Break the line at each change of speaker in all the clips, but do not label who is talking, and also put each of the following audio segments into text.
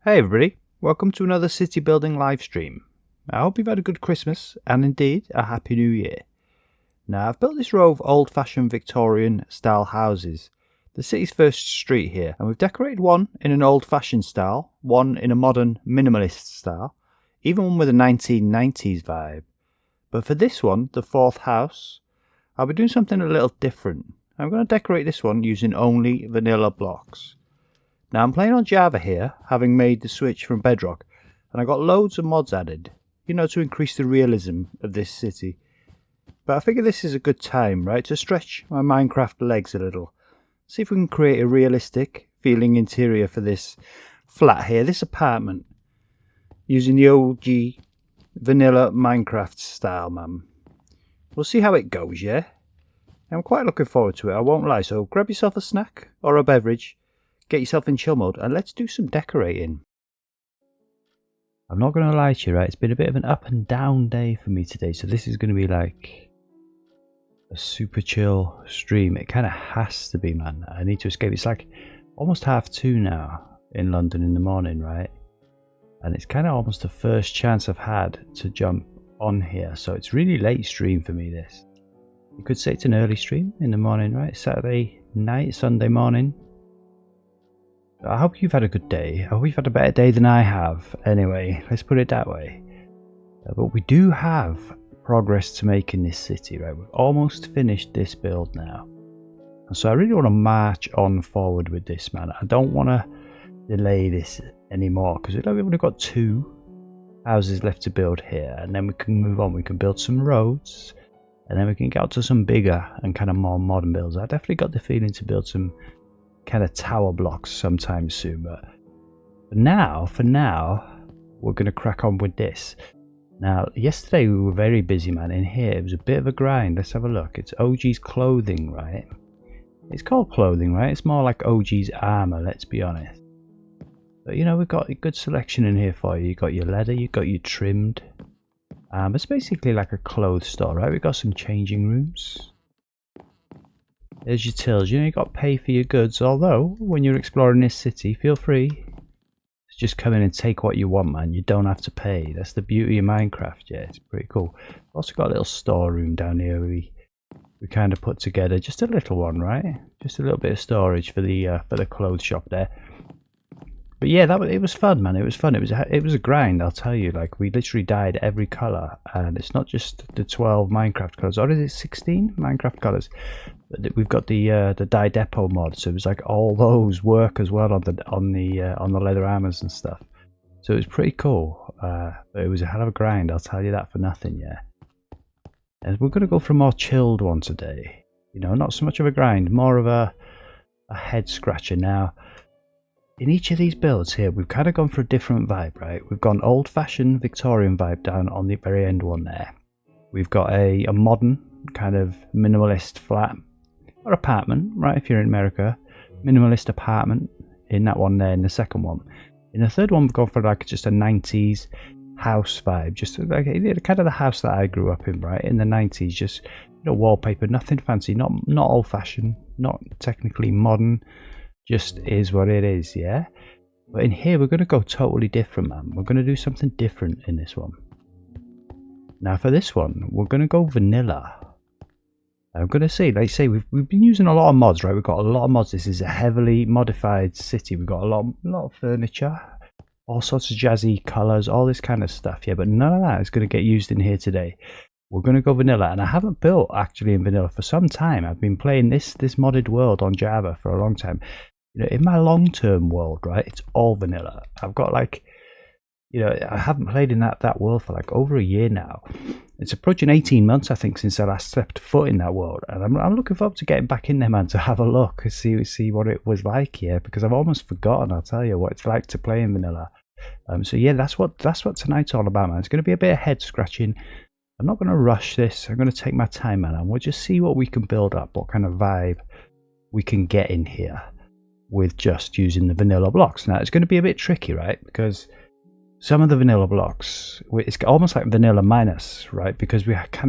Hey everybody, welcome to another city building live stream. I hope you've had a good Christmas and indeed a happy new year. Now I've built this row of old fashioned Victorian style houses, the city's first street here, and we've decorated one in an old fashioned style, one in a modern minimalist style, even one with a 1990s vibe. But for this one, the fourth house, I'll be doing something a little different. I'm going to decorate this one using only vanilla blocks. Now I'm playing on Java here, having made the switch from Bedrock, and I got loads of mods added, to increase the realism of this city. But I figure this is a good time, right, to stretch my Minecraft legs a little. See if we can create a realistic feeling interior for this flat here, this apartment, using the OG vanilla Minecraft style, man. We'll see how it goes, yeah? I'm quite looking forward to it, I won't lie, so grab yourself a snack or a beverage. Get yourself in chill mode and let's do some decorating. I'm not going to lie to you, right? It's been a bit of an up and down day for me today. So this is going to be like a super chill stream. It kind of has to be, man. I need to escape. It's like almost 2:30 now in London in the morning, right? And it's kind of almost the first chance I've had to jump on here. So it's really late stream for me, this. You could say it's an early stream in the morning, right? Saturday night, Sunday morning. I hope you've had a good day. I hope you've had a better day than I have. Anyway, let's put it that way. But we do have progress to make in this city, right? We've almost finished this build now. And so I really want to march on forward with this, man. I don't want to delay this anymore because we've only got 2 houses left to build here. And then we can move on. We can build some roads. And then we can get out to some bigger and kind of more modern builds. I definitely got the feeling to build some kind of tower blocks sometime soon, but for now we're going to crack on with this. Now yesterday we were very busy, man. In here it was a bit of a grind. Let's have a look. It's OG's clothing, right? It's called clothing, right? It's more like OG's armor, let's be honest. But we've got a good selection in here for you. You got your leather, you got your trimmed. It's basically like a clothes store, right? We've got some changing rooms. There's your tills. You got to pay for your goods. Although, when you're exploring this city, feel free to just come in and take what you want, man. You don't have to pay. That's the beauty of Minecraft. Yeah, it's pretty cool. Also got a little storeroom down here. We kind of put together just a little one, right? Just a little bit of storage for the clothes shop there. But yeah, it was fun, man. It was fun. It was a grind, I'll tell you. Like, we literally dyed every color, and it's not just the 12 Minecraft colors, or is it 16 Minecraft colors? We've got the dye depot mod, so it was like all those work as well on the leather armors and stuff. So it was pretty cool. But it was a hell of a grind, I'll tell you that for nothing. Yeah. And we're gonna go for a more chilled one today. Not so much of a grind, more of a head scratcher now. In each of these builds here, we've kind of gone for a different vibe, right? We've gone old-fashioned Victorian vibe down on the very end one there. We've got a modern kind of minimalist flat or apartment, right? If you're in America, minimalist apartment in that one there. In the second one, in the third one, we've gone for like just a 90s house vibe, just like kind of the house that I grew up in, right? In the 90s, just wallpaper, nothing fancy, not old-fashioned, not technically modern. Just is what it is, yeah? But in here, we're going to go totally different, man. We're going to do something different in this one. Now, for this one, we're going to go vanilla. I'm going to say, like I say, we've been using a lot of mods, right? We've got a lot of mods. This is a heavily modified city. We've got a lot of furniture, all sorts of jazzy colours, all this kind of stuff, yeah? But none of that is going to get used in here today. We're going to go vanilla, and I haven't built actually in vanilla for some time. I've been playing this modded world on Java for a long time. In my long-term world, right, it's all vanilla. I've got like, I haven't played in that world for like over a year now. It's approaching 18 months, I think, since I last stepped foot in that world, and I'm looking forward to getting back in there, man, to have a look and see what it was like here, because I've almost forgotten, I'll tell you, what it's like to play in vanilla. So yeah, that's what tonight's all about, man. It's going to be a bit of head scratching. I'm not going to rush this. I'm going to take my time, man, and we'll just see what we can build up, what kind of vibe we can get in here with just using the vanilla blocks. Now, it's going to be a bit tricky, right? Because some of the vanilla blocks, it's almost like vanilla minus, right? Because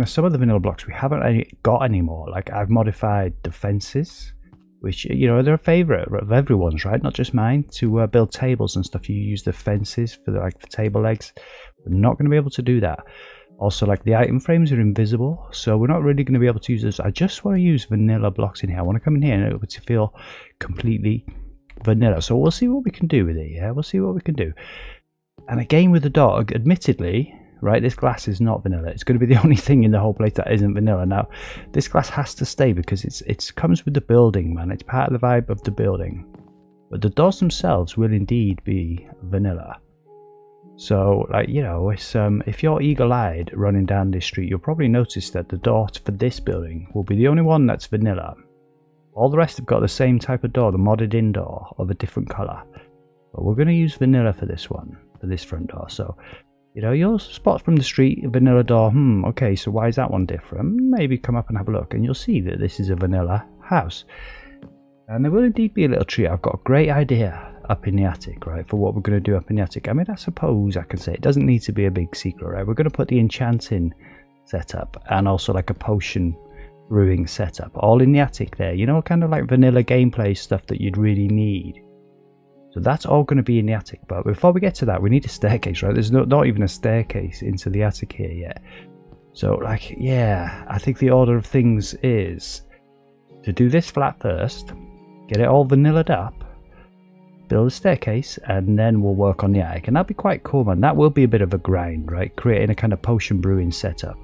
some of the vanilla blocks we haven't got anymore. Like, I've modified the fences which, you know, they're a favourite of everyone's, right? Not just mine. To build tables and stuff, you use the fences for like the table legs. We're not going to be able to do that. Also, like the item frames are invisible, so we're not really going to be able to use this. I just want to use vanilla blocks in here. I want to come in here and it would feel completely vanilla. So we'll see what we can do with it. Yeah, we'll see what we can do. And again with the dog, admittedly, right, this glass is not vanilla. It's going to be the only thing in the whole place that isn't vanilla. Now, this glass has to stay because it comes with the building, man. It's part of the vibe of the building. But the doors themselves will indeed be vanilla. So, like, you know, it's, if you're eagle-eyed running down this street, you'll probably notice that the door for this building will be the only one that's vanilla. All the rest have got the same type of door, the modded in door of a different colour. But we're going to use vanilla for this one, for this front door. So, you know, you'll spot from the street a vanilla door. Okay, so why is that one different? Maybe come up and have a look, and you'll see that this is a vanilla house. And there will indeed be a little tree. I've got a great idea up in the attic, right, for what we're going to do up in the attic. I mean, I suppose I can say it doesn't need to be a big secret, right? We're going to put the enchanting setup and also like a potion brewing setup all in the attic there. You know, kind of like vanilla gameplay stuff that you'd really need. So that's all going to be in the attic. But before we get to that, we need a staircase, right? There's not even a staircase into the attic here yet. So, like, yeah, I think the order of things is to do this flat first, get it all vanillaed up, build a staircase, and then we'll work on the attic. And that'll be quite cool, man. That will be a bit of a grind, right? Creating a kind of potion brewing setup.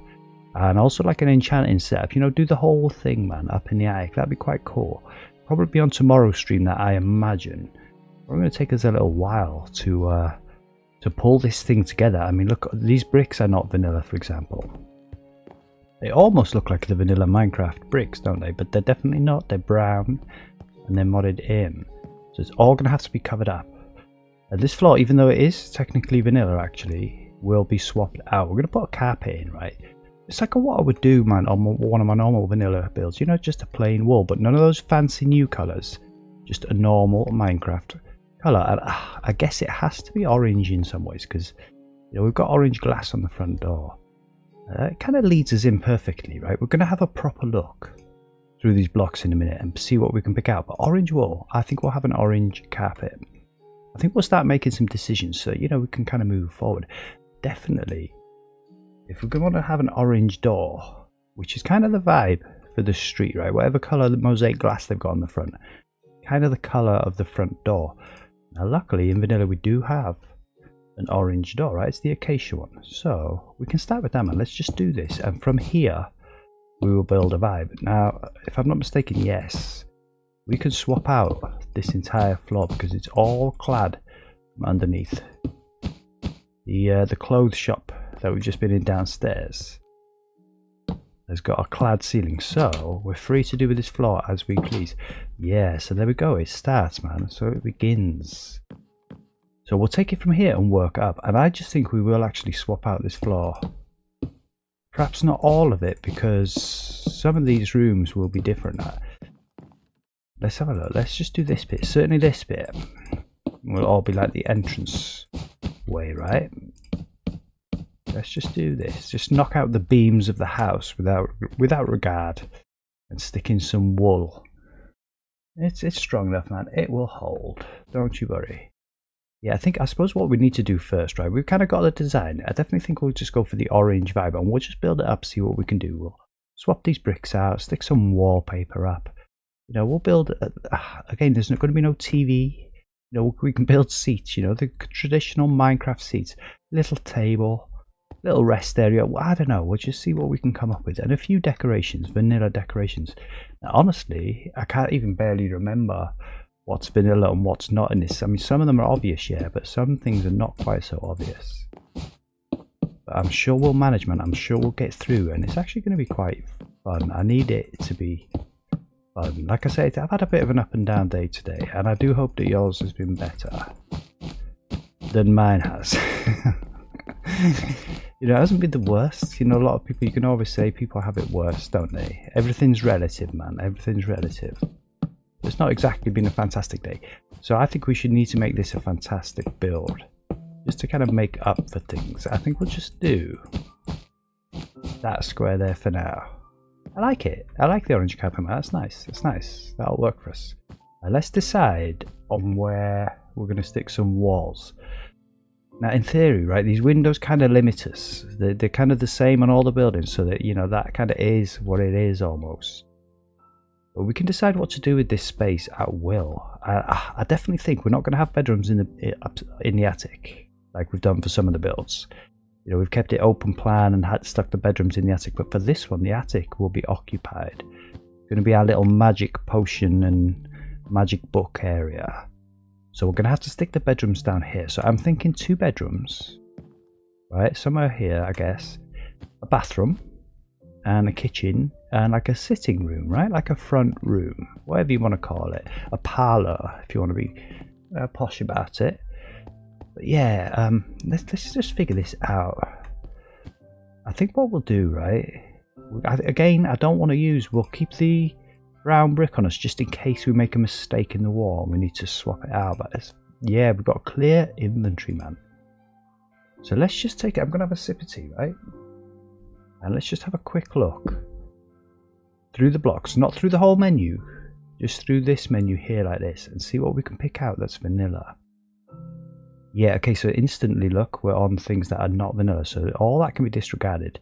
And also like an enchanting setup. You know, do the whole thing, man, up in the attic. That'd be quite cool. Probably be on tomorrow's stream, that I imagine. We're going to take us a little while to pull this thing together. I mean, look, these bricks are not vanilla, for example. They almost look like the vanilla Minecraft bricks, don't they? But they're definitely not. They're brown and they're modded in. So it's all going to have to be covered up. And this floor, even though it is technically vanilla, actually, will be swapped out. We're going to put a carpet in, right? It's like what I would do, man, on one of my normal vanilla builds. You know, just a plain wool, but none of those fancy new colours. Just a normal Minecraft colour. And I guess it has to be orange in some ways, because, you know, we've got orange glass on the front door. It kind of leads us in perfectly, right? We're going to have a proper look through these blocks in a minute and see what we can pick out. But orange wool, I think we'll have an orange carpet. I think we'll start making some decisions so, you know, we can kind of move forward. Definitely, if we're going to have an orange door, which is kind of the vibe for the street, right? Whatever colour the mosaic glass they've got on the front, kind of the colour of the front door. Now, luckily in vanilla we do have an orange door, right? It's the acacia one. So we can start with that, man. Let's just do this. And from here, we will build a vibe. Now, if I'm not mistaken, yes, we can swap out this entire floor because it's all clad from underneath. The clothes shop that we've just been in downstairs has got a clad ceiling, so we're free to do with this floor as we please. Yeah, so there we go. It starts, man. So it begins. So we'll take it from here and work up. And I just think we will actually swap out this floor. Perhaps not all of it, because some of these rooms will be different. Let's have a look. Let's just do this bit. Certainly this bit will all be like the entrance way, right? Let's just do this. Just knock out the beams of the house without regard, and stick in some wool. It's strong enough, man. It will hold. Don't you worry. Yeah, I suppose what we need to do first, right? We've kind of got the design. I definitely think we'll just go for the orange vibe, and we'll just build it up, see what we can do. We'll swap these bricks out, stick some wallpaper up. You know, we'll build. Again, there's not going to be no TV. You know, we can build seats. You know, the traditional Minecraft seats. Little table, little rest area. I don't know. We'll just see what we can come up with, and a few decorations, vanilla decorations. Now, honestly, I can't even barely remember what's vanilla and what's not in this. I mean, some of them are obvious, yeah, but some things are not quite so obvious. But I'm sure we'll manage, man. I'm sure we'll get through, and it's actually going to be quite fun. I need it to be fun. Like I said, I've had a bit of an up and down day today, and I do hope that yours has been better than mine has. You know, it hasn't been the worst. You know, a lot of people, you can always say people have it worse, don't they? Everything's relative, man. Everything's relative. It's not exactly been a fantastic day. So I think we should need to make this a fantastic build, just to kind of make up for things. I think we'll just do that square there for now. I like it. I like the orange carpet, man. That's nice. That's nice. That'll work for us. Let's decide on where we're going to stick some walls. Now, in theory, right, these windows kind of limit us. They're kind of the same on all the buildings, so that, you know, that kind of is what it is almost. But we can decide what to do with this space at will. I definitely think we're not going to have bedrooms in the attic, like we've done for some of the builds. You know, we've kept it open plan and had stuck the bedrooms in the attic, but for this one, the attic will be occupied. It's going to be our little magic potion and magic book area. So we're going to have to stick the bedrooms down here. So I'm thinking 2 bedrooms, right? Somewhere here, I guess. A bathroom and a kitchen and like a sitting room, right? Like a front room, whatever you want to call it. A parlour, if you want to be posh about it. But yeah, let's just figure this out. I think what we'll do, right? Again, I don't want to use. We'll keep the brown brick on us just in case we make a mistake in the wall and we need to swap it out. But yeah, we've got a clear inventory, man. So let's just take it. I'm gonna have a sip of tea, right? And let's just have a quick look through the blocks, not through the whole menu, just through this menu here like this, and see what we can pick out that's vanilla. Yeah, okay, so instantly, look, we're on things that are not vanilla, so all that can be disregarded.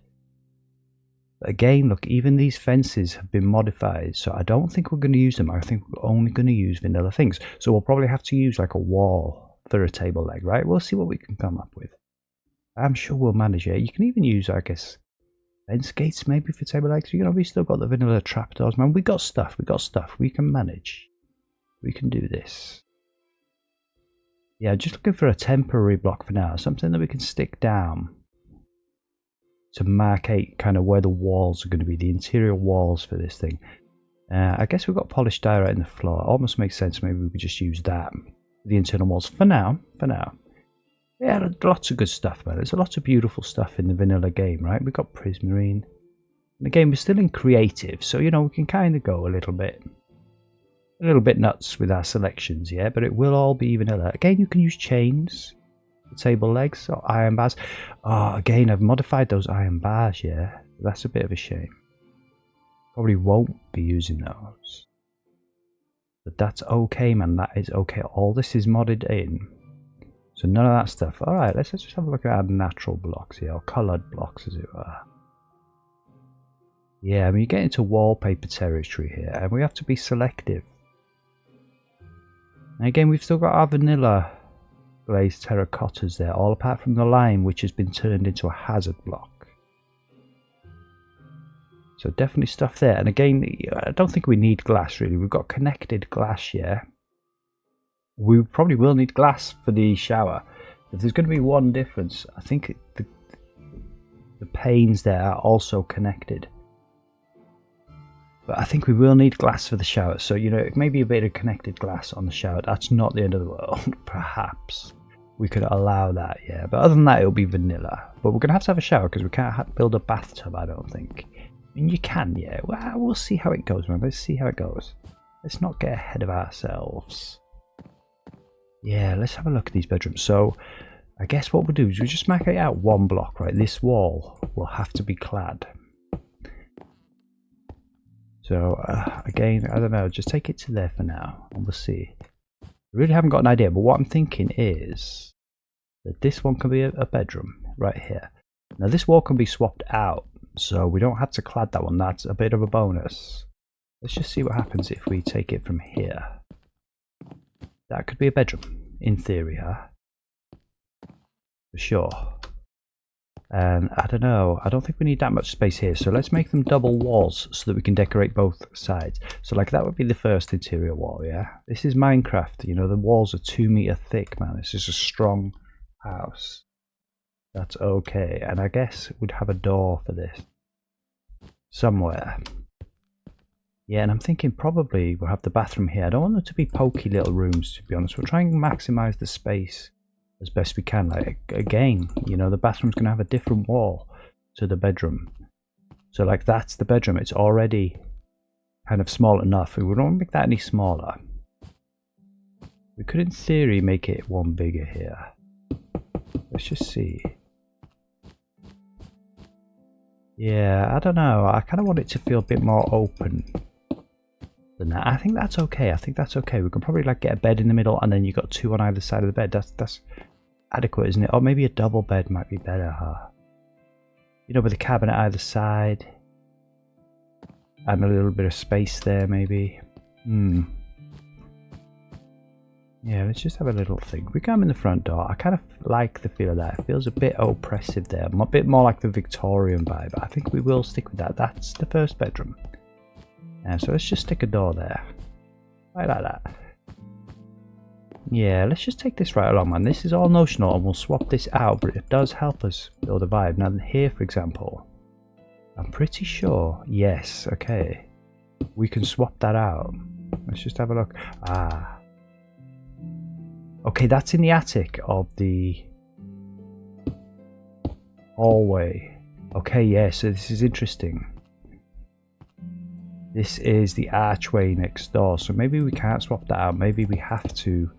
But again, look, even these fences have been modified, so I don't think we're going to use them. I think we're only going to use vanilla things. So we'll probably have to use like a wall for a table leg, right? We'll see what we can come up with. I'm sure we'll manage it. You can even use, I guess, fence gates maybe for table legs. You know, we still got the vanilla trapdoors, man. We got stuff. We can manage. We can do this. Yeah, just looking for a temporary block for now, something that we can stick down to markate kind of where the walls are going to be, the interior walls for this thing. I guess we've got polished diorite in the floor. It almost makes sense. Maybe we could just use that, the internal walls for now. Yeah, lots of good stuff, man. There's a lot of beautiful stuff in the vanilla game, right? We've got prismarine. And again, we're still in creative, so, you know, we can kind of go a little bit nuts with our selections, yeah, but it will all be vanilla. Again, you can use chains, table legs, or iron bars. Oh, again, I've modified those iron bars, yeah. That's a bit of a shame. Probably won't be using those. But that's okay, man. That is okay. All this is modded in. So none of that stuff. Alright, let's just have a look at our natural blocks here, or coloured blocks, as it were. Yeah, I mean, you get into wallpaper territory here, and we have to be selective. And again, we've still got our vanilla glazed terracottas there, all apart from the lime, which has been turned into a hazard block. So definitely stuff there. And again, I don't think we need glass really. We've got connected glass here. We probably will need glass for the shower. If there's going to be one difference, I think the panes there are also connected. But I think we will need glass for the shower. So, you know, maybe a bit of connected glass on the shower. That's not the end of the world. Perhaps we could allow that, yeah. But other than that, it'll be vanilla. But we're going to have a shower because we can't build a bathtub, I don't think. I mean, you can, yeah. Well, we'll see how it goes, man. Let's see how it goes. Let's not get ahead of ourselves. Yeah, let's have a look at these bedrooms. So, I guess what we'll do is we'll just mark it out one block, right? This wall will have to be clad. So, again, I don't know, just take it to there for now, and we'll see. I really haven't got an idea, but what I'm thinking is that this one can be a bedroom, right here. Now, this wall can be swapped out, so we don't have to clad that one. That's a bit of a bonus. Let's just see what happens if we take it from here. That could be a bedroom, in theory, huh? For sure. And I don't know, I don't think we need that much space here, so let's make them double walls so that we can decorate both sides. So like that would be the first interior wall, yeah? This is Minecraft, you know, the walls are 2 meter thick, man. This is a strong house. That's okay, and I guess we'd have a door for this. Somewhere. Yeah, and I'm thinking probably we'll have the bathroom here. I don't want them to be pokey little rooms, to be honest. We'll try and maximize the space as best we can. Like, again, you know, the bathroom's going to have a different wall to the bedroom. So like that's the bedroom. It's already kind of small enough. We don't make that any smaller. We could in theory make it one bigger here. Let's just see. Yeah, I don't know. I kind of want it to feel a bit more open than that. I think that's okay. I think that's okay. We can probably like get a bed in the middle, and then you got two on either side of the bed. That's adequate, isn't it? Or maybe a double bed might be better, huh? You know, with a cabinet either side, and a little bit of space there, maybe. Yeah, let's just have a little think. We come in the front door. I kind of like the feel of that. It feels a bit oppressive there. A bit more like the Victorian vibe. I think we will stick with that. That's the first bedroom. So let's just stick a door there. Right like that. Yeah, let's just take this right along, man. This is all notional and we'll swap this out, but it does help us build a vibe. Now here, for example, I'm pretty sure, yes, okay. We can swap that out. Let's just have a look. Ah. Okay, that's in the attic of the hallway. Okay, yeah, so this is interesting. This is the archway next door, so maybe we can't swap that out. Maybe we have to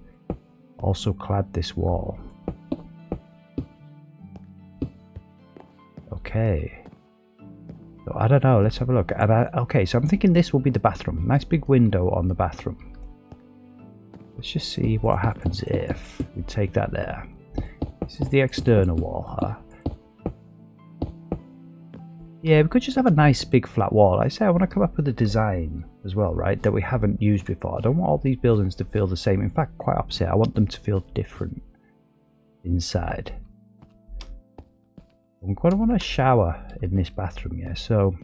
also clad this wall. Okay. So I don't know, let's have a look. Okay, so I'm thinking this will be the bathroom. Nice big window on the bathroom. Let's just see what happens if we take that there. This is the external wall, huh? Yeah, we could just have a nice big flat wall. Like I say, I want to come up with a design as well, right, that we haven't used before. I don't want all these buildings to feel the same. In fact, quite opposite. I want them to feel different inside. I'm going to want a shower in this bathroom, yeah, so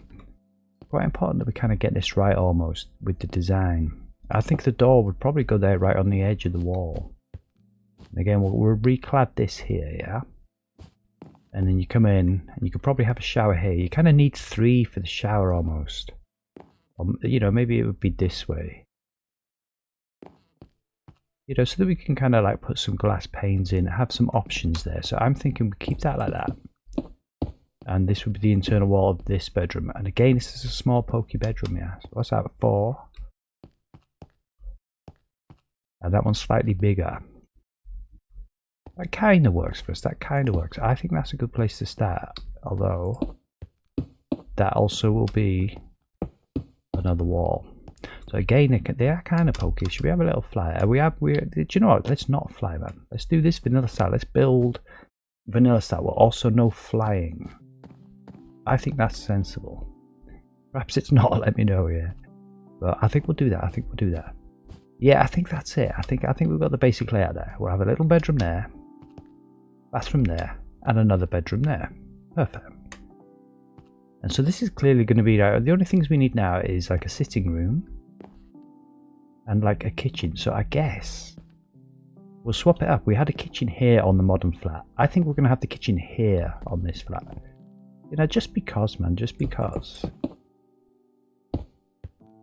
quite important that we kind of get this right almost with the design. I think the door would probably go there right on the edge of the wall. And again, we'll reclad this here, yeah? And then you come in, and you could probably have a shower here. You kind of need 3 for the shower almost. You know, maybe it would be this way. You know, so that we can kind of like put some glass panes in, have some options there. So I'm thinking we keep that like that. And this would be the internal wall of this bedroom. And again, this is a small pokey bedroom, yeah? So what's that, 4? And that one's slightly bigger. That kind of works for us. That kind of works. I think that's a good place to start. Although, that also will be another wall. So again, they are kind of pokey. Should we have a little flyer? Do you know what? Let's not fly, man. Let's do this vanilla style. Let's build vanilla style. Well, also no flying. I think that's sensible. Perhaps it's not. Let me know, yeah. But I think we'll do that. I think we'll do that. Yeah, I think that's it. I think we've got the basic layout there. We'll have a little bedroom there, bathroom there, and another bedroom there. Perfect. And so this is clearly going to be the only things we need now is like a sitting room and like a kitchen. So I guess we'll swap it up. We had a kitchen here on the modern flat. I think we're going to have the kitchen here on this flat. You know, just because, man, just because.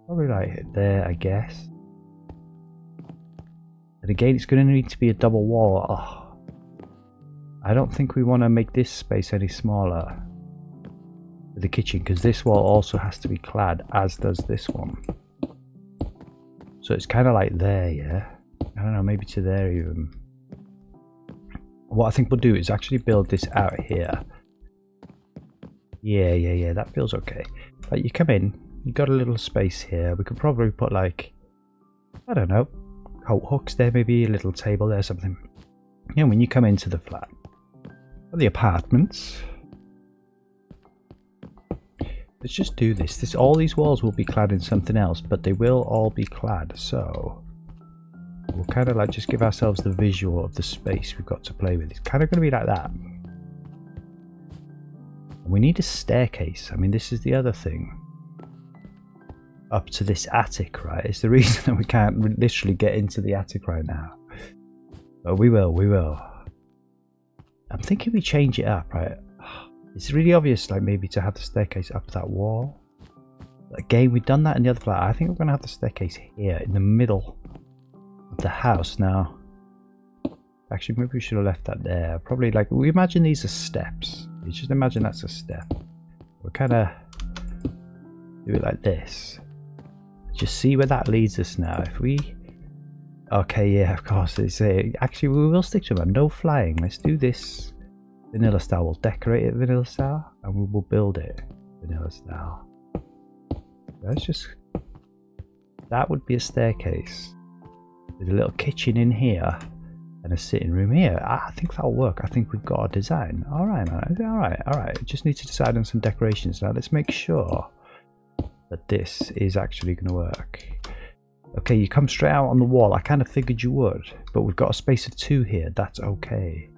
Probably like there, I guess. And again, it's going to need to be a double wall. Oh, I don't think we want to make this space any smaller with the kitchen, because this wall also has to be clad, as does this one. So it's kind of like there, yeah? I don't know, maybe to there even. What I think we'll do is actually build this out here. Yeah, that feels okay. Like you come in, you got a little space here. We could probably put like, I don't know, coat hooks there, maybe a little table there, something. You know, when you come into the flat or the apartments, let's just do this. All these walls will be clad in something else, but they will all be clad. So we'll kind of like just give ourselves the visual of the space we've got to play with. It's kind of going to be like that. And we need a staircase. I mean, this is the other thing. Up to this attic, right? It's the reason that we can't literally get into the attic right now. But we will. I'm thinking we change it up, right? It's really obvious, like maybe to have the staircase up that wall. Again, we've done that in the other flat. I think we're going to have the staircase here in the middle of the house now. Actually, maybe we should have left that there. Probably like, we imagine these are steps. You just imagine that's a step. We'll kind of do it like this. Just see where that leads us now. If we... Okay, yeah, of course. It's actually, we will stick to them. No flying. Let's do this vanilla style. We'll decorate it vanilla style and we will build it. vanilla style. Let's just... That would be a staircase. With a little kitchen in here. And a sitting room here. I think that'll work. I think we've got a design. Alright, man. Alright. Just need to decide on some decorations now. Let's make sure that this is actually going to work. Okay, you come straight out on the wall. I kind of figured you would. But we've got a space of 2 here. That's okay.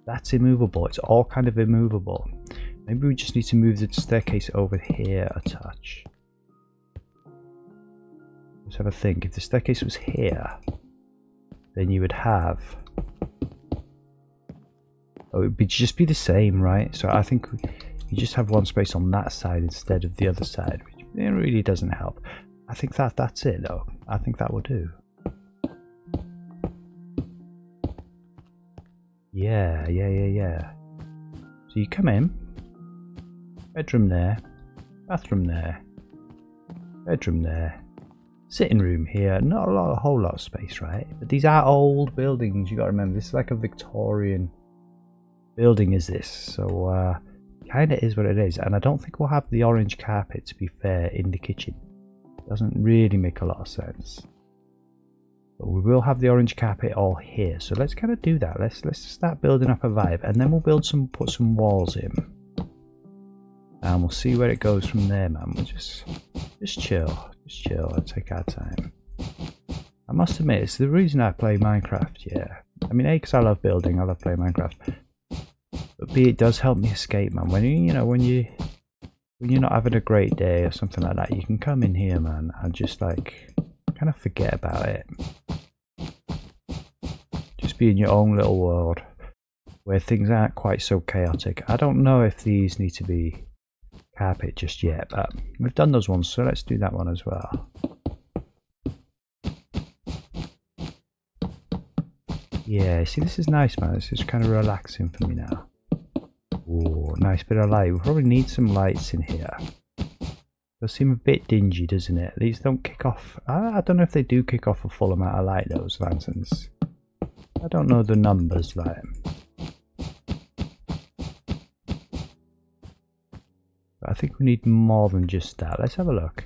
That's immovable. It's all kind of immovable. Maybe we just need to move the staircase over here a touch. Let's have a think. If the staircase was here, then you would have... Oh, it would just be the same, right? So I think you just have one space on that side instead of the other side, which really doesn't help. I think that's it, though. I think that will do. Yeah. So you come in, bedroom there, bathroom there, bedroom there, sitting room here. Not a whole lot of space, right? But these are old buildings. You got to remember, this is like a Victorian building, is this? So kind of is what it is. And I don't think we'll have the orange carpet, to be fair, in the kitchen. Doesn't really make a lot of sense. But we will have the orange carpet all here. So let's kind of do that. Let's start building up a vibe, and then we'll put some walls in. And we'll see where it goes from there, man. We'll just chill. Just chill and take our time. I must admit, it's the reason I play Minecraft, yeah. I mean, A, because I love building, I love playing Minecraft. But B, it does help me escape, man. When you're not having a great day or something like that, you can come in here, man, and just like kind of forget about it. Just be in your own little world where things aren't quite so chaotic. I don't know if these need to be carpet just yet, but we've done those ones, so let's do that one as well. Yeah, see, this is nice, man. This is kind of relaxing for me now. Ooh, nice bit of light. We probably need some lights in here. Does seem a bit dingy, doesn't it? These don't kick off. I don't know if they do kick off a full amount of light, those lanterns. I don't know the numbers, like. But I think we need more than just that. Let's have a look.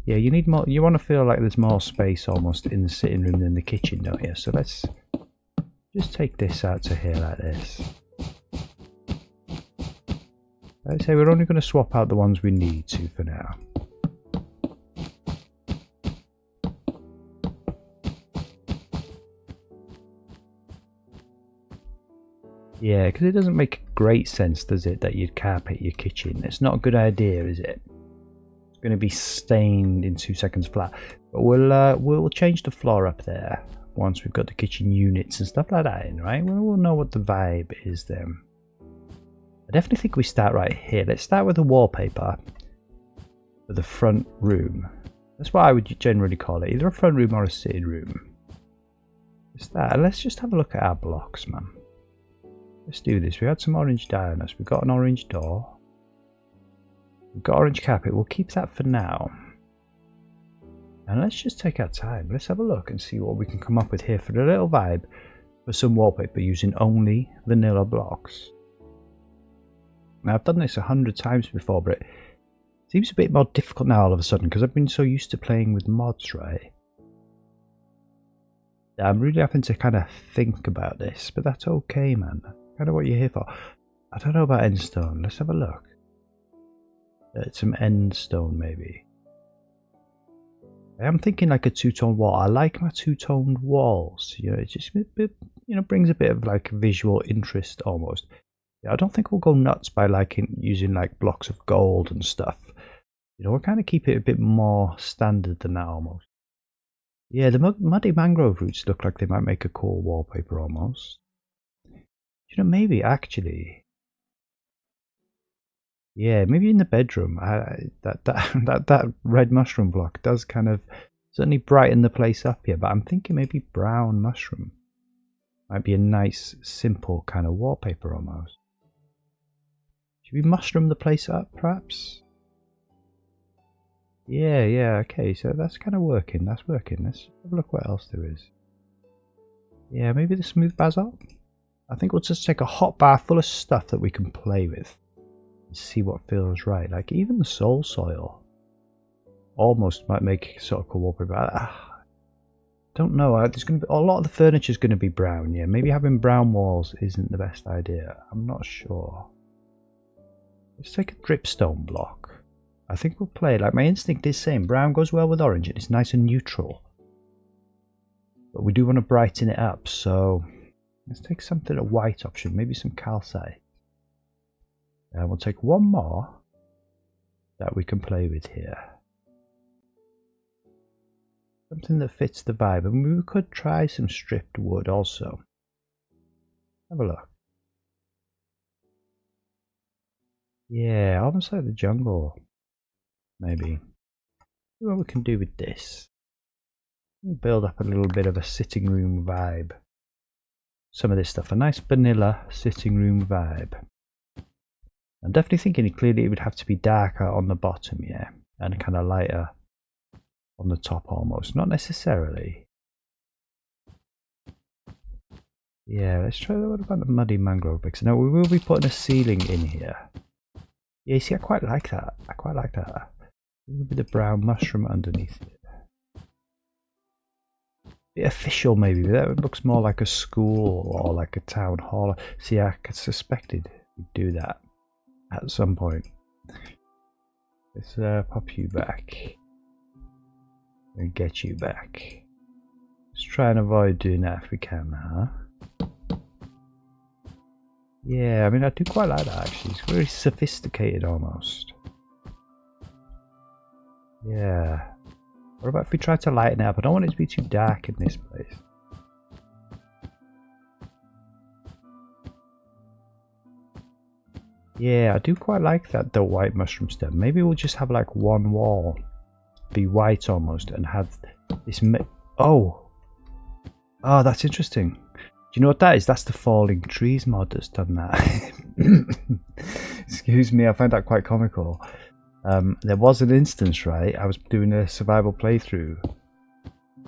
Yeah, you need more. You want to feel like there's more space almost in the sitting room than the kitchen, don't you? So let's just take this out to here like this. I'd say we're only going to swap out the ones we need to for now. Yeah, because it doesn't make great sense, does it, that you'd carpet your kitchen? It's not a good idea, is it? It's going to be stained in 2 seconds flat. But we'll change the floor up there once we've got the kitchen units and stuff like that in, right? We'll know what the vibe is then. I definitely think we start right here. Let's start with the wallpaper for the front room. That's what I would generally call it, either a front room or a sitting room. Let's just have a look at our blocks, man. Let's do this. We had some orange dye on us. We've got an orange door. We've got orange carpet. We'll keep that for now. And let's just take our time. Let's have a look and see what we can come up with here for a little vibe for some wallpaper using only vanilla blocks. Now, I've done this 100 times before, but it seems a bit more difficult now all of a sudden because I've been so used to playing with mods, right? I'm really having to kind of think about this, but that's okay, man. Kind of what you're here for. I don't know about endstone. Let's have a look. Some endstone, maybe. I am thinking like a two-tone wall. I like my two-toned walls. You know, it just brings a bit of like visual interest almost. I don't think we'll go nuts by using like blocks of gold and stuff. You know, we'll kind of keep it a bit more standard than that almost. Yeah, the muddy mangrove roots look like they might make a cool wallpaper almost. You know, maybe actually. Yeah, maybe in the bedroom. That red mushroom block does kind of certainly brighten the place up here. But I'm thinking maybe brown mushroom might be a nice, simple kind of wallpaper almost. Should we mushroom the place up, perhaps? Yeah, okay, so that's kind of working, that's working. Let's have a look what else there is. Yeah, maybe the smooth basalt? I think we'll just take a hot bar full of stuff that we can play with. See what feels right. Like even the soul soil almost might make it sort of come up with that. Don't know. There's going to be a lot of the furniture is going to be brown. Yeah, maybe having brown walls isn't the best idea. I'm not sure. Let's take a dripstone block. I think we'll play. Like my instinct is saying brown goes well with orange and it's nice and neutral. But we do want to brighten it up, so let's take something a white option. Maybe some calcite. And we'll take one more that we can play with here. Something that fits the vibe. And we could try some stripped wood also. Have a look. Yeah, almost like the jungle. Maybe. See what we can do with this. Build up a little bit of a sitting room vibe. Some of this stuff. A nice vanilla sitting room vibe. I'm definitely thinking clearly it would have to be darker on the bottom, yeah. And kind of lighter on the top almost. Not necessarily. Yeah, let's try. What about the muddy mangrove bricks? Now we will be putting a ceiling in here. Yeah, you see, I quite like that. I quite like that. A little bit of brown mushroom underneath it. Bit official maybe, but that looks more like a school or like a town hall. See, I suspected we'd do that at some point. Let's pop you back and get you back. Let's try and avoid doing that if we can, huh? Yeah, I mean, I do quite like that actually. It's very sophisticated almost. Yeah. What about if we try to lighten it up? I don't want it to be too dark in this place. Yeah, I do quite like that, the white mushroom stem. Maybe we'll just have like one wall be white almost and have this. Oh, that's interesting. Do you know what that is? That's the falling trees mod that's done that. Excuse me, I find that quite comical. There was an instance, right? I was doing a survival playthrough,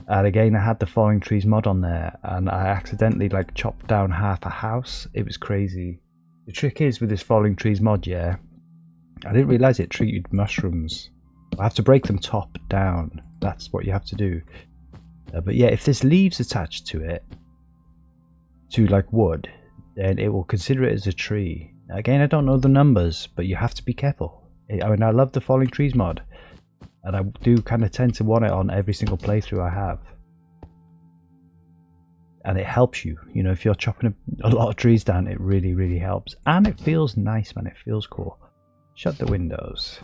and again I had the falling trees mod on there, and I accidentally like chopped down half a house. It was crazy. The trick is with this falling trees mod, yeah, I didn't realize it treated mushrooms. I have to break them top down. That's what you have to do. But yeah, if there's leaves attached to it, to like wood, then it will consider it as a tree. Now, again, I don't know the numbers, but you have to be careful. I mean, I love the falling trees mod, and I do kind of tend to want it on every single playthrough I have. And it helps you, you know, if you're chopping a lot of trees down, it really, really helps. And it feels nice, man, it feels cool. Shut the windows.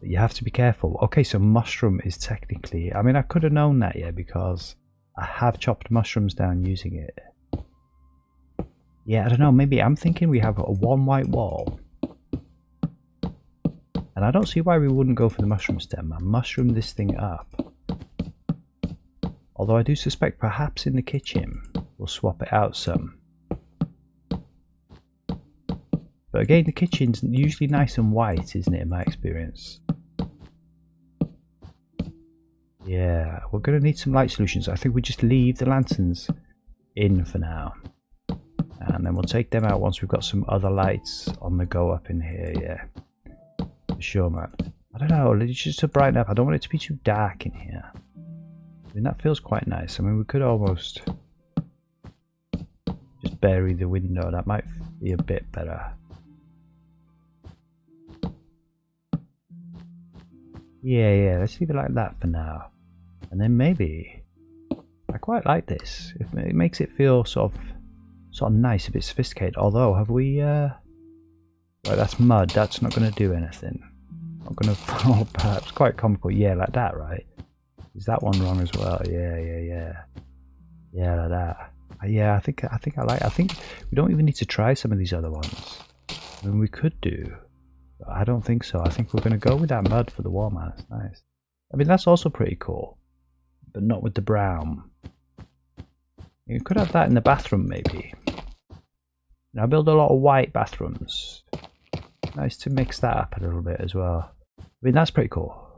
But you have to be careful. Okay, so mushroom is technically, I mean, I could have known that, yeah, because I have chopped mushrooms down using it. Yeah, I don't know, maybe I'm thinking we have a one white wall. And I don't see why we wouldn't go for the mushroom stem and mushroom this thing up. Although I do suspect perhaps in the kitchen we'll swap it out some. But again, the kitchen's usually nice and white, isn't it, in my experience? Yeah, we're going to need some light solutions. I think we just leave the lanterns in for now. And then we'll take them out once we've got some other lights on the go up in here, yeah. Sure, man. I don't know, just to brighten up. I don't want it to be too dark in here. I mean, that feels quite nice. I mean, we could almost just bury the window. That might be a bit better. Yeah, let's leave it like that for now. And then maybe, I quite like this. It makes it feel sort of nice, a bit sophisticated. Although, have we, right, that's mud. That's not going to do anything. Not going to fall apart. It's quite comical. Yeah, like that, right? Is that one wrong as well? Yeah. Yeah, like that. Yeah, I think I think we don't even need to try some of these other ones. I mean, we could do, but I don't think so. I think we're going to go with that mud for the wall, man. It's nice. I mean, that's also pretty cool, but not with the brown. You could have that in the bathroom, maybe. Now, I build a lot of white bathrooms. Nice to mix that up a little bit as well. I mean, that's pretty cool.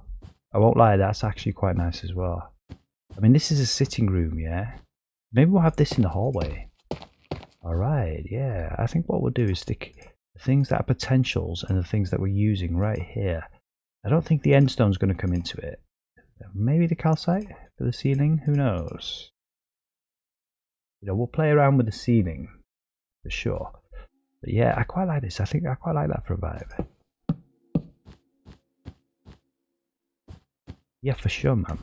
I won't lie, that's actually quite nice as well. I mean, this is a sitting room, yeah? Maybe we'll have this in the hallway. Alright, yeah. I think what we'll do is stick the things that are potentials and the things that we're using right here. I don't think the endstone's going to come into it. Maybe the calcite for the ceiling, who knows? You know, we'll play around with the ceiling for sure. But yeah, I quite like this. I think I quite like that for a vibe. Yeah, for sure, man.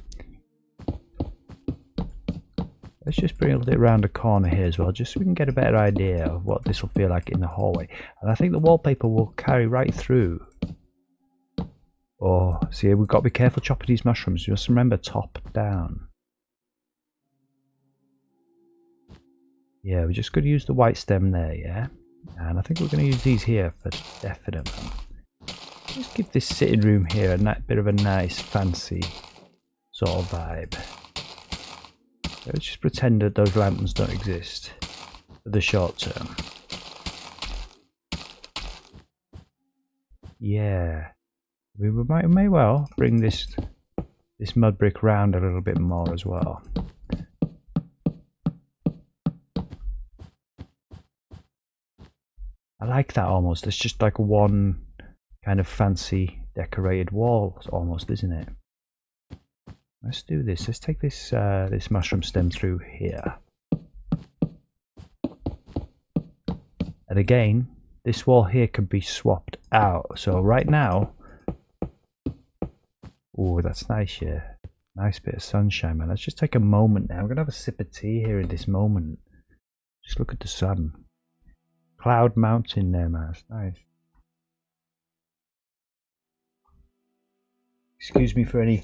Let's just bring it around the corner here as well, just so we can get a better idea of what this will feel like in the hallway. And I think the wallpaper will carry right through. Oh, see, we've got to be careful chopping these mushrooms. Just remember, top down. Yeah, we're just going to use the white stem there, yeah? And I think we're going to use these here for definite. Just give this sitting room here a bit of a nice, fancy sort of vibe. Let's just pretend that those lanterns don't exist for the short term. Yeah. We may well bring this mud brick round a little bit more as well. I like that almost. It's just like one kind of fancy decorated wall almost, isn't it? Let's do this. Let's take this this mushroom stem through here. And again, this wall here could be swapped out. So right now, oh, that's nice, yeah. Nice bit of sunshine, man. Let's just take a moment now. I'm going to have a sip of tea here in this moment. Just look at the sun. Cloud Mountain there, man. It's nice. Excuse me for any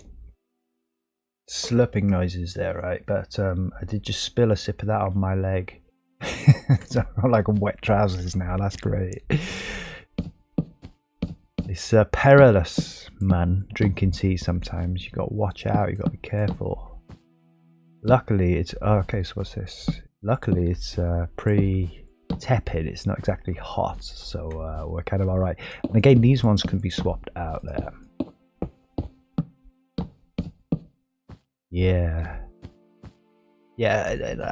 slurping noises there, right? But I did just spill a sip of that on my leg. So I'm like wet trousers now. That's great. It's perilous, man, drinking tea sometimes. You got to watch out. You got to be careful. Luckily, it's okay. So what's this? Luckily, it's pretty tepid. It's not exactly hot, so we're kind of all right. And again, these ones can be swapped out there. Yeah,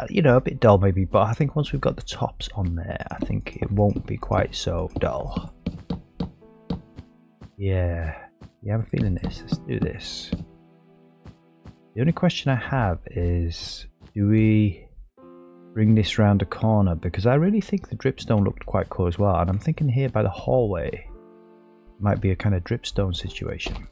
you know, a bit dull maybe, but I think once we've got the tops on there, I think it won't be quite so dull. Yeah, I'm feeling this. Let's do this. The only question I have is, do we bring this round the corner? Because I really think the dripstone looked quite cool as well, and I'm thinking here by the hallway might be a kind of dripstone situation.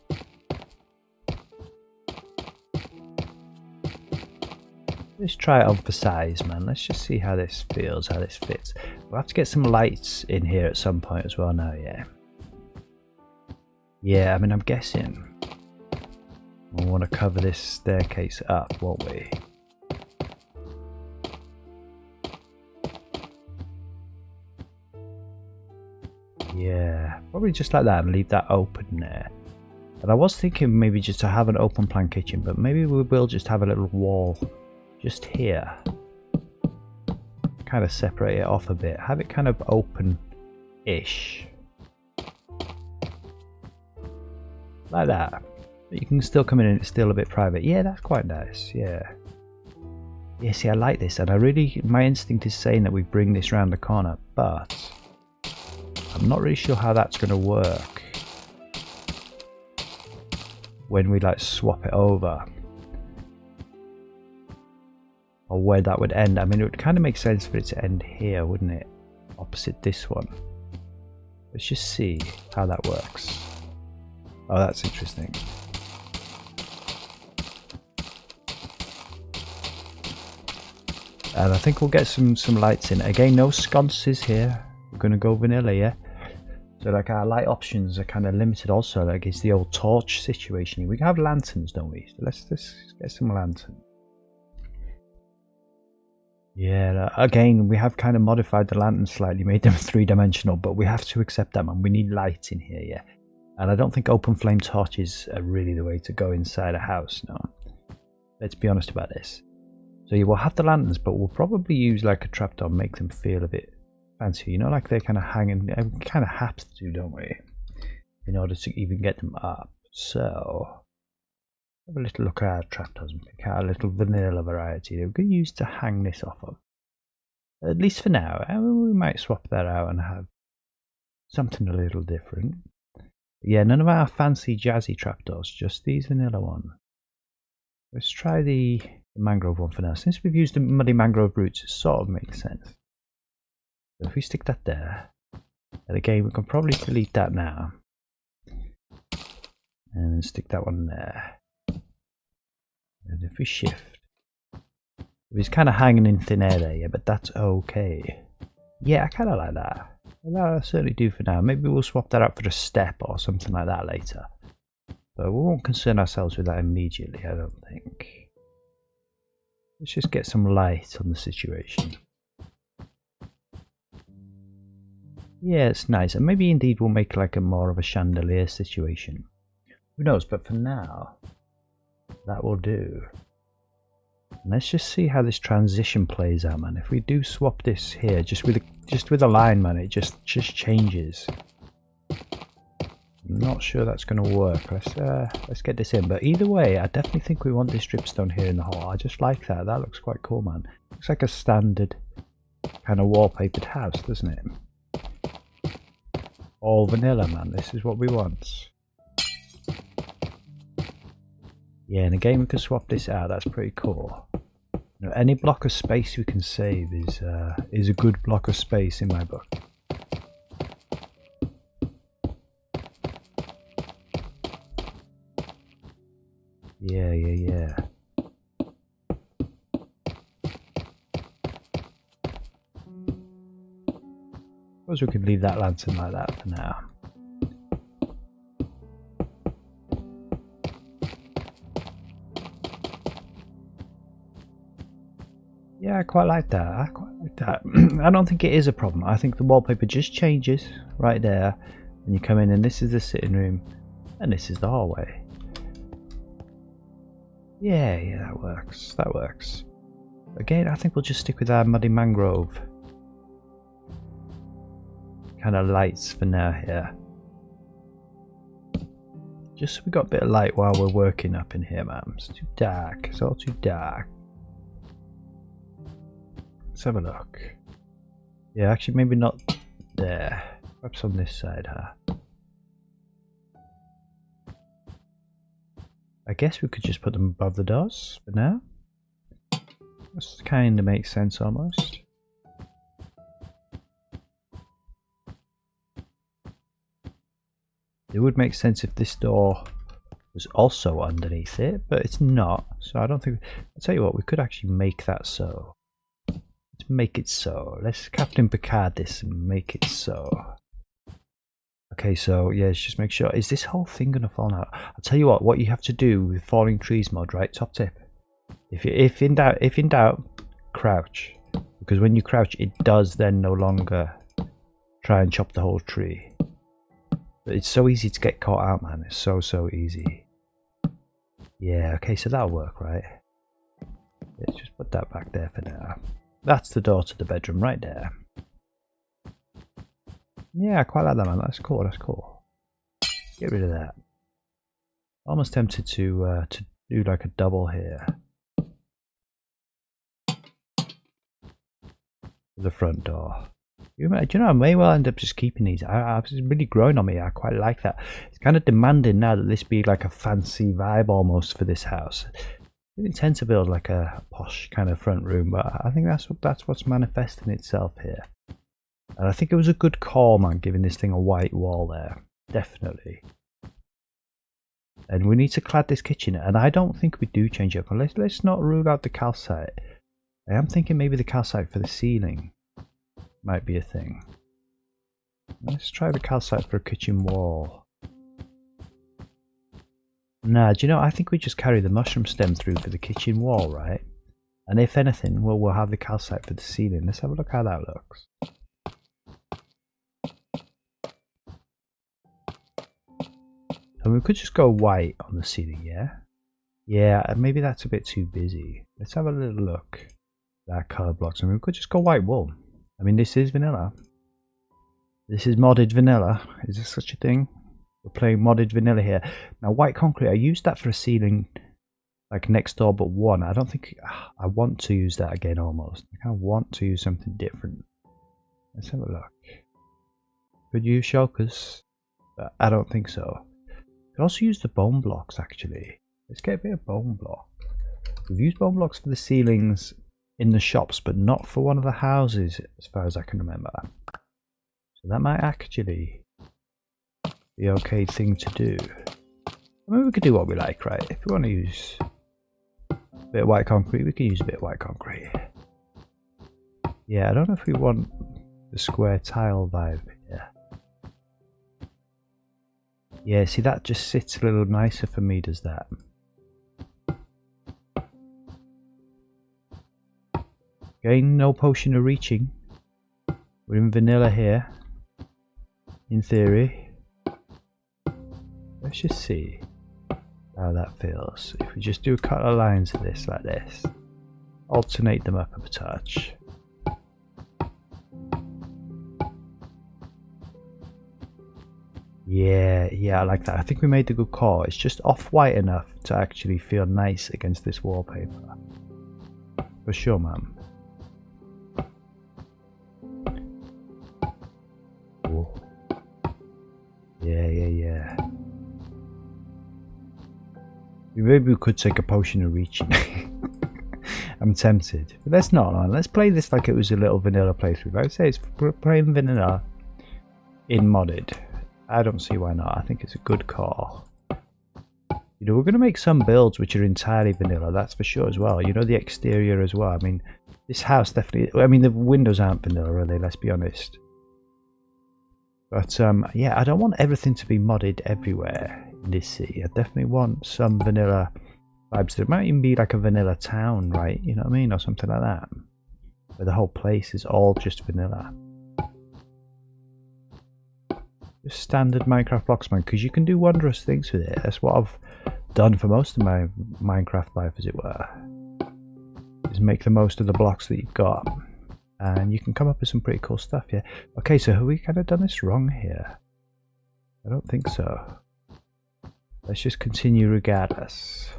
Let's try it on for size, man. Let's just see how this feels, how this fits. We'll have to get some lights in here at some point as well now, yeah. Yeah, I mean, I'm guessing we'll want to cover this staircase up, won't we? Yeah, probably just like that and leave that open there. And I was thinking maybe just to have an open plan kitchen, but maybe we will just have a little wall just here. Kind of separate it off a bit. Have it kind of open-ish. Like that. But you can still come in and it's still a bit private. Yeah, that's quite nice. Yeah. Yeah, see, I like this. And I really, my instinct is saying that we bring this round the corner, but I'm not really sure how that's going to work when we like swap it over, or where that would end. I mean, it would kind of make sense for it to end here, wouldn't it? Opposite this one. Let's just see how that works. Oh, that's interesting. And I think we'll get some lights in. Again, no sconces here. We're going to go vanilla, yeah? So like our light options are kind of limited also. Like it's the old torch situation. We can have lanterns, don't we? So let's just get some lanterns. Yeah, again, we have kind of modified the lanterns slightly, made them three-dimensional, but we have to accept that, man. We need light in here, yeah. And I don't think open flame torches are really the way to go inside a house, no. Let's be honest about this. So you will have the lanterns, but we'll probably use like a trapdoor, make them feel a bit fancy. You know, like they're kind of hanging, we kind of have to, don't we? In order to even get them up. So have a little look at our trapdoors and pick out a little vanilla variety that we can use to hang this off of. At least for now. We might swap that out and have something a little different. Yeah, none of our fancy jazzy trapdoors, just these vanilla ones. Let's try the mangrove one for now. Since we've used the muddy mangrove roots, it sort of makes sense. So if we stick that there, and again we can probably delete that now. And stick that one there. And if we shift, it's kind of hanging in thin air there, yeah, but that's okay. Yeah, I kind of like that. That'll certainly do for now. Maybe we'll swap that out for a step or something like that later. But we won't concern ourselves with that immediately, I don't think. Let's just get some light on the situation. Yeah, it's nice. And maybe indeed we'll make like a more of a chandelier situation. Who knows, but for now, that will do. And let's just see how this transition plays out, man. If we do swap this here, just with a line, man, it just changes. I'm not sure that's going to work. Let's get this in. But either way, I definitely think we want this dripstone here in the hall. I just like that. That looks quite cool, man. Looks like a standard kind of wallpapered house, doesn't it? All vanilla, man. This is what we want. Yeah, and again we can swap this out. That's pretty cool. You know, any block of space we can save is a good block of space in my book. Yeah. Suppose we could leave that lantern like that for now. Yeah, I quite like that. I don't think it is a problem. I think the wallpaper just changes right there when you come in, and this is the sitting room and this is the hallway. Yeah, that works. Again, I think we'll just stick with our muddy mangrove kind of lights for now here. Just so we got a bit of light while we're working up in here, man. It's too dark. It's all too dark. Let's have a look. Yeah, actually maybe not there. Perhaps on this side, huh? I guess we could just put them above the doors for now. This kind of makes sense almost. It would make sense if this door was also underneath it, but it's not. So I don't think... I'll tell you what, we could actually make that so. Let's make it so. Let's Captain Picard this and make it so. Okay, so yeah, let's just make sure. Is this whole thing gonna fall out? I'll tell you what you have to do with falling trees mod, right? Top tip. If in doubt, crouch. Because when you crouch, it does then no longer try and chop the whole tree. But it's so easy to get caught out, man. It's so easy. Yeah, okay, so that'll work, right? Let's just put that back there for now. That's the door to the bedroom right there. Yeah, I quite like that, man. That's cool. Get rid of that. Almost tempted to do like a double here. The front door. Do you know, I may well end up just keeping these. It's really growing on me. I quite like that. It's kind of demanding now that this be like a fancy vibe almost for this house. I didn't intend to build like a posh kind of front room, but I think that's what's manifesting itself here. And I think it was a good call, man, giving this thing a white wall there. Definitely. And we need to clad this kitchen, and I don't think we do change it. But let's not rule out the calcite. I am thinking maybe the calcite for the ceiling might be a thing. Let's try the calcite for a kitchen wall. Nah, do you know, I think we just carry the mushroom stem through for the kitchen wall, right? And if anything, we'll have the calcite for the ceiling. Let's have a look how that looks. And we could just go white on the ceiling, yeah? Yeah, maybe that's a bit too busy. Let's have a little look at that colour blocks. I mean, we could just go white wool. I mean, this is vanilla. This is modded vanilla. Is there such a thing? We're playing modded vanilla here. Now, white concrete, I used that for a ceiling like next door but one. I don't think I want to use that again almost. I kind of want to use something different. Let's have a look. Could use shulkers, but I don't think so. Could also use the bone blocks actually. Let's get a bit of bone block. We've used bone blocks for the ceilings in the shops, but not for one of the houses as far as I can remember. So that might actually be an okay thing to do. I mean, we could do what we like, right? If we want to use a bit of white concrete, we can use a bit of white concrete. Yeah, I don't know if we want the square tile vibe here. Yeah, see, that just sits a little nicer for me, does that? Again, no potion of reaching. We're in vanilla here, in theory. Let's just see how that feels. If we just do a couple of lines of this like this, alternate them up a touch. Yeah, I like that. I think we made the good call. It's just off-white enough to actually feel nice against this wallpaper. For sure, man. Whoa. Yeah. Maybe we could take a potion of reaching. I'm tempted. But let's not. Let's play this like it was a little vanilla playthrough. I would say it's playing vanilla in modded. I don't see why not. I think it's a good call. You know, we're going to make some builds which are entirely vanilla, that's for sure as well. You know, the exterior as well. I mean, this house definitely... I mean, the windows aren't vanilla, really, let's be honest. But, yeah, I don't want everything to be modded everywhere in this city. I definitely want some vanilla vibes. There might even be like a vanilla town, right? You know what I mean? Or something like that. Where the whole place is all just vanilla. Just standard Minecraft blocks, man, because you can do wondrous things with it. That's what I've done for most of my Minecraft life, as it were. Is make the most of the blocks that you've got. And you can come up with some pretty cool stuff, yeah. Okay, so have we kind of done this wrong here? I don't think so. Let's just continue regardless.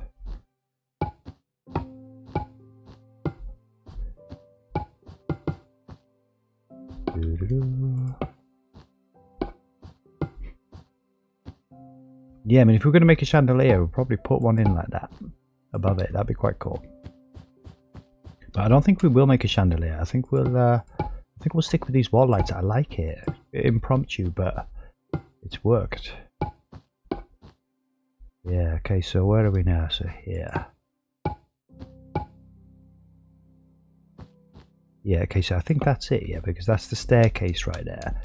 Yeah, I mean, if we're going to make a chandelier, we'll probably put one in like that above it. That'd be quite cool. But I don't think we will make a chandelier. I think we'll stick with these wall lights. I like it. Impromptu, but it's worked. Yeah. Okay. So where are we now? So here. Yeah. Okay. So I think that's it. Yeah, because that's the staircase right there.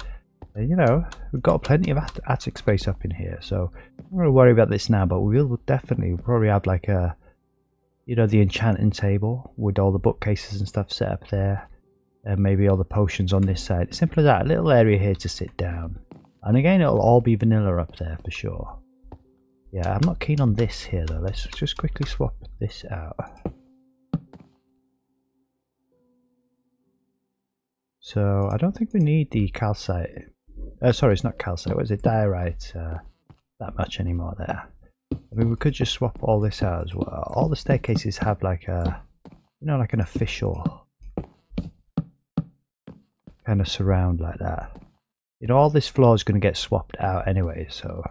And, you know, we've got plenty of attic space up in here, so I'm not going to worry about this now, but we'll probably have like a, you know, the enchanting table with all the bookcases and stuff set up there, and maybe all the potions on this side. Simple as that, a little area here to sit down. And again, it'll all be vanilla up there for sure. Yeah, I'm not keen on this here though. Let's just quickly swap this out. So I don't think we need the calcite. Sorry, it's not calcite. What is it? Diorite. That much anymore there. I mean, we could just swap all this out as well. All the staircases have like a, you know, like an official kind of surround like that. You know, all this floor is going to get swapped out anyway. So,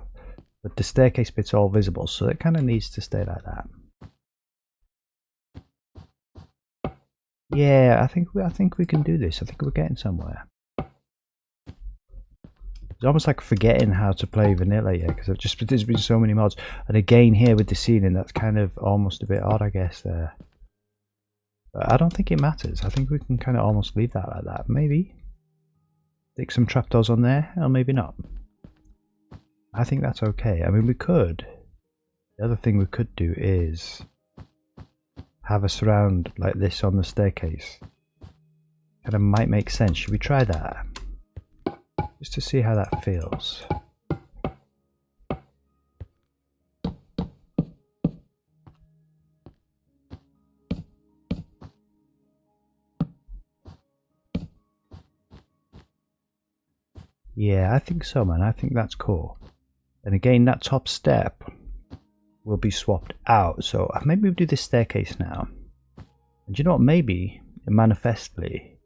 but the staircase bit's all visible, so it kind of needs to stay like that. Yeah, I think we can do this. I think we're getting somewhere. It's almost like forgetting how to play vanilla, yeah, because there's been so many mods. And again, here with the ceiling, that's kind of almost a bit odd, I guess. There, but I don't think it matters. I think we can kind of almost leave that like that. Maybe stick some trapdoors on there, or maybe not. I think that's okay. I mean, we could. The other thing we could do is have a surround like this on the staircase. Kind of might make sense. Should we try that? Just to see how that feels. Yeah, I think so, man. I think that's cool. And again, that top step will be swapped out. So maybe we'll do this staircase now. And you know what? Maybe, manifestly,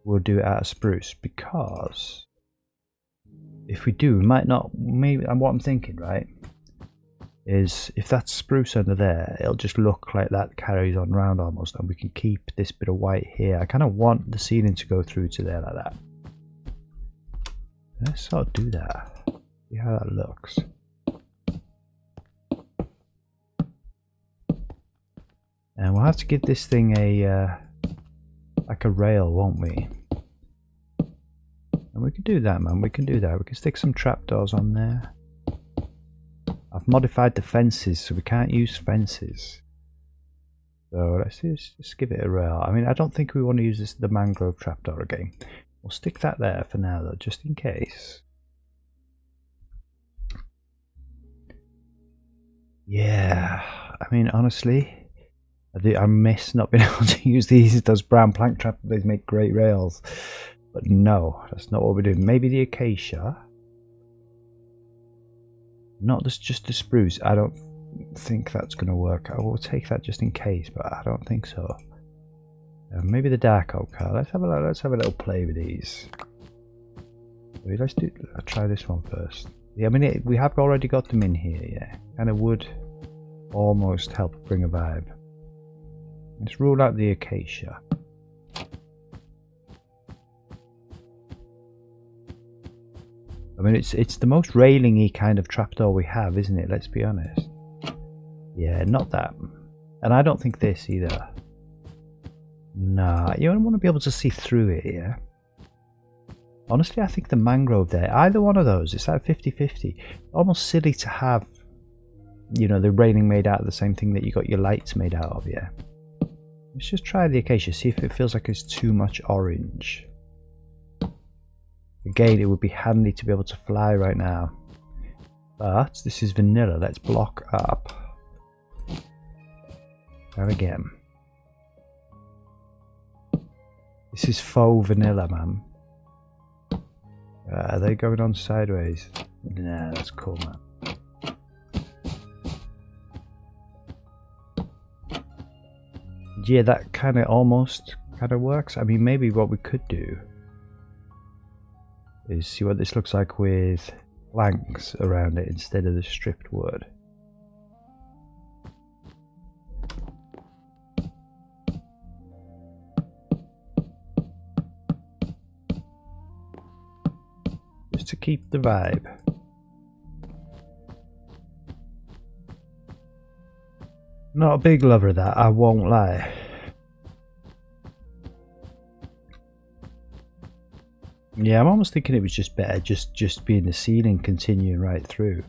we'll do it out of spruce because If we do, we might not. Maybe. And what I'm thinking, right, is if that's spruce under there, it'll just look like that carries on round almost, and we can keep this bit of white here. I kind of want the ceiling to go through to there like that. Let's sort of do that. See how that looks. And we'll have to give this thing a like a rail, won't we? And we can do that, man. We can do that. We can stick some trapdoors on there. I've modified the fences, so we can't use fences. So let's just give it a rail. I mean, I don't think we want to use the mangrove trapdoor again. We'll stick that there for now, though, just in case. Yeah, I mean, honestly, I miss not being able to use those brown plank trapdoors. They make great rails. But no, that's not what we're doing. Maybe the acacia. Not just the spruce. I don't think that's going to work. I will take that just in case, but I don't think so. Maybe the dark oak. Let's have a little play with these. Let's try this one first. Yeah, I mean we have already got them in here. Yeah, and it would almost help bring a vibe. Let's rule out the acacia. I mean, it's the most railing-y kind of trapdoor we have, isn't it? Let's be honest. Yeah, not that. And I don't think this either. Nah, you don't want to be able to see through it, yeah? Honestly, I think the mangrove there, either one of those, it's like 50-50. Almost silly to have, you know, the railing made out of the same thing that you got your lights made out of, yeah? Let's just try the acacia, see if it feels like it's too much orange. Again, it would be handy to be able to fly right now. But this is vanilla. Let's block up. And again. This is faux vanilla, man. Are they going on sideways? Nah, that's cool, man. Yeah, that kind of almost works. I mean, maybe what we could do is see what this looks like with planks around it instead of the stripped wood. Just to keep the vibe. Not a big lover of that, I won't lie. Yeah, I'm almost thinking it was just better just being the ceiling continuing right through.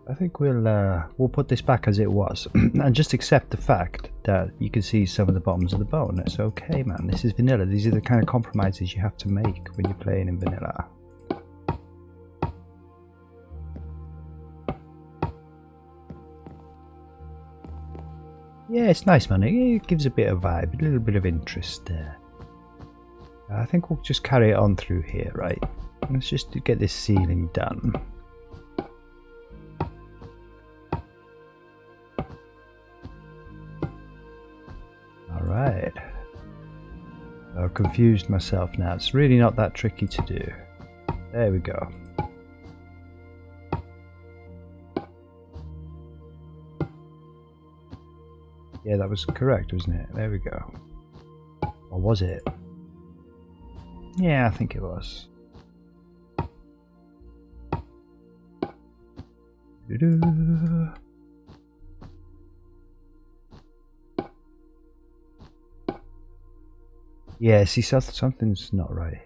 I think we'll put this back as it was and just accept the fact that you can see some of the bottoms of the bone. That's okay, man. This is vanilla. These are the kind of compromises you have to make when you're playing in vanilla. Yeah, it's nice, man. It gives a bit of vibe, a little bit of interest there. I think we'll just carry it on through here, right? Let's just get this ceiling done. Alright. I've confused myself now. It's really not that tricky to do. There we go. Yeah, that was correct, wasn't it? There we go. Or was it? Yeah, I think it was. Yeah, see, something's not right.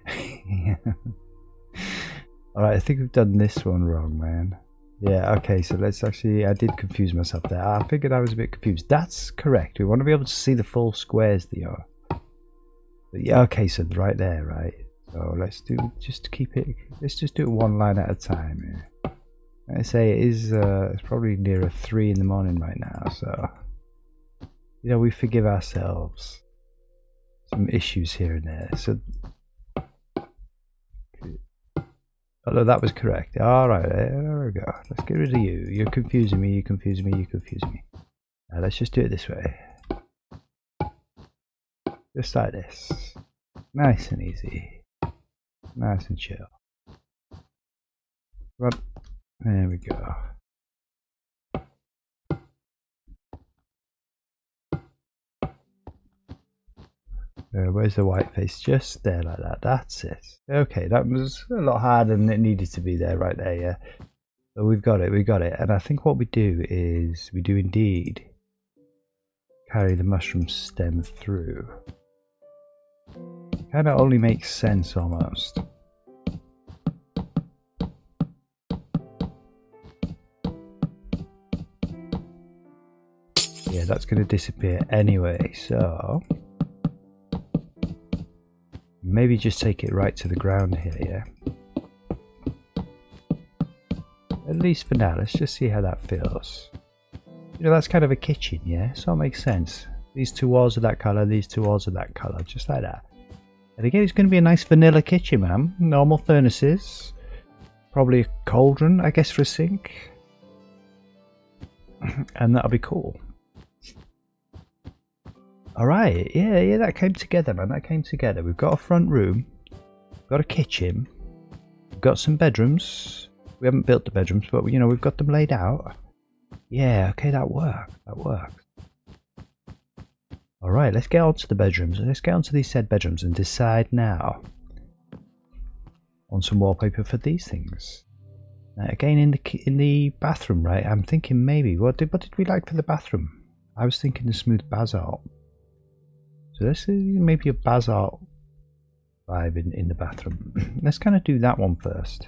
Alright, I think we've done this one wrong, man. Yeah, okay, so let's actually, I did confuse myself there. I figured I was a bit confused. That's correct. We want to be able to see the full squares, Theo. But yeah, okay, so right there, right? So let's just keep it, let's just do it one line at a time. Yeah. I say it is, it's probably near 3 in the morning right now, so, you know, we forgive ourselves some issues here and there. So, although that was correct. Alright, there we go. Let's get rid of you. You're confusing me, you're confusing me, you're confusing me. Let's just do it this way. Just like this. Nice and easy. Nice and chill. Right. There we go. Where's the white face? Just there like that. That's it. Okay, that was a lot harder than it needed to be there, right there, yeah. So we've got it, And I think what we do is, we do indeed carry the mushroom stem through. Kind of only makes sense almost. Yeah, that's going to disappear anyway, so maybe just take it right to the ground here, yeah? At least for now, let's just see how that feels. You know, that's kind of a kitchen, yeah? So it makes sense. These two walls are that colour, these two walls are that colour, just like that. And again, it's going to be a nice vanilla kitchen, man. Normal furnaces. Probably a cauldron, I guess, for a sink. And that'll be cool. Alright, yeah, that came together, man. That came together. We've got a front room. We've got a kitchen. We've got some bedrooms. We haven't built the bedrooms, but, you know, we've got them laid out. Yeah, okay, that works. That works. Alright, let's get on to the bedrooms. Let's get onto these said bedrooms and decide now on some wallpaper for these things. Now, again, in the bathroom, right? I'm thinking maybe, what did we like for the bathroom? I was thinking the smooth basalt. So let's see, maybe a basalt vibe in the bathroom. Let's kind of do that one first.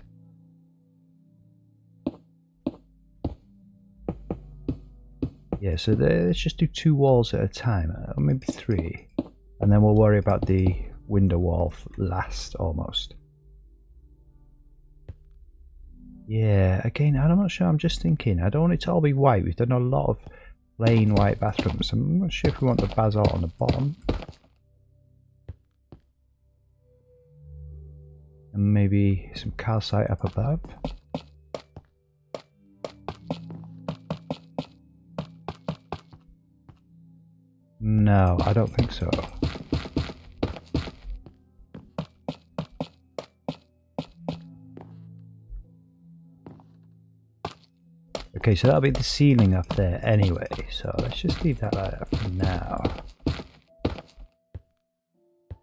Yeah, so let's just do 2 walls at a time, or maybe 3. And then we'll worry about the window wall last, almost. Yeah, again, I'm not sure, I'm just thinking, I don't want it to all be white. We've done a lot of plain white bathrooms. I'm not sure if we want the basalt on the bottom. And maybe some calcite up above. No, I don't think so. Okay, so that'll be the ceiling up there anyway, so let's just leave that like that for now.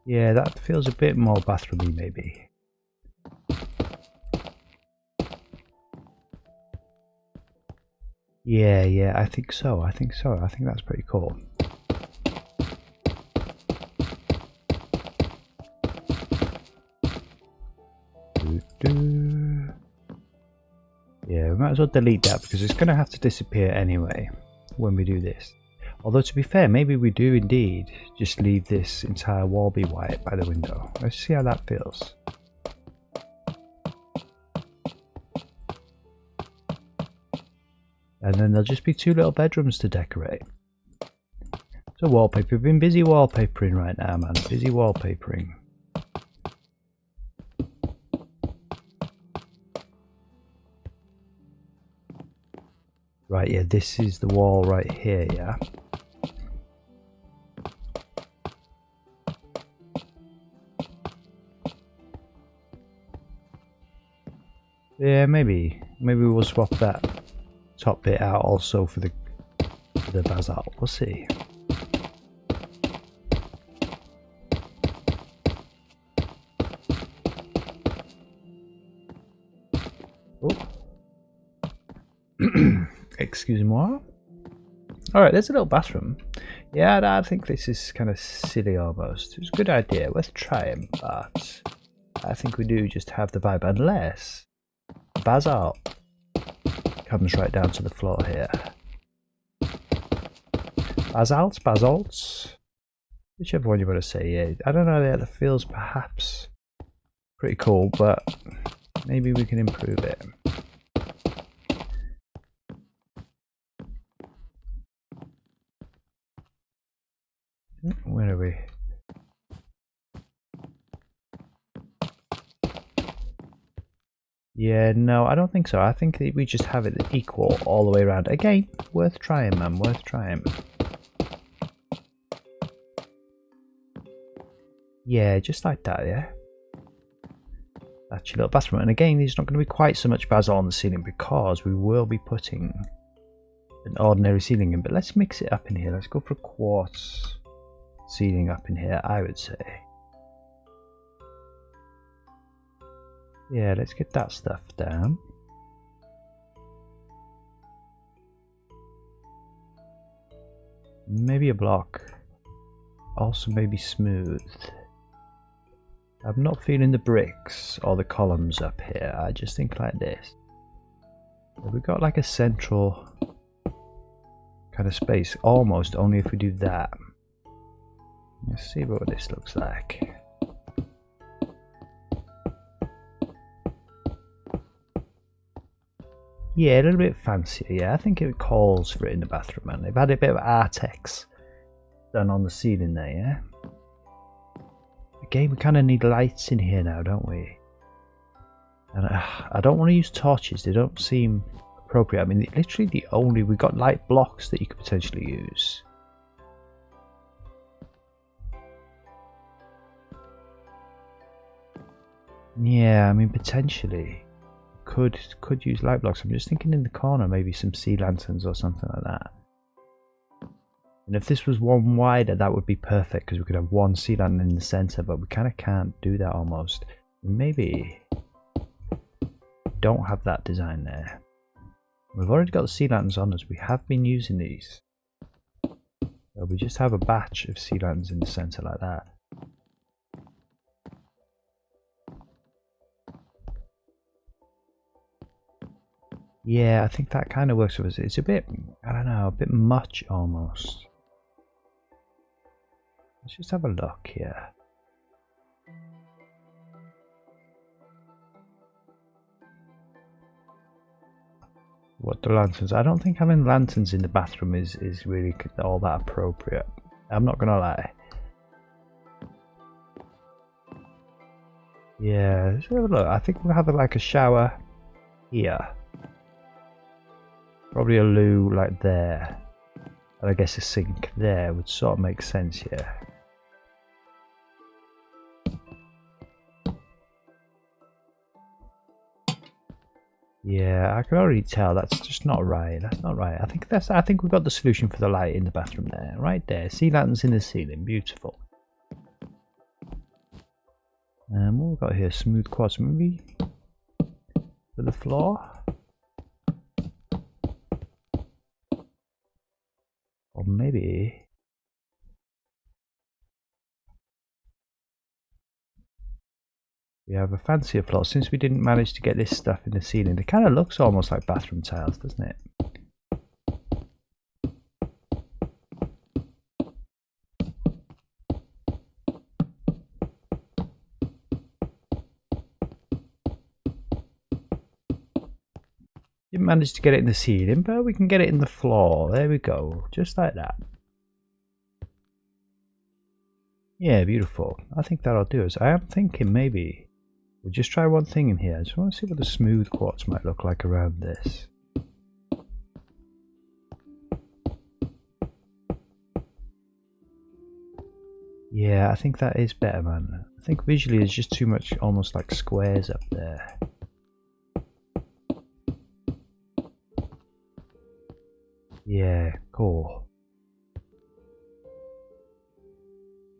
Yeah, that feels a bit more bathroomy maybe. Yeah, I think so. I think that's pretty cool. Yeah, we might as well delete that because it's going to have to disappear anyway when we do this. Although to be fair, maybe we do indeed just leave this entire wall be white by the window. Let's see how that feels. And then there'll just be 2 little bedrooms to decorate. So wallpaper, we've been busy wallpapering right now, man. Busy wallpapering. Right, yeah, this is the wall right here, yeah? Yeah, maybe we'll swap that top bit out also for the basalt. We'll see. Oh. Excuse me. Alright, there's a little bathroom. Yeah, I think this is kind of silly almost. It's a good idea. Let's try it, but I think we do just have the vibe, unless basalt comes right down to the floor here. Basalts, whichever one you want to say. Yeah, I don't know. The feels perhaps pretty cool, but maybe we can improve it. Where are we? Yeah, no, I don't think so. I think that we just have it equal all the way around. Again, worth trying, man. Worth trying. Yeah, just like that, yeah. That's your little bathroom. And again, there's not going to be quite so much basil on the ceiling because we will be putting an ordinary ceiling in. But let's mix it up in here. Let's go for a quartz ceiling up in here, I would say. Yeah, let's get that stuff down. Maybe a block. Also maybe smooth. I'm not feeling the bricks or the columns up here. I just think like this. We've got like a central kind of space, almost, only if we do that. Let's see what this looks like. Yeah, a little bit fancier. Yeah, I think it calls for it in the bathroom, and they've had a bit of Artex done on the ceiling there, yeah? Again, we kind of need lights in here now, don't we? And I don't want to use torches. They don't seem appropriate. I mean, literally we've got light blocks that you could potentially use. Yeah, I mean, potentially could use light blocks. I'm just thinking in the corner, maybe some sea lanterns or something like that. And if this was one wider, that would be perfect because we could have one sea lantern in the center, but we kind of can't do that almost. Maybe don't have that design there. We've already got the sea lanterns on us. We have been using these. So we just have a batch of sea lanterns in the center like that. Yeah, I think that kind of works with us. It's a bit, I don't know, a bit much almost. Let's just have a look here. What the lanterns? I don't think having lanterns in the bathroom is really all that appropriate. I'm not gonna lie. Yeah, let's have a look. I think we'll have like a shower here. Probably a loo like there. And I guess a sink there would sort of make sense here. Yeah, I can already tell that's just not right. That's not right. I think we've got the solution for the light in the bathroom there. Right there. Sea lanterns in the ceiling. Beautiful. What we've got here? Smooth quartz, maybe for the floor. Or maybe we have a fancier floor. Since we didn't manage to get this stuff in the ceiling, it kind of looks almost like bathroom tiles, doesn't it? Didn't manage to get it in the ceiling, but we can get it in the floor. There we go, just like that. Yeah, beautiful. I think that'll do us. I am thinking maybe we'll just try one thing in here. I just want to see what the smooth quartz might look like around this. Yeah, I think that is better, man. I think visually there's just too much almost like squares up there. Yeah, cool.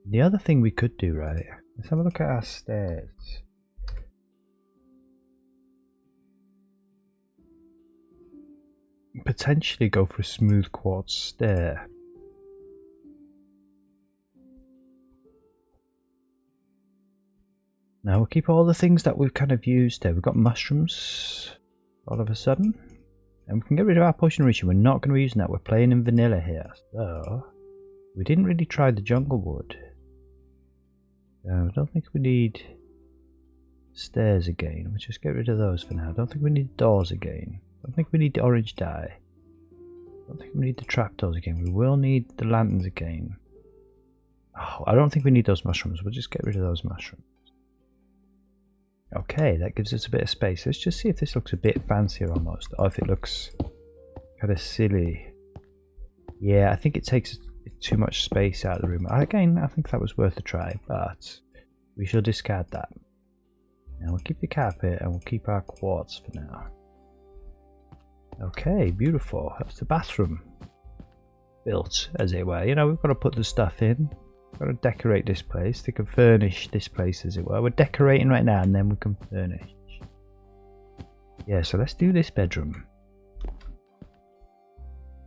The other thing we could do, right? Let's have a look at our stairs. Potentially go for a smooth quartz stair. Now we'll keep all the things that we've kind of used there. We've got mushrooms all of a sudden. And we can get rid of our potion reach. We're not going to be using that. We're playing in vanilla here. So we didn't really try the jungle wood. I don't think we need stairs again. We'll just get rid of those for now. I don't think we need doors again. I don't think we need the orange dye. I don't think we need the trapdoors again. We will need the lanterns again. Oh, I don't think we need those mushrooms. We'll just get rid of those mushrooms. Okay, that gives us a bit of space. Let's just see if this looks a bit fancier almost, or if it looks kind of silly. Yeah, I think it takes too much space out of the room. Again, I think that was worth a try, but we shall discard that. And we'll keep the carpet and we'll keep our quartz for now. Okay, beautiful. That's the bathroom. Built, as it were. You know, we've got to put the stuff in. We've got to decorate this place. They can furnish this place, as it were. We're decorating right now and then we can furnish. Yeah, so let's do this bedroom.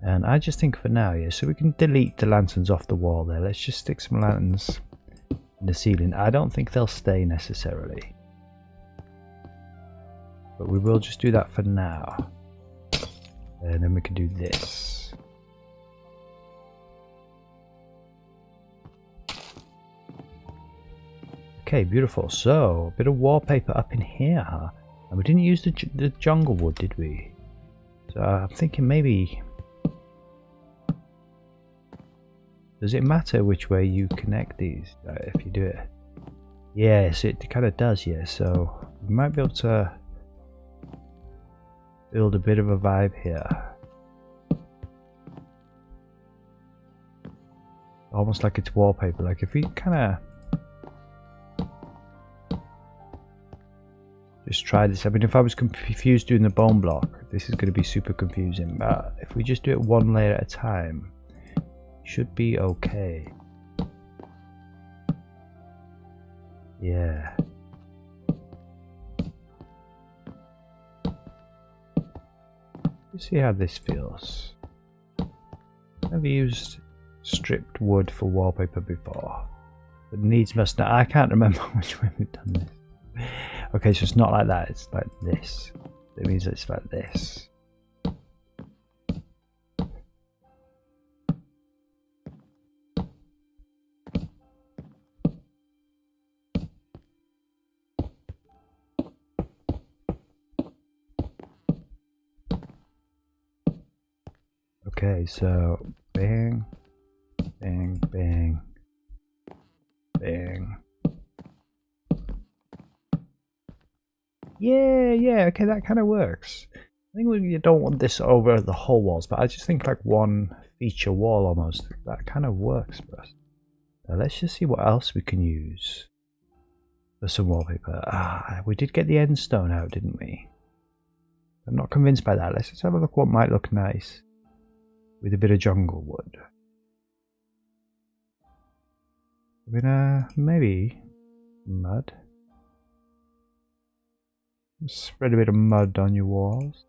And I just think for now, yeah, so we can delete the lanterns off the wall there. Let's just stick some lanterns in the ceiling. I don't think they'll stay necessarily. But we will just do that for now. And then we can do this. Okay, beautiful. So, a bit of wallpaper up in here, huh? And we didn't use the jungle wood, did we? So I'm thinking maybe... Does it matter which way you connect these if you do it? Yes, it kind of does, yeah. So we might be able to build a bit of a vibe here. Almost like it's wallpaper. Like if we kind of just try this. I mean, if I was confused doing the bone block, this is going to be super confusing. But if we just do it one layer at a time, should be okay. Yeah. Let's see how this feels. I've used stripped wood for wallpaper before, but needs must not. I can't remember which way we've done this. Okay, so it's not like that, it's like this. It means it's like this. Okay, so bang, bang, bang, bang. Yeah, okay, that kind of works. I think you don't want this over the whole walls, but I just think like one feature wall almost. That kind of works for us. Now let's just see what else we can use for some wallpaper. We did get the end stone out, didn't we? I'm not convinced by that. Let's just have a look what might look nice with a bit of jungle wood. I mean, maybe mud. Spread a bit of mud on your walls.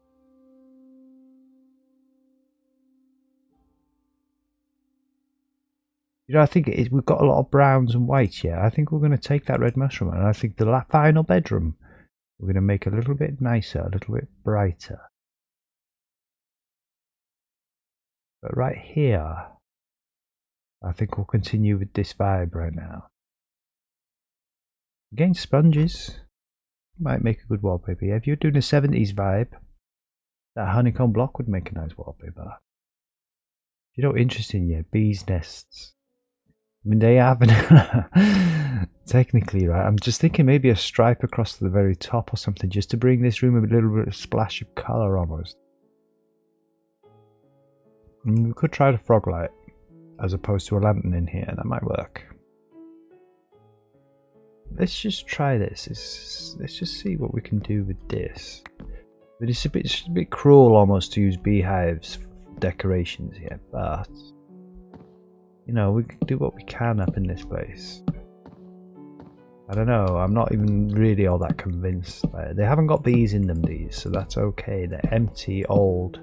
You know, I think we've got a lot of browns and whites here. I think we're going to take that red mushroom, and I think the final bedroom we're going to make a little bit nicer, a little bit brighter. But right here, I think we'll continue with this vibe right now. Again, sponges might make a good wallpaper. Yeah, if you're doing a 70s vibe, that honeycomb block would make a nice wallpaper. You know, interesting, yeah, bees' nests. I mean, they haven't technically, right? I'm just thinking maybe a stripe across to the very top or something, just to bring this room a little bit of splash of colour almost. We could try the frog light as opposed to a lantern in here. That might work. Let's just try this. Let's just see what we can do with this. But it's a bit cruel almost to use beehives for decorations here, but you know, we can do what we can up in this place. I don't know, I'm not even really all that convinced by it. They haven't got bees in them, these, so that's okay. They're empty, old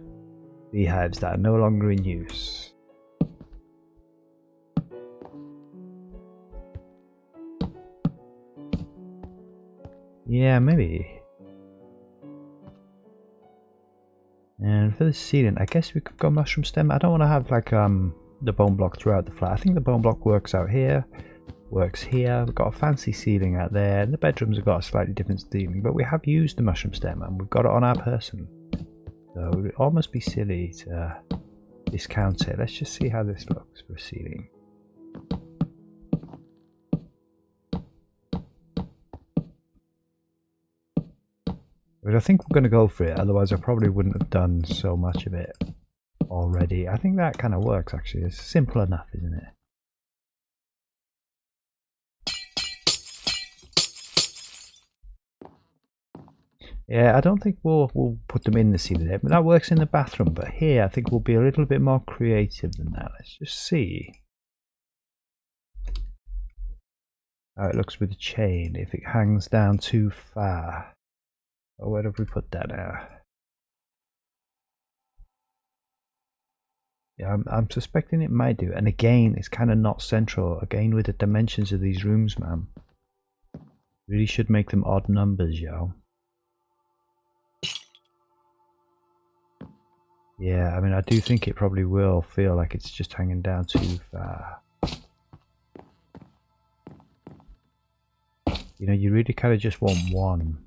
beehives that are no longer in use. Yeah, maybe. And for the ceiling, I guess we could go mushroom stem. I don't want to have like the bone block throughout the flat. I think the bone block works out here, works here. We've got a fancy ceiling out there, and the bedrooms have got a slightly different ceiling, but we have used the mushroom stem and we've got it on our person. So it would almost be silly to discount it. Let's just see how this looks for a ceiling. But I think we're going to go for it, otherwise I probably wouldn't have done so much of it already. I think that kind of works actually. It's simple enough, isn't it? Yeah, I don't think we'll put them in the ceiling there, but that works in the bathroom. But here, I think we'll be a little bit more creative than that. Let's just see how it looks with the chain. If it hangs down too far, or where have we put that now? Yeah, I'm suspecting it might do. And again, it's kind of not central. Again, with the dimensions of these rooms, man, really should make them odd numbers, yo. Yeah, I mean, I do think it probably will feel like it's just hanging down too far. You know, you really kind of just want one.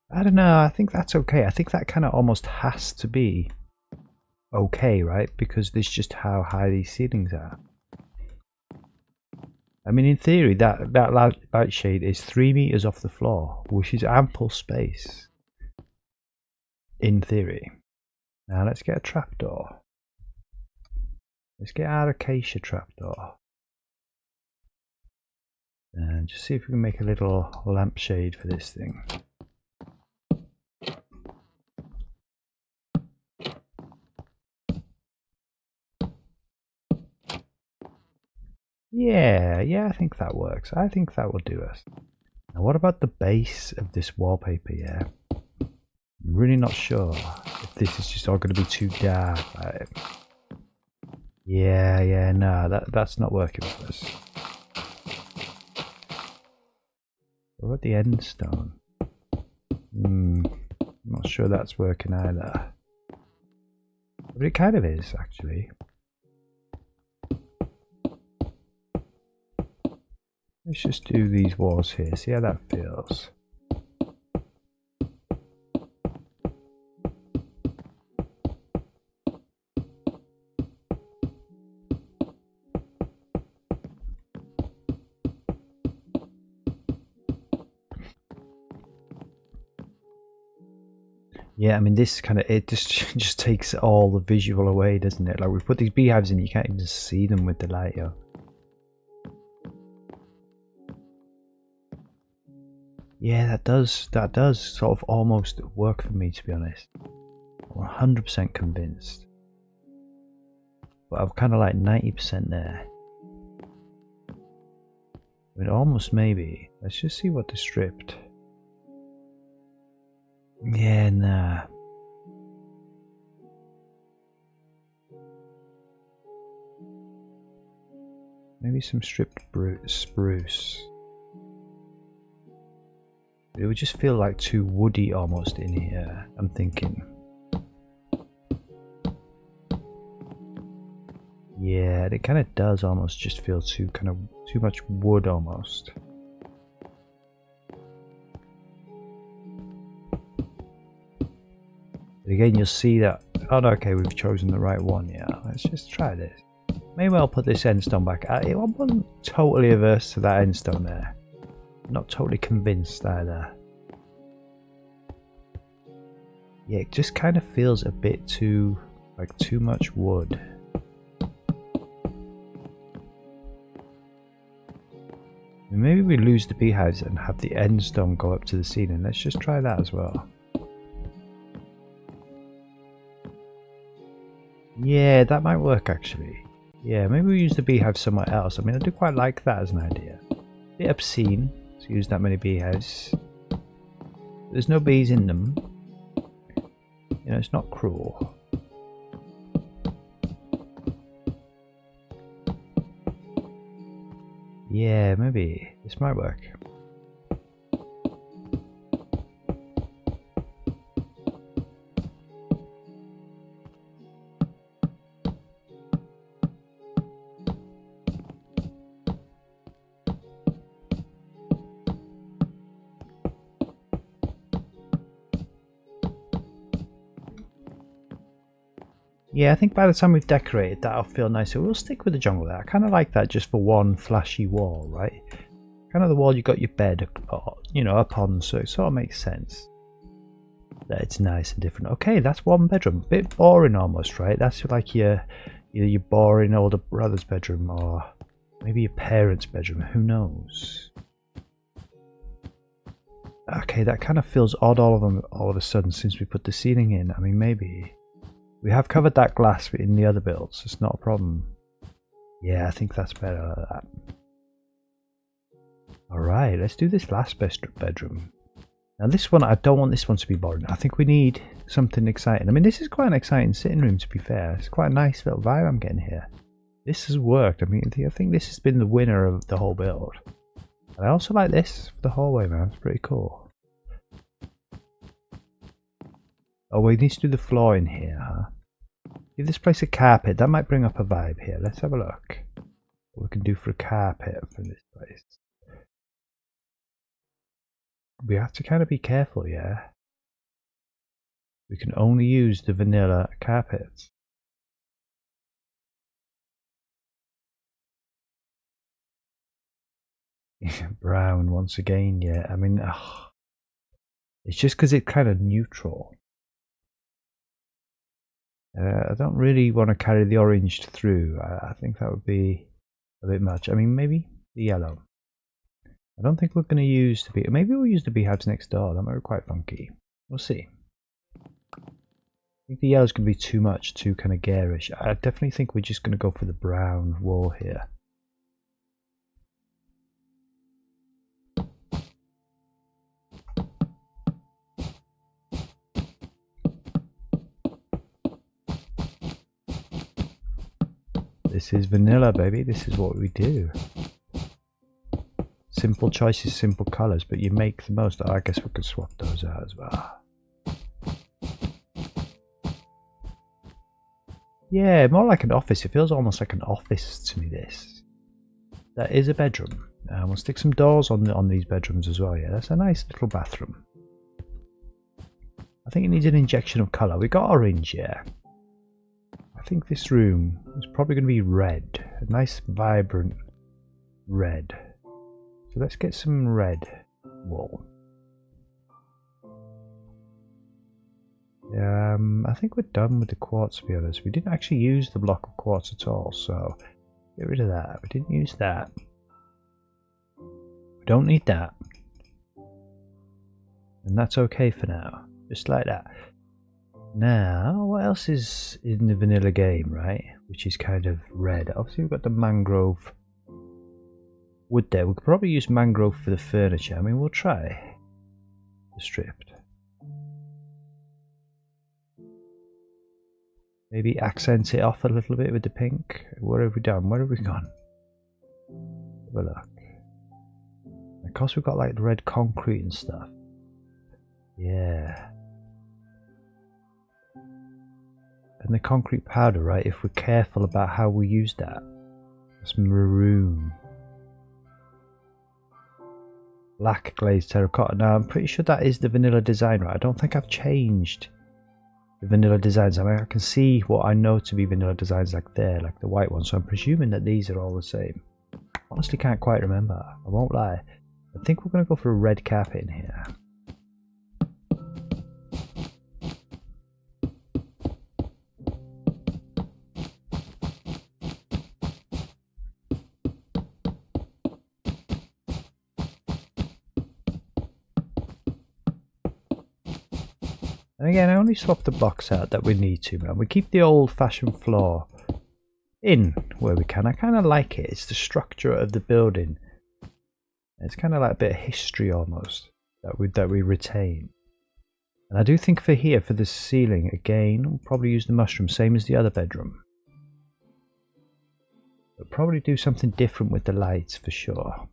I don't know, I think that's okay. I think that kind of almost has to be okay, right? Because this is just how high these ceilings are. I mean, in theory, that light shade is 3 meters off the floor, which is ample space. In theory. Now let's get a trapdoor. Let's get our acacia trapdoor. And just see if we can make a little lampshade for this thing. Yeah, I think that works. I think that will do us. Now what about the base of this wallpaper, yeah? I'm really not sure if this is just all going to be too dark. Yeah, no, that's not working for us. What about the end stone? I'm not sure that's working either. But it kind of is, actually. Let's just do these walls here, see how that feels. Yeah, I mean this kind of, it just takes all the visual away, doesn't it? Like we put these beehives in, you can't even see them with the light, yo. Yeah, that does sort of almost work for me, to be honest. I'm 100% convinced. But I'm kind of like 90% there. I mean, almost maybe. Let's just see what the stripped. Yeah, nah. Maybe some stripped spruce. It would just feel like too woody almost in here, I'm thinking. Yeah, it kind of does almost just feel too much wood almost. But again, you'll see that. Oh no, okay, we've chosen the right one. Yeah, let's just try this. Maybe I'll put this endstone back. I wasn't totally averse to that endstone there. Not totally convinced either. Yeah, it just kind of feels a bit too, like too much wood. And maybe we lose the beehives and have the endstone go up to the ceiling. Let's just try that as well. Yeah, that might work actually. Yeah, maybe we use the beehive somewhere else. I mean, I do quite like that as an idea. A bit obscene to use that many beehives. There's no bees in them. You know, it's not cruel. Yeah, maybe this might work. Yeah, I think by the time we've decorated, that'll feel nicer. We'll stick with the jungle there. I kind of like that just for one flashy wall, right? Kind of the wall you got your bed, you know, upon, so it sort of makes sense. that it's nice and different. Okay, that's one bedroom. Bit boring almost, right? That's like either your boring older brother's bedroom or maybe your parents' bedroom. Who knows? Okay, that kind of feels odd all of a sudden since we put the ceiling in. I mean, maybe we have covered that glass in the other builds. It's not a problem. Yeah, I think that's better like that. Alright, let's do this last bedroom. Now this one, I don't want this one to be boring. I think we need something exciting. I mean, this is quite an exciting sitting room, to be fair. It's quite a nice little vibe I'm getting here. This has worked. I mean, I think this has been the winner of the whole build. And I also like this for the hallway, man. It's pretty cool. Oh, we need to do the floor in here, huh? Give this place a carpet. That might bring up a vibe here. Let's have a look. What we can do for a carpet for this place. We have to kind of be careful, yeah? We can only use the vanilla carpets. Brown once again, yeah. I mean, it's just because it's kind of neutral. I don't really want to carry the orange through. I think that would be a bit much. I mean, maybe the yellow. I don't think we're going to use the bee. Maybe we'll use the beehives next door. That might be quite funky. We'll see. I think the yellow's going to be too much, too kind of garish. I definitely think we're just going to go for the brown wall here. This is vanilla, baby. This is what we do. Simple choices, simple colours, but you make the most. Oh, I guess we could swap those out as well. Yeah, more like an office. It feels almost like an office to me, this. That is a bedroom. We'll stick some doors on these bedrooms as well. Yeah, that's a nice little bathroom. I think it needs an injection of colour. We got orange, yeah. I think this room is probably going to be red. A nice, vibrant red. So let's get some red wool. I think we're done with the quartz, to be honest. We didn't actually use the block of quartz at all, so get rid of that. We didn't use that. We don't need that. And that's okay for now. Just like that. Now, what else is in the vanilla game, right? Which is kind of red. Obviously, we've got the mangrove wood there. We could probably use mangrove for the furniture. I mean, we'll try the stripped. Maybe accent it off a little bit with the pink. What have we done? Where have we gone? Have a look. Of course, we've got like the red concrete and stuff. Yeah. And the concrete powder, right? If we're careful about how we use that. That's maroon. Black glazed terracotta. Now, I'm pretty sure that is the vanilla design, right? I don't think I've changed the vanilla designs. I mean, I can see what I know to be vanilla designs like there, like the white one. So I'm presuming that these are all the same. Honestly, can't quite remember. I won't lie. I think we're going to go for a red carpet in here. And again, I only swap the blocks out that we need to, man. We keep the old-fashioned floor in where we can. I kind of like it. It's the structure of the building. It's kind of like a bit of history almost that we retain. And I do think for here, for the ceiling, again, we'll probably use the mushroom, same as the other bedroom. But probably do something different with the lights for sure.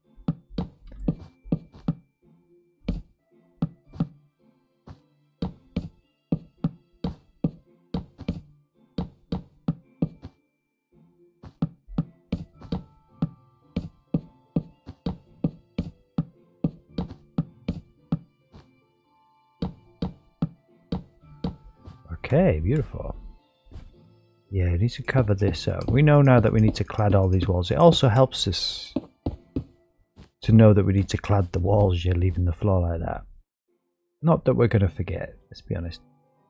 Okay, beautiful. Yeah, we need to cover this up. We know now that we need to clad all these walls. It also helps us to know that we need to clad the walls, you're leaving the floor like that. Not that we're going to forget, let's be honest.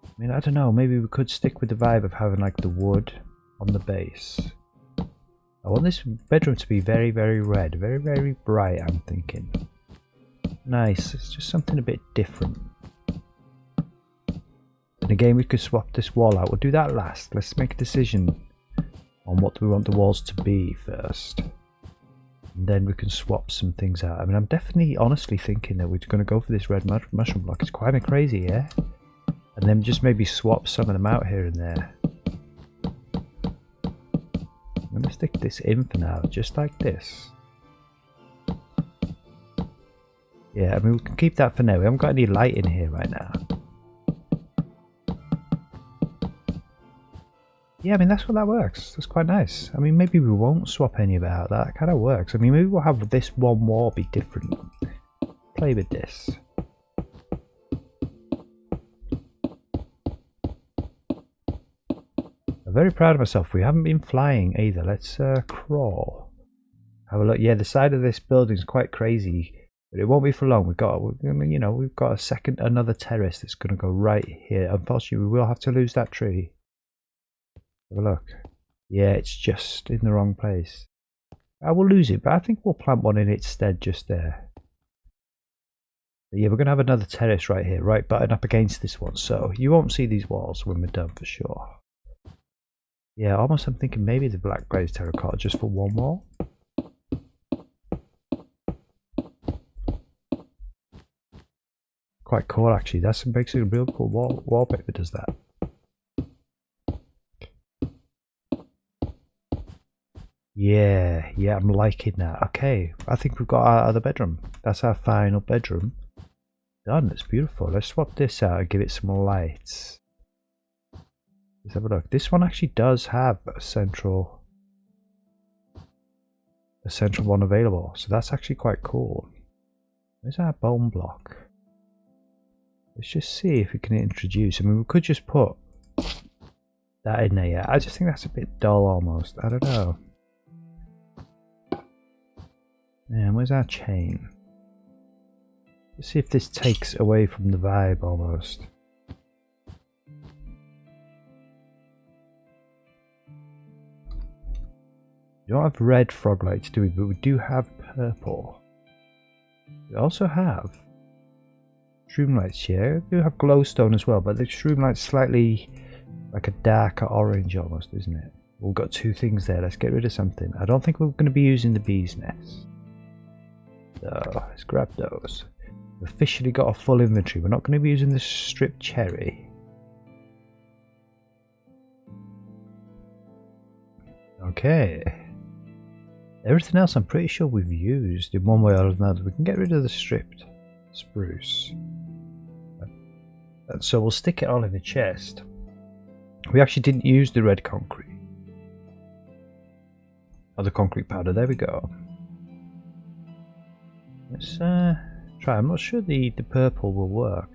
I mean, I don't know, maybe we could stick with the vibe of having like the wood on the base. I want this bedroom to be very, very red, very, very bright, I'm thinking. Nice, it's just something a bit different. And again, we could swap this wall out. We'll do that last. Let's make a decision on what we want the walls to be first. And then we can swap some things out. I mean, I'm definitely honestly thinking that we're going to go for this red mushroom block. It's quite crazy, yeah? And then just maybe swap some of them out here and there. I'm going to stick this in for now, just like this. Yeah, I mean, we can keep that for now. We haven't got any light in here right now. Yeah, I mean, that's what that works. That's quite nice. I mean, maybe we won't swap any of it out. That kind of works. I mean, maybe we'll have this one wall be different. Play with this. I'm very proud of myself. We haven't been flying either. Let's crawl. Have a look. Yeah, the side of this building is quite crazy, but it won't be for long. We've got, I mean, you know, we've got another terrace that's going to go right here. Unfortunately, we will have to lose that tree. Have a look. Yeah, it's just in the wrong place. I will lose it, but I think we'll plant one in its stead just there. But yeah, we're going to have another terrace right here, right button up against this one, so you won't see these walls when we're done for sure. Yeah, almost I'm thinking maybe the black glazed terracotta just for one wall. Quite cool actually. That's makes it a real cool wallpaper does that. Yeah, I'm liking that. Okay, I think we've got our other bedroom. That's our final bedroom. Done, it's beautiful. Let's swap this out and give it some lights. Let's have a look. This one actually does have a central one available, so that's actually quite cool. Where's our bone block? Let's just see if we can introduce. I mean, we could just put that in there. Yeah, I just think that's a bit dull almost. I don't know. And where's our chain? Let's see if this takes away from the vibe almost. We don't have red frog lights, do we? But we do have purple. We also have shroom lights here. We do have glowstone as well, but the shroom light's slightly like a darker orange almost, isn't it? We've got two things there. Let's get rid of something. I don't think we're going to be using the bee's nest. So let's grab those. We've officially got a full inventory. We're not going to be using the stripped cherry. Okay. Everything else I'm pretty sure we've used in one way or another. We can get rid of the stripped spruce. And so we'll stick it all in the chest. We actually didn't use the red concrete. Oh, the concrete powder. There we go. Let's try. I'm not sure the purple will work.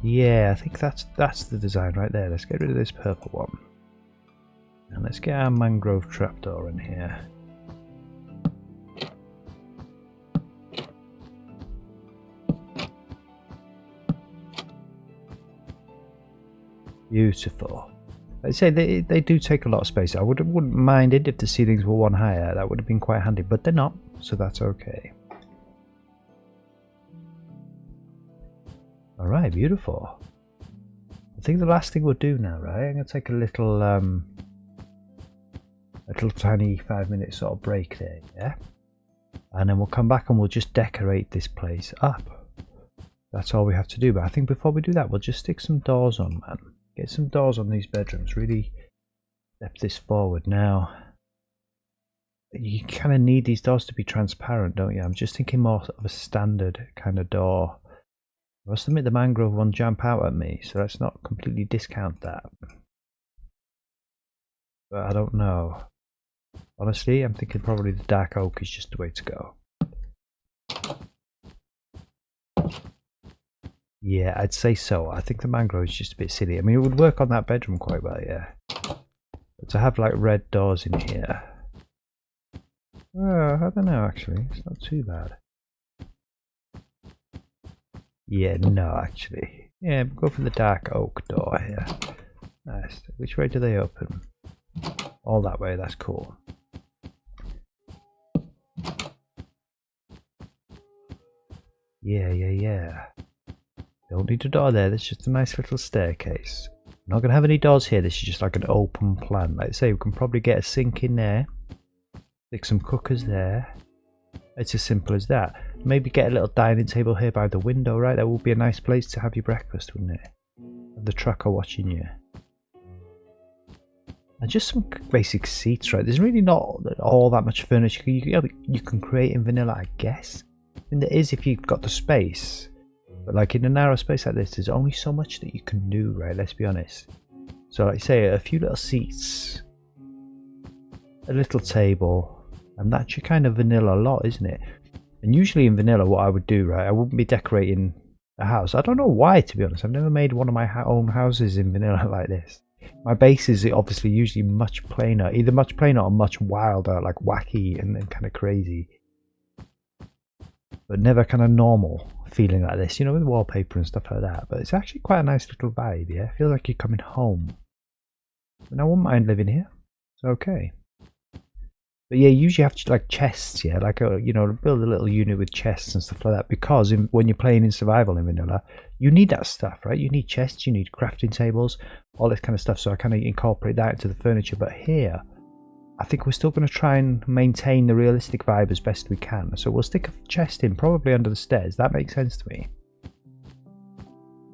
Yeah, I think that's the design right there. Let's get rid of this purple one. And let's get our mangrove trapdoor in here. Beautiful. I'd say they do take a lot of space. I wouldn't mind it if the ceilings were one higher. That would have been quite handy, but they're not, so that's okay. Alright, beautiful. I think the last thing we'll do now, right? I'm going to take a little tiny 5-minute sort of break there, yeah? And then we'll come back and we'll just decorate this place up. That's all we have to do, but I think before we do that, we'll just stick some doors on, man. Get some doors on these bedrooms, really step this forward. Now, you kind of need these doors to be transparent, don't you? I'm just thinking more of a standard kind of door. I must admit the mangrove one jump out at me, so let's not completely discount that. But I don't know. Honestly, I'm thinking probably the dark oak is just the way to go. Yeah, I'd say so. I think the mangrove is just a bit silly. I mean, it would work on that bedroom quite well, yeah. But to have like red doors in here. I don't know actually. It's not too bad. Yeah, no, actually. Yeah, we'll go for the dark oak door here. Nice. Which way do they open? All that way, that's cool. Yeah. Don't need a door there, there's just a nice little staircase. I'm not going to have any doors here, this is just like an open plan. Like I say, we can probably get a sink in there. Stick some cookers there. It's as simple as that. Maybe get a little dining table here by the window, right? That would be a nice place to have your breakfast, wouldn't it? Have the trucker watching you. And just some basic seats, right? There's really not all that much furniture you can create in vanilla, I guess. And there is if you've got the space. But like in a narrow space like this, there's only so much that you can do, right? Let's be honest. So like I say, a few little seats, a little table, and that's your kind of vanilla lot, isn't it? And usually in vanilla, what I would do, right, I wouldn't be decorating a house. I don't know why, to be honest. I've never made one of my own houses in vanilla like this. My base is obviously usually much plainer, either much plainer or much wilder, like wacky and kind of crazy. But never kind of normal feeling like this, you know, with wallpaper and stuff like that. But it's actually quite a nice little vibe, yeah? I feel like you're coming home. And I wouldn't mind living here. It's okay. But yeah, you usually have like chests, yeah, like you know, build a little unit with chests and stuff like that. Because when you're playing in survival in vanilla, you need that stuff, right? You need chests, you need crafting tables, all this kind of stuff. So I kind of incorporate that into the furniture. But here, I think we're still going to try and maintain the realistic vibe as best we can. So we'll stick a chest in, probably under the stairs. That makes sense to me.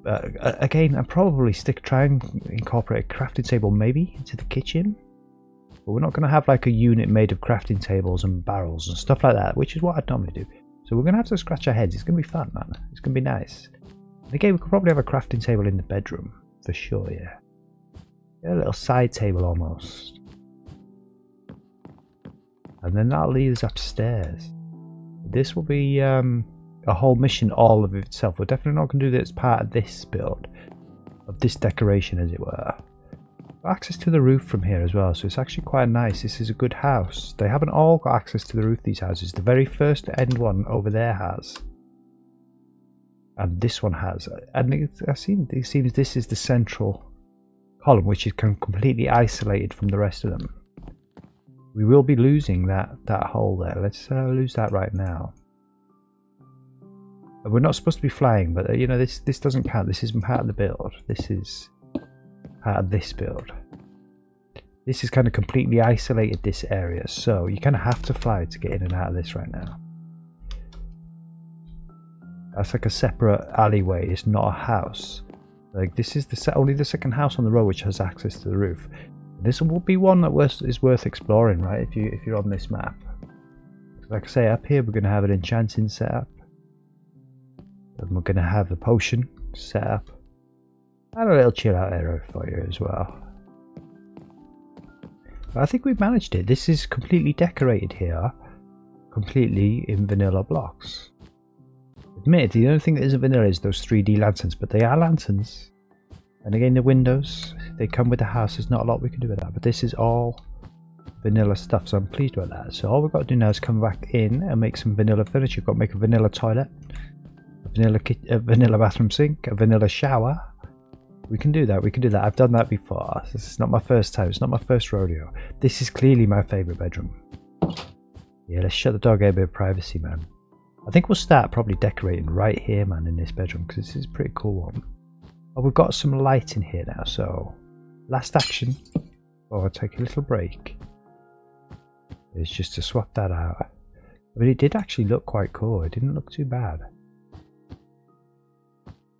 Again, I'll probably try and incorporate a crafting table maybe into the kitchen. But we're not going to have like a unit made of crafting tables and barrels and stuff like that, which is what I'd normally do. So we're going to have to scratch our heads. It's going to be fun, man. It's going to be nice. And again, we could probably have a crafting table in the bedroom, for sure, yeah. A little side table almost. And then that'll lead us upstairs. This will be a whole mission all of itself. We're definitely not going to do this part of this build, of this decoration as it were. Access to the roof from here as well, so it's actually quite nice. This is a good house. They haven't all got access to the roof, these houses. The very first end one over there has, and this one has. And it seems this is the central column, which is completely isolated from the rest of them. We will be losing that hole there. Let's lose that right now. We're not supposed to be flying, but you know, this doesn't count. This isn't part of the build. This is part of this build. This is kind of completely isolated, this area, so you kind of have to fly to get in and out of this right now. That's like a separate alleyway. It's not a house. Like this is only the second house on the row which has access to the roof. This will be one that is worth exploring, right? If you're on this map. Like I say, up here we're going to have an enchanting setup, and we're going to have the potion setup. And a little chill out area for you as well. But I think we've managed it. This is completely decorated here. Completely in vanilla blocks. Admittedly, the only thing that isn't vanilla is those 3D lanterns. But they are lanterns. And again, the windows, they come with the house. There's not a lot we can do with that. But this is all vanilla stuff. So I'm pleased with that. So all we've got to do now is come back in and make some vanilla furniture. We've got to make a vanilla toilet. A vanilla bathroom sink. A vanilla shower. We can do that, we can do that. I've done that before. This is not my first time, it's not my first rodeo. This is clearly my favourite bedroom. Yeah, let's shut the door, get a bit of privacy, man. I think we'll start probably decorating right here, man, in this bedroom, because this is a pretty cool one. Oh, we've got some light in here now, so last action. Oh, I'll take a little break. It's just to swap that out. I mean, it did actually look quite cool, it didn't look too bad.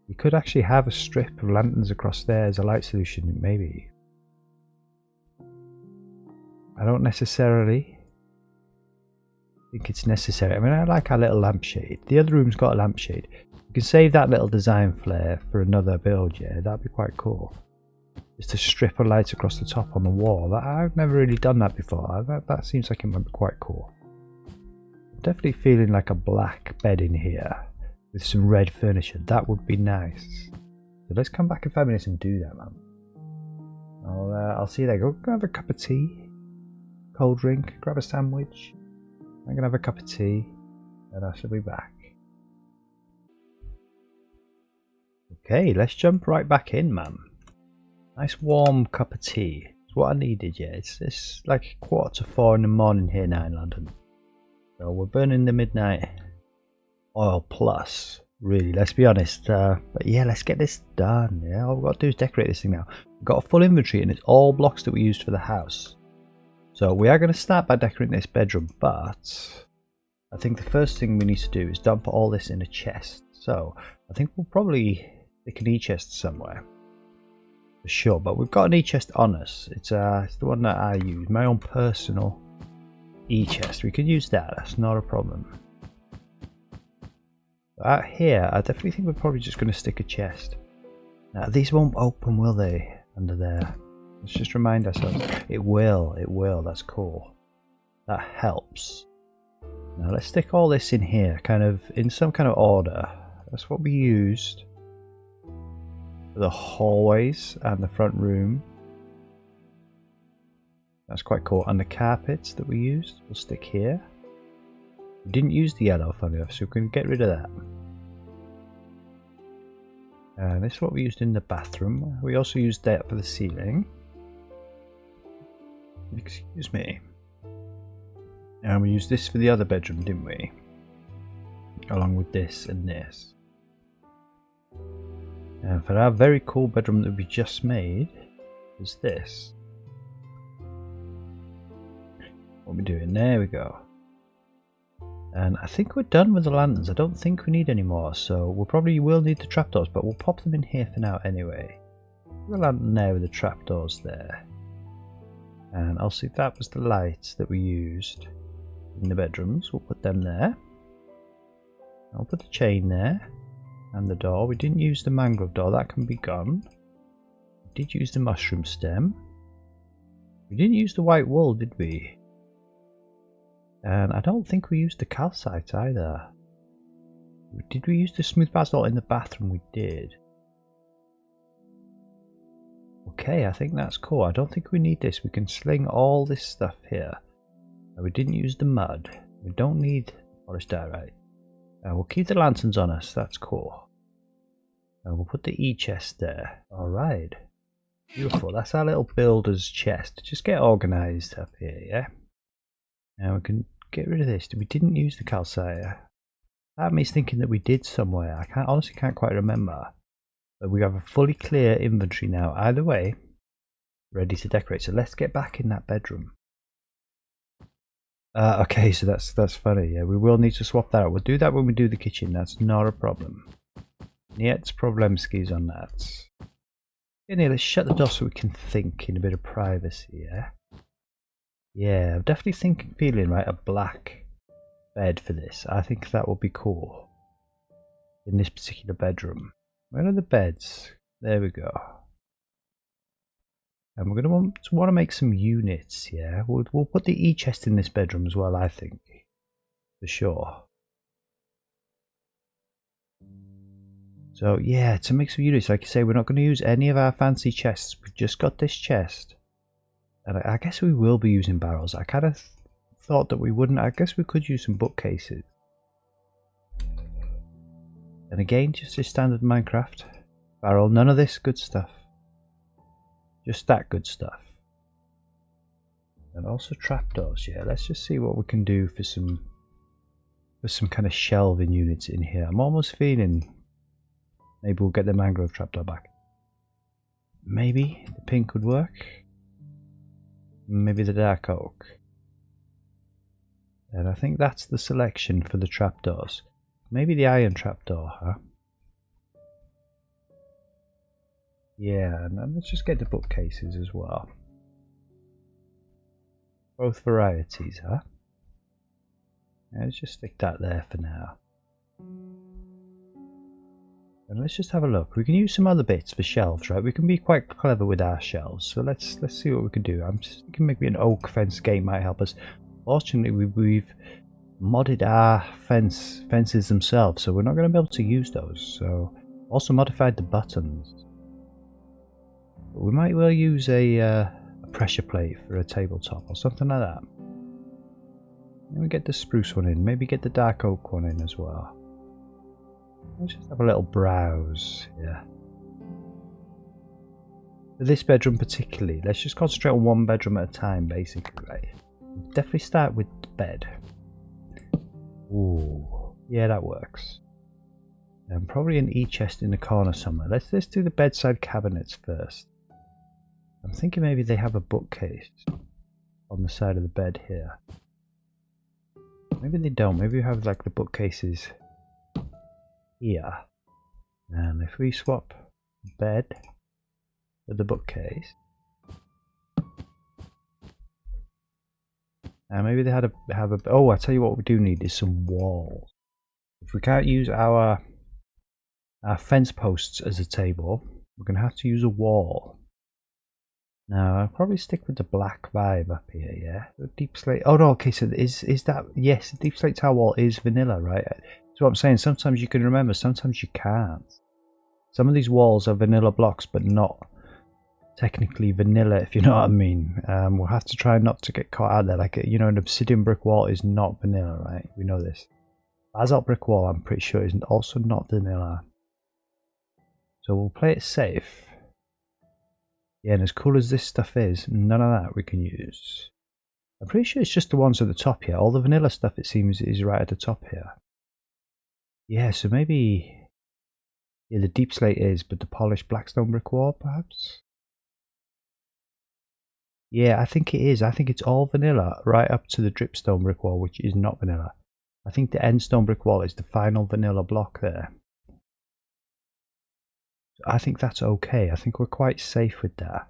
You could actually have a strip of lanterns across there as a light solution, maybe. I don't necessarily think it's necessary. I mean, I like our little lampshade. The other room's got a lampshade. You can save that little design flair for another build, yeah, that'd be quite cool. Just a strip of lights across the top on the wall. I've never really done that before. That seems like it might be quite cool. I'm definitely feeling like a black bed in here. With some red furniture, that would be nice. So let's come back in 5 minutes and do that, man. I'll see you there. Go have a cup of tea, cold drink, grab a sandwich. I'm gonna have a cup of tea, and I shall be back. Okay, let's jump right back in, man. Nice warm cup of tea. It's what I needed, yeah. It's like 3:45 in the morning here now in London. So we're burning the midnight oil plus, really, let's be honest. But yeah, let's get this done. Yeah, all we've got to do is decorate this thing now. We've got a full inventory and it's all blocks that we used for the house. So we are going to start by decorating this bedroom, but I think the first thing we need to do is dump all this in a chest. So I think we'll probably stick an e-chest somewhere for sure, but we've got an e-chest on us. It's the one that I use, my own personal e-chest. We can use that, that's not a problem. Out here, I definitely think we're probably just going to stick a chest. Now these won't open, will they, under there? Let's just remind ourselves. It will, that's cool. That helps. Now let's stick all this in here, kind of in some kind of order. That's what we used for the hallways and the front room. That's quite cool. And the carpets that we used, we'll stick here. We didn't use the yellow, funny enough, so we can get rid of that. And this is what we used in the bathroom. We also used that for the ceiling. Excuse me. And we used this for the other bedroom, didn't we? Along with this and this. And for our very cool bedroom that we just made, is this. What are we doing? There we go. And I think we're done with the lanterns. I don't think we need any more, so we'll probably will need the trapdoors, but we'll pop them in here for now anyway. The lantern there with the trapdoors there. And I'll see that was the lights that we used in the bedrooms. We'll put them there. I'll put the chain there. And the door. We didn't use the mangrove door, that can be gone. We did use the mushroom stem. We didn't use the white wool, did we? And I don't think we used the calcite either. Did we use the smooth basalt in the bathroom? We did. Okay, I think that's cool. I don't think we need this. We can sling all this stuff here. And we didn't use the mud. We don't need polished diorite. We'll keep the lanterns on us. That's cool. And we'll put the e-chest there. Alright. Beautiful. That's our little builder's chest. Just get organised up here, yeah? Now we can get rid of this. We didn't use the calcite. Part of me is thinking that we did somewhere. I honestly can't quite remember. But we have a fully clear inventory now. Either way, ready to decorate. So let's get back in that bedroom. Okay, so that's funny. Yeah, we will need to swap that out. We'll do that when we do the kitchen. That's not a problem. Niet problemskis on that. Anyway, let's shut the door so we can think in a bit of privacy, yeah? Yeah, I'm definitely feeling right, a black bed for this. I think that will be cool. In this particular bedroom. Where are the beds? There we go. And we're going to want to make some units, yeah? We'll put the e-chest in this bedroom as well, I think. For sure. So, yeah, to make some units, like you say, we're not going to use any of our fancy chests. We've just got this chest. And I guess we will be using barrels. I kind of thought that we wouldn't. I guess we could use some bookcases. And again, just a standard Minecraft barrel. None of this good stuff. Just that good stuff. And also trapdoors, yeah. Let's just see what we can do for some kind of shelving units in here. I'm almost feeling maybe we'll get the mangrove trapdoor back. Maybe the pink would work. Maybe the dark oak. And I think that's the selection for the trapdoors. Maybe the iron trapdoor, huh? Yeah, and then let's just get the bookcases as well. Both varieties, huh? Yeah, let's just stick that there for now. And let's just have a look. We can use some other bits for shelves, right? We can be quite clever with our shelves. So let's see what we can do. I'm just thinking maybe an oak fence gate might help us. Fortunately, we've modded our fences themselves, so we're not going to be able to use those. So also modified the buttons. But we might well use a pressure plate for a tabletop or something like that. Let me get the spruce one in. Maybe get the dark oak one in as well. Let's just have a little browse. Yeah. For this bedroom particularly, let's just concentrate on one bedroom at a time, basically, right? Definitely start with the bed. Ooh, yeah, that works. And probably an e-chest in the corner somewhere. Let's do the bedside cabinets first. I'm thinking maybe they have a bookcase on the side of the bed here. Maybe they don't. Maybe you have like the bookcases here. And if we swap the bed with the bookcase, and maybe they had have a. Oh, I tell you what, we do need is some walls. If we can't use our fence posts as a table, we're gonna have to use a wall. Now I'll probably stick with the black vibe up here. Yeah, the deep slate. Oh no, okay. So is that, yes? The deep slate tile wall is vanilla, right? That's what I'm saying. Sometimes you can remember, sometimes you can't. Some of these walls are vanilla blocks, but not technically vanilla, if you know what I mean. We'll have to try not to get caught out there. Like, you know, an obsidian brick wall is not vanilla, right? We know this. Basalt brick wall, I'm pretty sure, is also not vanilla. So we'll play it safe. Yeah, and as cool as this stuff is, none of that we can use. I'm pretty sure it's just the ones at the top here. All the vanilla stuff, it seems, is right at the top here. Yeah, so maybe... Yeah, the deep slate is, but the polished blackstone brick wall, perhaps? Yeah, I think it is. I think it's all vanilla, right up to the dripstone brick wall, which is not vanilla. I think the end stone brick wall is the final vanilla block there. I think that's okay. I think we're quite safe with that.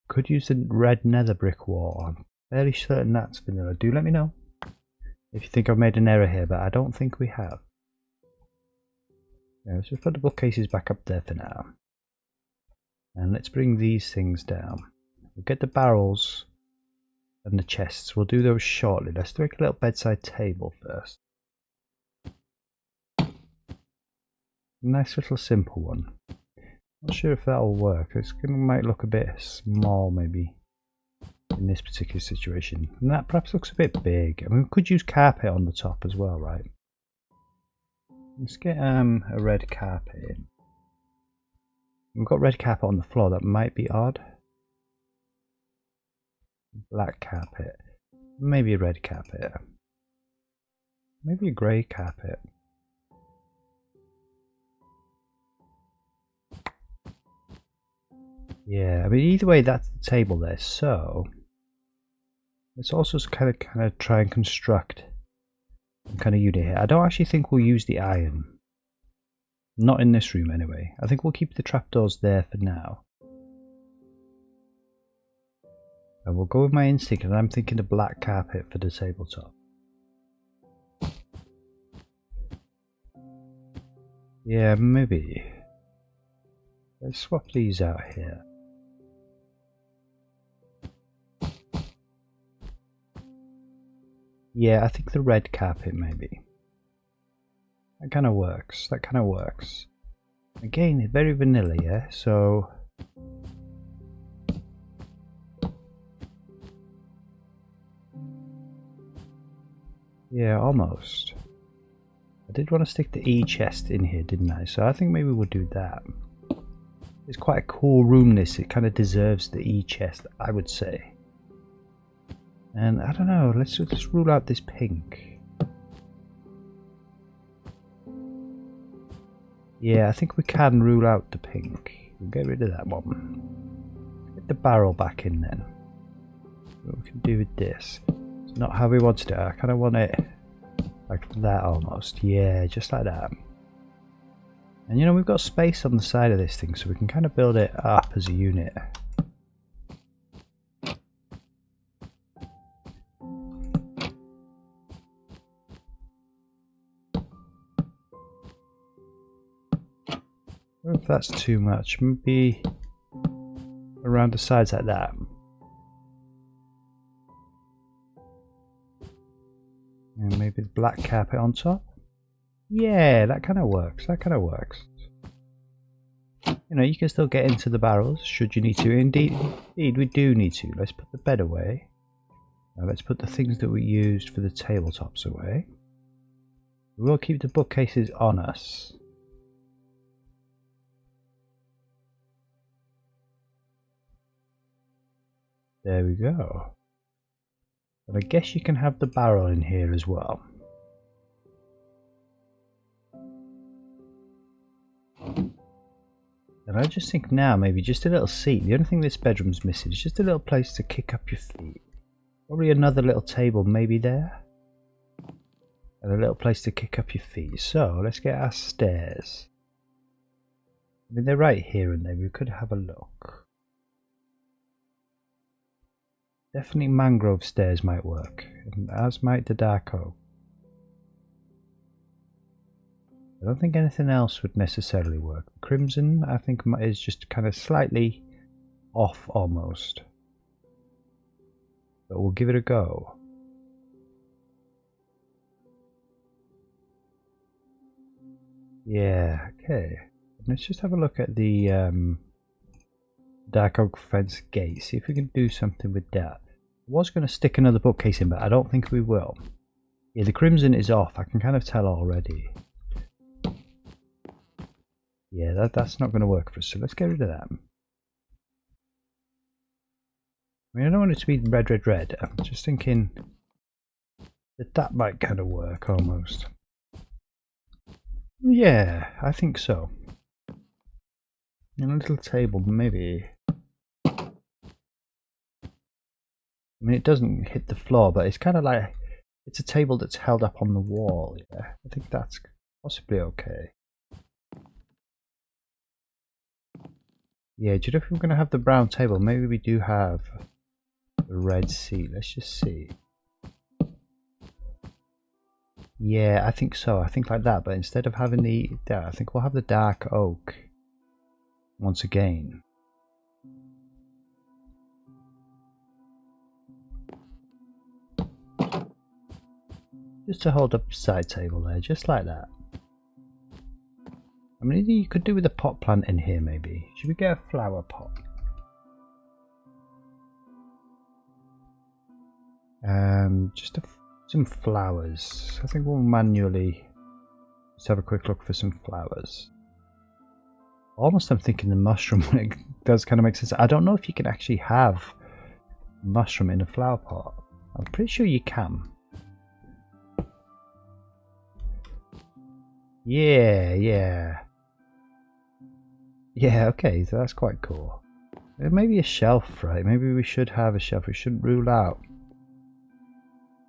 Could use the red nether brick wall. I'm fairly certain that's vanilla. Do let me know if you think I've made an error here, but I don't think we have. Yeah, let's just put the bookcases back up there for now. And let's bring these things down. We'll get the barrels and the chests. We'll do those shortly. Let's make a little bedside table first. Nice little simple one. Not sure if that'll work. It might look a bit small maybe in this particular situation. And that perhaps looks a bit big. I mean, we could use carpet on the top as well, right? Let's get a red carpet in. We've got red carpet on the floor. That might be odd. Black carpet. Maybe a red carpet. Maybe a grey carpet. Yeah, I mean, either way, that's the table there. So let's also kind of try and construct some kind of unit here. I don't actually think we'll use the iron. Not in this room anyway. I think we'll keep the trapdoors there for now. And we'll go with my instinct, and I'm thinking the black carpet for the tabletop. Yeah, maybe. Let's swap these out here. Yeah, I think the red carpet maybe. That kind of works. That kind of works. Again, it's very vanilla, yeah? So... yeah, almost. I did want to stick the E-chest in here, didn't I? So I think maybe we'll do that. It's quite a cool room, this. It kind of deserves the E-chest, I would say. And I don't know, let's rule out this pink. Yeah, I think we can rule out the pink. We'll get rid of that one. Get the barrel back in then. What we can do with this. It's not how we wanted it. I kind of want it like that almost. Yeah, just like that. And you know, we've got space on the side of this thing, so we can kind of build it up as a unit. If that's too much, maybe around the sides like that. And maybe the black carpet on top. Yeah, that kind of works. That kind of works. You know, you can still get into the barrels should you need to. Indeed, we do need to. Let's put the bed away. Now let's put the things that we used for the tabletops away. We will keep the bookcases on us. There we go. But I guess you can have the barrel in here as well. And I just think now maybe just a little seat. The only thing this bedroom's missing is just a little place to kick up your feet. Probably another little table maybe there. And a little place to kick up your feet. So let's get our stairs. I mean, they're right here and there. We could have a look. Definitely mangrove stairs might work, as might the dark oak. I don't think anything else would necessarily work. Crimson, I think, is just kind of slightly off almost. But we'll give it a go. Yeah, okay. Let's just have a look at the dark oak fence gate, see if we can do something with that. I was going to stick another bookcase in, but I don't think we will. Yeah, the crimson is off, I can kind of tell already. Yeah, that's not going to work for us, so let's get rid of that. I mean, I don't want it to be red, red, red. I'm just thinking that might kind of work almost. Yeah, I think so. And a little table, maybe. I mean, it doesn't hit the floor, but it's kind of like it's a table that's held up on the wall. Yeah, I think that's possibly okay. Yeah, do you know if we're going to have the brown table? Maybe we do have the red seat. Let's just see. Yeah, I think so. I think like that. But instead of having I think we'll have the dark oak once again. Just to hold up the side table there, just like that. I mean, you could do with a pot plant in here, maybe. Should we get a flower pot? And just some flowers. I think we'll manually just have a quick look for some flowers. Almost I'm thinking the mushroom when it does kind of make sense. I don't know if you can actually have mushroom in a flower pot. I'm pretty sure you can. Yeah. Yeah, okay, so that's quite cool. Maybe a shelf, right? Maybe we should have a shelf. We shouldn't rule out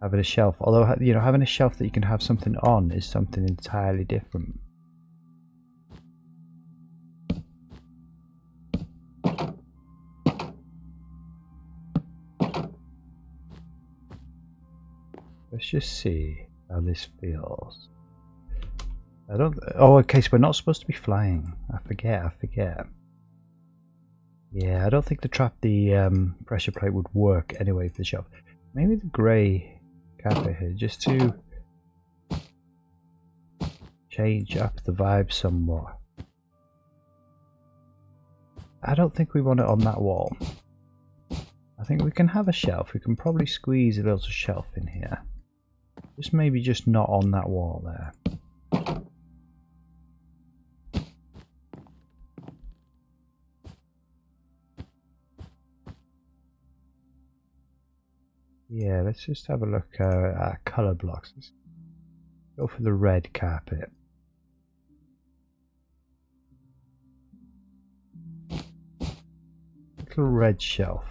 having a shelf. Although, you know, having a shelf that you can have something on is something entirely different. Let's just see how this feels. I don't... Oh, okay, so we're not supposed to be flying. I forget. Yeah, I don't think the pressure plate would work anyway for the shelf. Maybe the grey carpet here, just to change up the vibe somewhat. I don't think we want it on that wall. I think we can have a shelf. We can probably squeeze a little shelf in here. Maybe just not on that wall there. Yeah, let's just have a look at our colour blocks. Let's go for the red carpet. Little red shelf.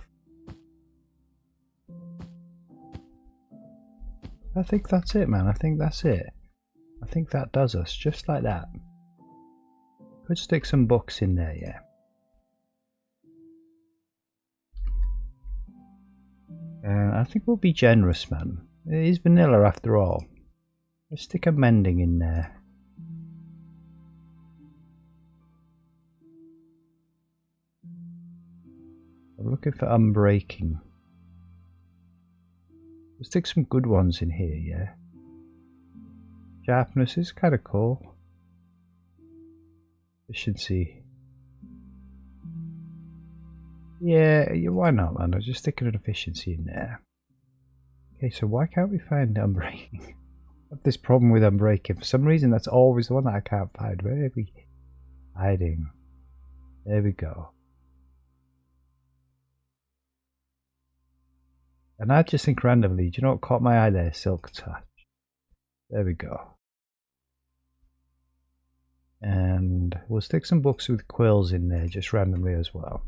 I think that's it, man. I think that's it. I think that does us, just like that. Could stick some books in there, yeah. I think we'll be generous, man. It is vanilla after all. Let's stick a mending in there. I'm looking for unbreaking. Let's stick some good ones in here, yeah. Sharpness is kind of cool. Efficiency. Yeah, why not, man? I'll just stick an efficiency in there. Okay, so why can't we find unbreaking? I have this problem with unbreaking. For some reason, that's always the one that I can't find. Where are we hiding? There we go. And I just think randomly, do you know what caught my eye there? Silk touch. There we go. And we'll stick some books with quills in there just randomly as well.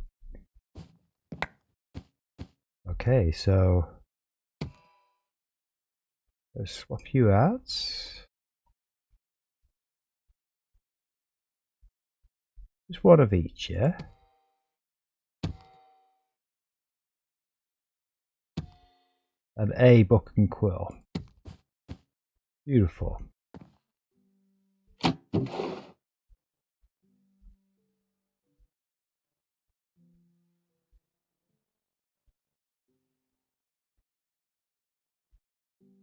Okay, so let's swap you out. Just one of each, yeah? And a book and quill. Beautiful.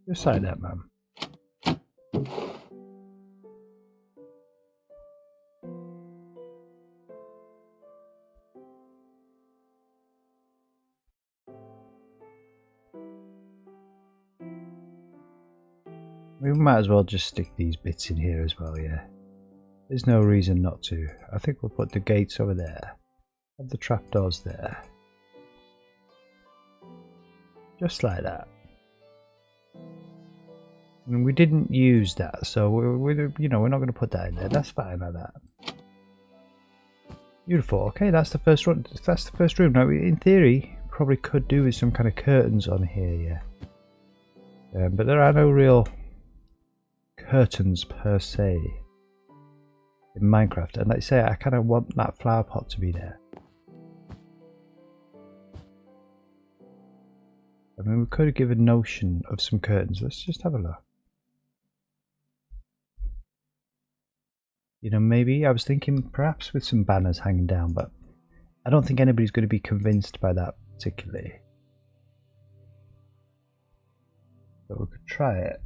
Just like that, man. We might as well just stick these bits in here as well, yeah. There's no reason not to. I think we'll put the gates over there. Have the trapdoors there. Just like that. And we didn't use that, so we're not going to put that in there. That's fine like that. Beautiful. Okay, that's the first room. That's the first room. Now, in theory, probably could do with some kind of curtains on here, yeah. But there are no real curtains per se in Minecraft, and like I say, I kind of want that flower pot to be there. I mean, we could have given notion of some curtains. Let's just have a look. You know, maybe I was thinking perhaps with some banners hanging down, but I don't think anybody's going to be convinced by that particularly. But we could try it.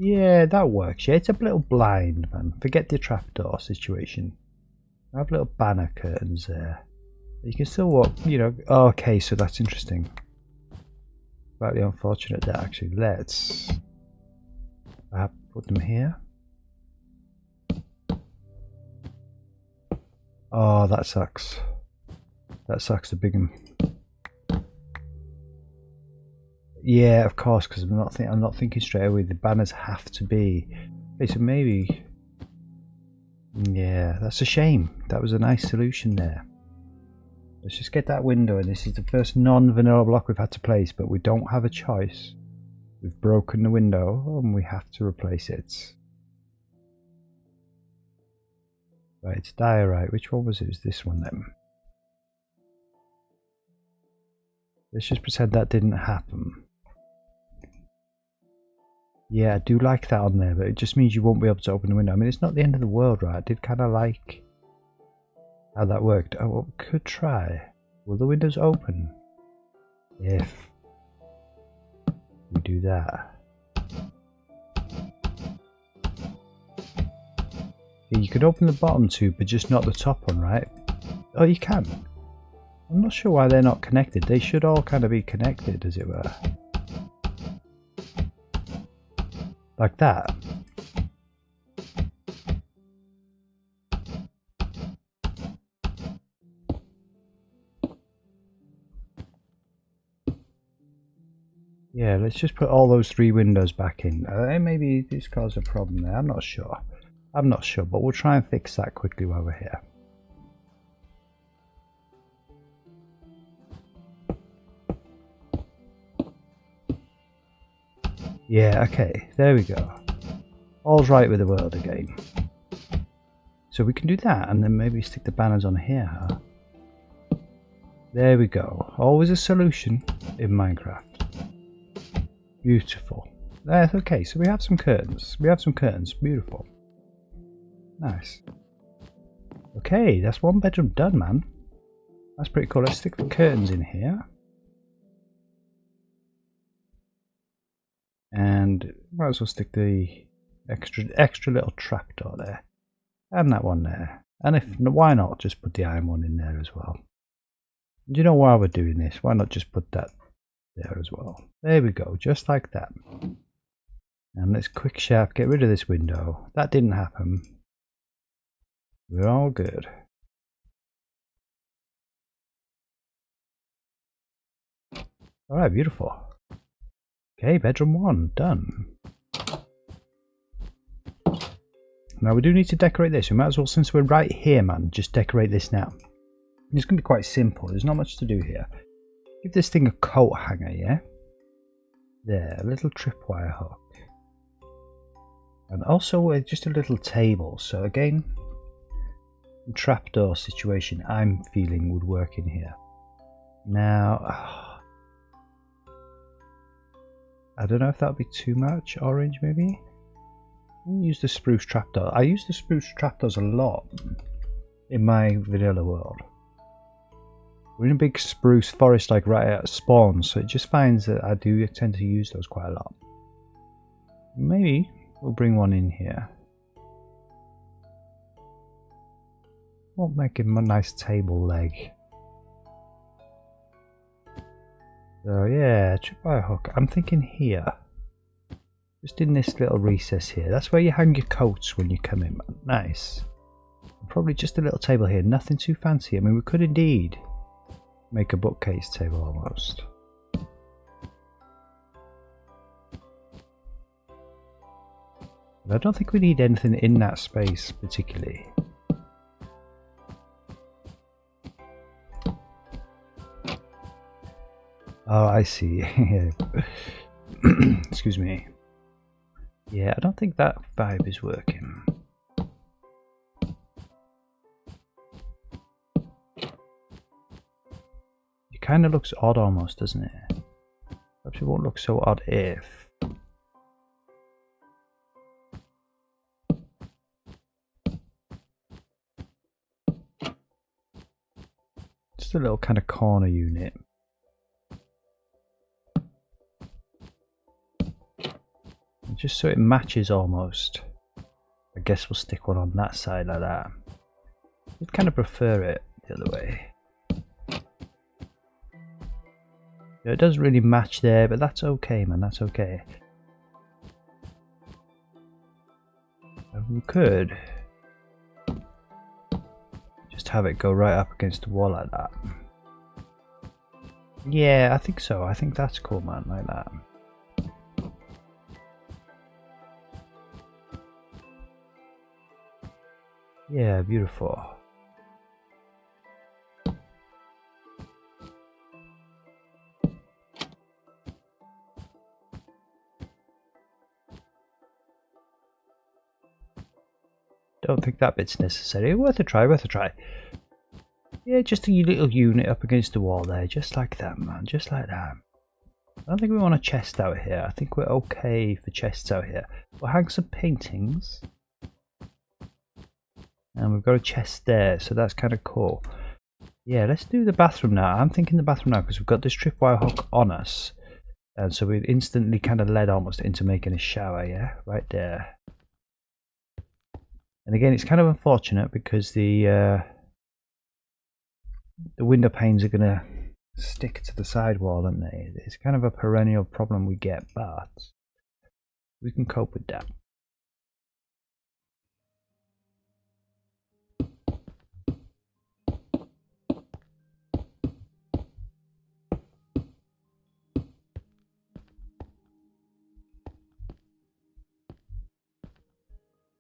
Yeah, that works. Yeah, it's a little blind, man. Forget the trapdoor situation. I have little banner curtains there. You can still walk, you know. Oh, okay, so that's interesting. Slightly unfortunate that actually. Let's put them here. Oh, that sucks. That sucks, the big one. Yeah, of course, because I'm not thinking straight away. The banners have to be. Okay, so maybe. Yeah, that's a shame. That was a nice solution there. Let's just get that window, and this is the first non-vanilla block we've had to place, but we don't have a choice. We've broken the window, and we have to replace it. Right, it's diorite. Which one was it? It was this one then. Let's just pretend that didn't happen. Yeah, I do like that on there, but it just means you won't be able to open the window. I mean, it's not the end of the world, right? I did kind of like how that worked. Oh, well, we could try. Will the windows open if we do that? Yeah, you could open the bottom two, but just not the top one, right? Oh, you can. I'm not sure why they're not connected. They should all kind of be connected, as it were. Like that. Yeah, let's just put all those three windows back in. Maybe this caused a problem there. I'm not sure. But we'll try and fix that quickly while we're here. Yeah, okay, there we go. All's right with the world again. So we can do that, and then maybe stick the banners on here. There we go. Always a solution in Minecraft. Beautiful. Okay, so we have some curtains. Beautiful. Nice. Okay, that's one bedroom done, man. That's pretty cool. Let's stick the curtains in here. And might as well stick the extra little trapdoor there. And that one there. And if why not just put the iron one in there as well. Do you know why we're doing this? Why not just put that there as well? There we go, just like that. And let's quick sharp get rid of this window. That didn't happen. We're all good. Alright, beautiful. Okay, bedroom 1, done. Now we do need to decorate this. We might as well, since we're right here, man, just decorate this now. It's going to be quite simple. There's not much to do here. Give this thing a coat hanger, yeah? There, a little tripwire hook. And also just a little table. So again, the trapdoor situation I'm feeling would work in here. Now, I don't know if that would be too much orange, maybe? Use the spruce trapdoor. I use the spruce trapdoors a lot in my vanilla world. We're in a big spruce forest, like right at spawn, so it just finds that I do tend to use those quite a lot. Maybe we'll bring one in here. Won't make him a nice table leg. So yeah, tripwire hook. I'm thinking here. Just in this little recess here. That's where you hang your coats when you come in. Nice. Probably just a little table here. Nothing too fancy. I mean, we could indeed make a bookcase table almost. But I don't think we need anything in that space particularly. Oh, I see. Excuse me. Yeah, I don't think that vibe is working. It kind of looks odd almost, doesn't it? Perhaps it won't look so odd if... just a little kind of corner unit. Just so it matches almost. I guess we'll stick one on that side like that. I'd kind of prefer it the other way. Yeah, it doesn't really match there, but that's okay, man, that's okay. And we could just have it go right up against the wall like that. Yeah, I think so. I think that's cool, man, like that. Yeah, beautiful. Don't think that bit's necessary. Worth a try, worth a try. Yeah, just a little unit up against the wall there, just like that, man, just like that. I don't think we want a chest out here. I think we're okay for chests out here. We'll hang some paintings. And we've got a chest there, so that's kind of cool. Yeah, let's do the bathroom now. I'm thinking the bathroom now because we've got this tripwire hook on us. And so we're instantly kind of led almost into making a shower, yeah? Right there. And again, it's kind of unfortunate because the window panes are going to stick to the sidewall, aren't they? It's kind of a perennial problem we get, but we can cope with that.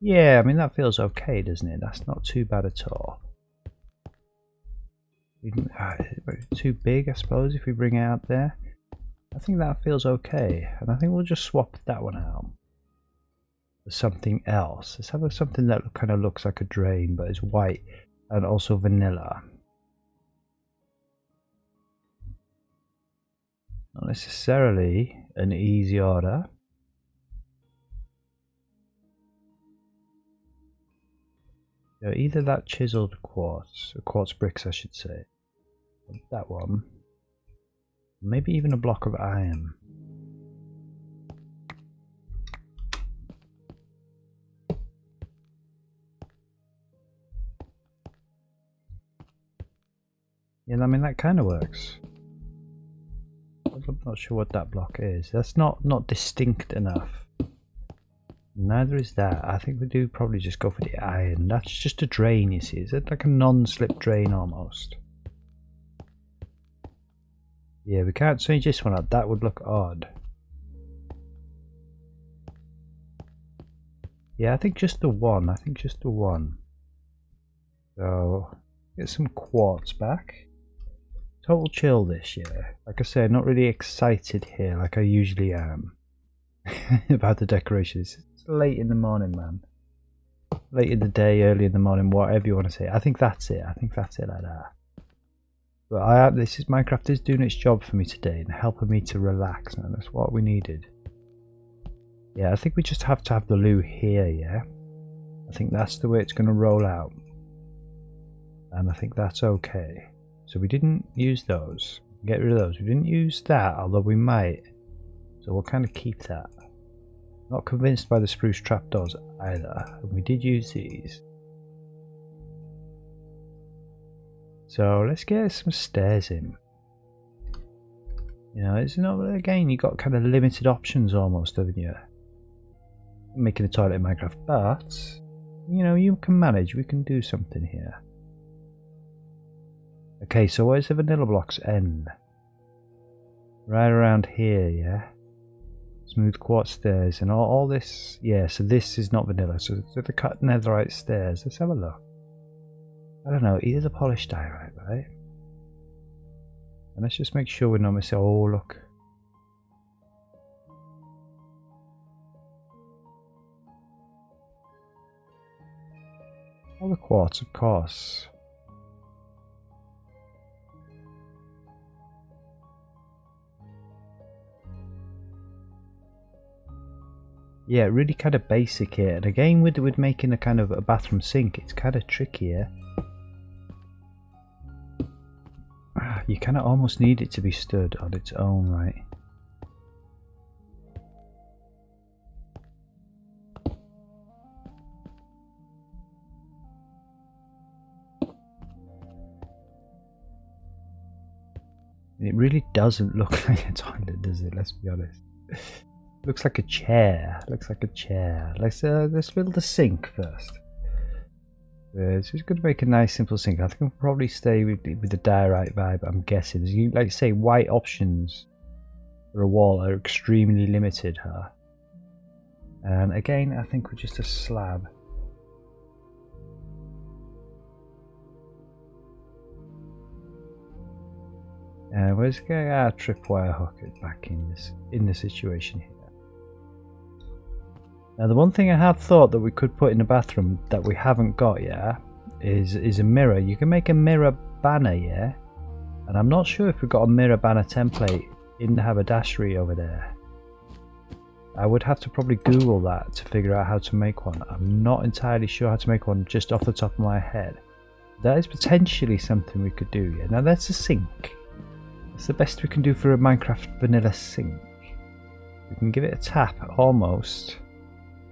Yeah, I mean, that feels okay, doesn't it? That's not too bad at all. Too big, I suppose, if we bring it out there. I think that feels okay. And I think we'll just swap that one out for something else. Let's have something that kind of looks like a drain, but is white and also vanilla. Not necessarily an easy order. So either that chiseled quartz, or quartz bricks I should say, that one, maybe even a block of iron. Yeah, I mean that kind of works. I'm not sure what that block is. That's not distinct enough. Neither is that. I think we do probably just go for the iron. That's just a drain, you see. Is it like a non-slip drain almost? Yeah, we can't change this one up. That would look odd. Yeah, I think just the one. I think just the one. So, get some quartz back. Total chill this year. Like I said, not really excited here like I usually am about the decorations. It's late in the morning, man. Late in the day, early in the morning, whatever you want to say. I think that's it. I think that's it like that. But this is Minecraft is doing its job for me today and helping me to relax, and that's what we needed. Yeah, I think we just have to have the loo here, yeah? I think that's the way it's going to roll out. And I think that's okay. So we didn't use those. Get rid of those. We didn't use that, although we might. So we'll kind of keep that. Not convinced by the spruce trapdoors either. And we did use these. So let's get some stairs in. You know, it's not, again, you've got kind of limited options almost, haven't you? Making a toilet in Minecraft, but you know, you can manage. We can do something here. Okay, so where's the vanilla blocks end? Right around here, yeah. Smooth quartz stairs and all this. Yeah, so this is not vanilla. So the cut netherite stairs. Let's have a look. I don't know. Either the polished diorite, right? And let's just make sure we're not missing. Oh, look. All the quartz, of course. Yeah, really kind of basic here. And again, with making a kind of a bathroom sink, it's kind of trickier. You kind of almost need it to be stood on its own, right? It really doesn't look like a toilet, does it? Let's be honest. Looks like a chair. Looks like a chair. Let's build the sink first. So it's going to make a nice simple sink. I think I'll probably stay with the diorite vibe. I'm guessing. As you like say, white options for a wall are extremely limited, huh? And again, I think we're just a slab. Where's our tripwire hook back in the situation here? Now the one thing I have thought that we could put in the bathroom that we haven't got yet is a mirror. You can make a mirror banner, yeah? And I'm not sure if we've got a mirror banner template in the haberdashery over there. I would have to probably Google that to figure out how to make one. I'm not entirely sure how to make one just off the top of my head. That is potentially something we could do, yeah? Now that's a sink. It's the best we can do for a Minecraft vanilla sink. We can give it a tap, almost.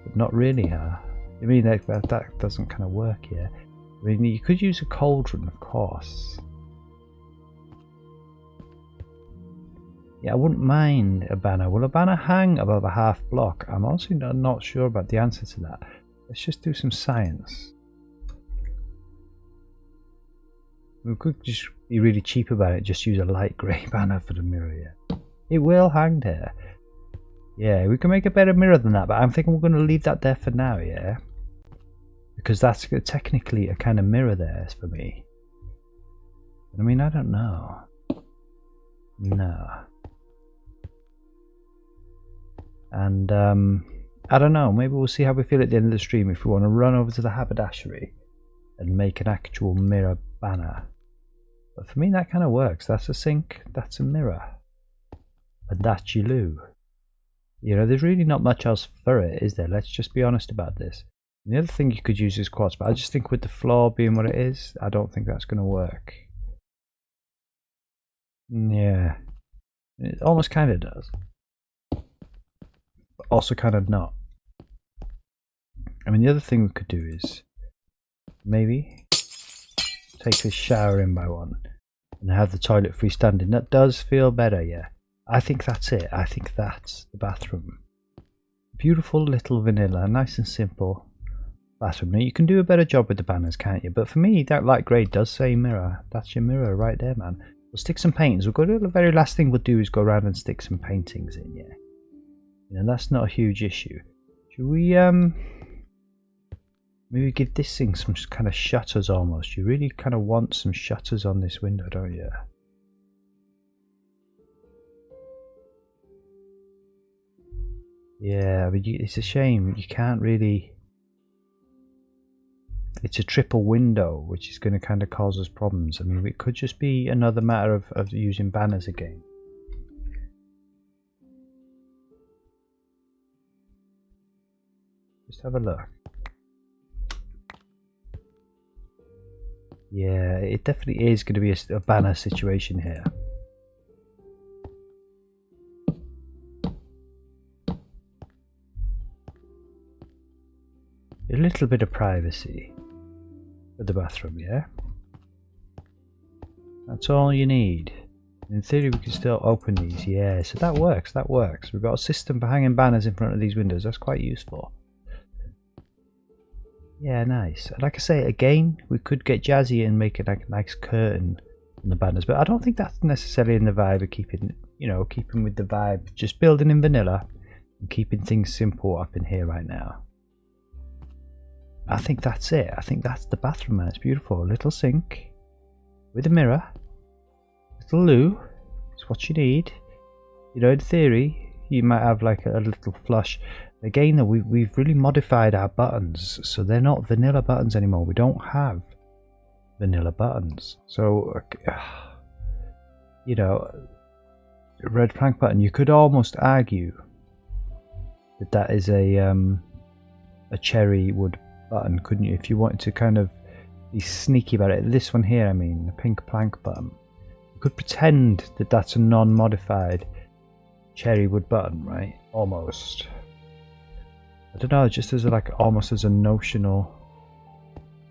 But not really, huh? I mean, that doesn't kind of work here. I mean, you could use a cauldron, of course. Yeah, I wouldn't mind a banner. Will a banner hang above a half block? I'm honestly not sure about the answer to that. Let's just do some science. We could just be really cheap about it, just use a light grey banner for the mirror, yeah. It will hang there. Yeah, we can make a better mirror than that, but I'm thinking we're going to leave that there for now, yeah? Because that's technically a kind of mirror there for me. I mean, I don't know. No. And, I don't know, maybe we'll see how we feel at the end of the stream if we want to run over to the haberdashery and make an actual mirror banner. But for me, that kind of works. That's a sink, that's a mirror. And that's your loo. You know, there's really not much else for it, is there? Let's just be honest about this. And the other thing you could use is quartz, but I just think with the floor being what it is, I don't think that's going to work. Yeah. It almost kind of does. But also kind of not. I mean, the other thing we could do is maybe take this shower in by one and have the toilet freestanding. That does feel better, yeah. I think that's it. I think that's the bathroom. Beautiful little vanilla, nice and simple bathroom. Now you can do a better job with the banners, can't you? But for me, that light grey does say mirror. That's your mirror right there, man. We'll stick some paintings. We'll go to the very last thing we'll do is go around and stick some paintings in, yeah. You know, that's not a huge issue. Should we maybe give this thing some kind of shutters almost? You really kind of want some shutters on this window, don't you? Yeah, but it's a shame. You can't really... It's a triple window, which is going to kind of cause us problems. I mean, it could just be another matter of using banners again. Just have a look. Yeah, it definitely is going to be a banner situation here. A little bit of privacy for the bathroom, yeah? That's all you need. In theory we can still open these, yeah, so that works, that works. We've got a system for hanging banners in front of these windows, that's quite useful. Yeah, nice. Like I say, again, we could get jazzy and make it like a nice curtain on the banners, but I don't think that's necessarily in the vibe of keeping, you know, keeping with the vibe, just building in vanilla and keeping things simple up in here right now. I think that's it. I think that's the bathroom, man. It's beautiful. A little sink with a mirror. Little loo. It's what you need. You know, in theory, you might have like a little flush. Again, though, we've really modified our buttons, so they're not vanilla buttons anymore. We don't have vanilla buttons. So, you know, a red plank button. You could almost argue that that is a cherry wood button, couldn't you, if you wanted to kind of be sneaky about it. This one here, I mean, the pink plank button, you could pretend that that's a non-modified cherry wood button, right? Almost. I don't know, just as a, like almost as a notional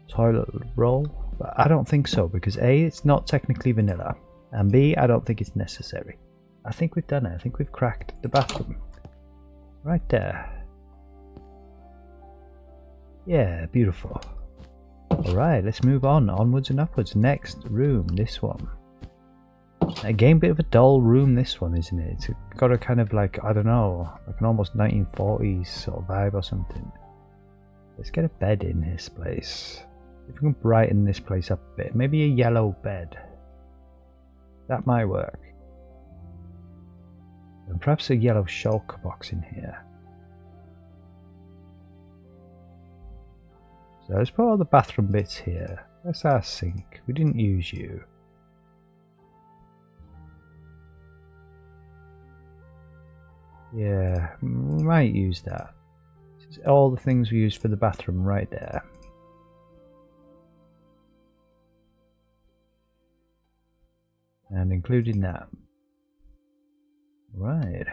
toilet roll, but I don't think so, because A, it's not technically vanilla, and B, I don't think it's necessary. I think we've done it. I think we've cracked the bathroom right there. Yeah, beautiful. Alright, let's move on. Onwards and upwards. Next room, this one. Again, bit of a dull room, this one, isn't it? It's got a kind of like, I don't know, like an almost 1940s sort of vibe or something. Let's get a bed in this place. If we can brighten this place up a bit. Maybe a yellow bed. That might work. And perhaps a yellow shulker box in here. So let's put all the bathroom bits here. That's our sink. We didn't use you. Yeah, we might use that. This is all the things we used for the bathroom right there. And including that. Right.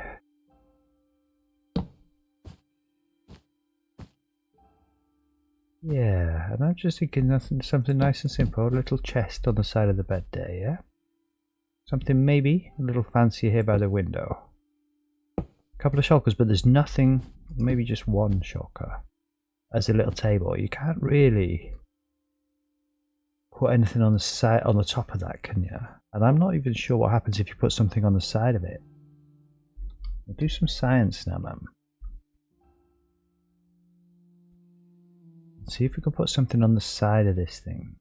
Yeah, and I'm just thinking something nice and simple. A little chest on the side of the bed there, yeah? Something maybe a little fancier here by the window. A couple of shulkers, but there's nothing, maybe just one shulker as a little table. You can't really put anything on the side, on the top of that, can you? And I'm not even sure what happens if you put something on the side of it. We'll do some science now, man. See if we can put something on the side of this thing.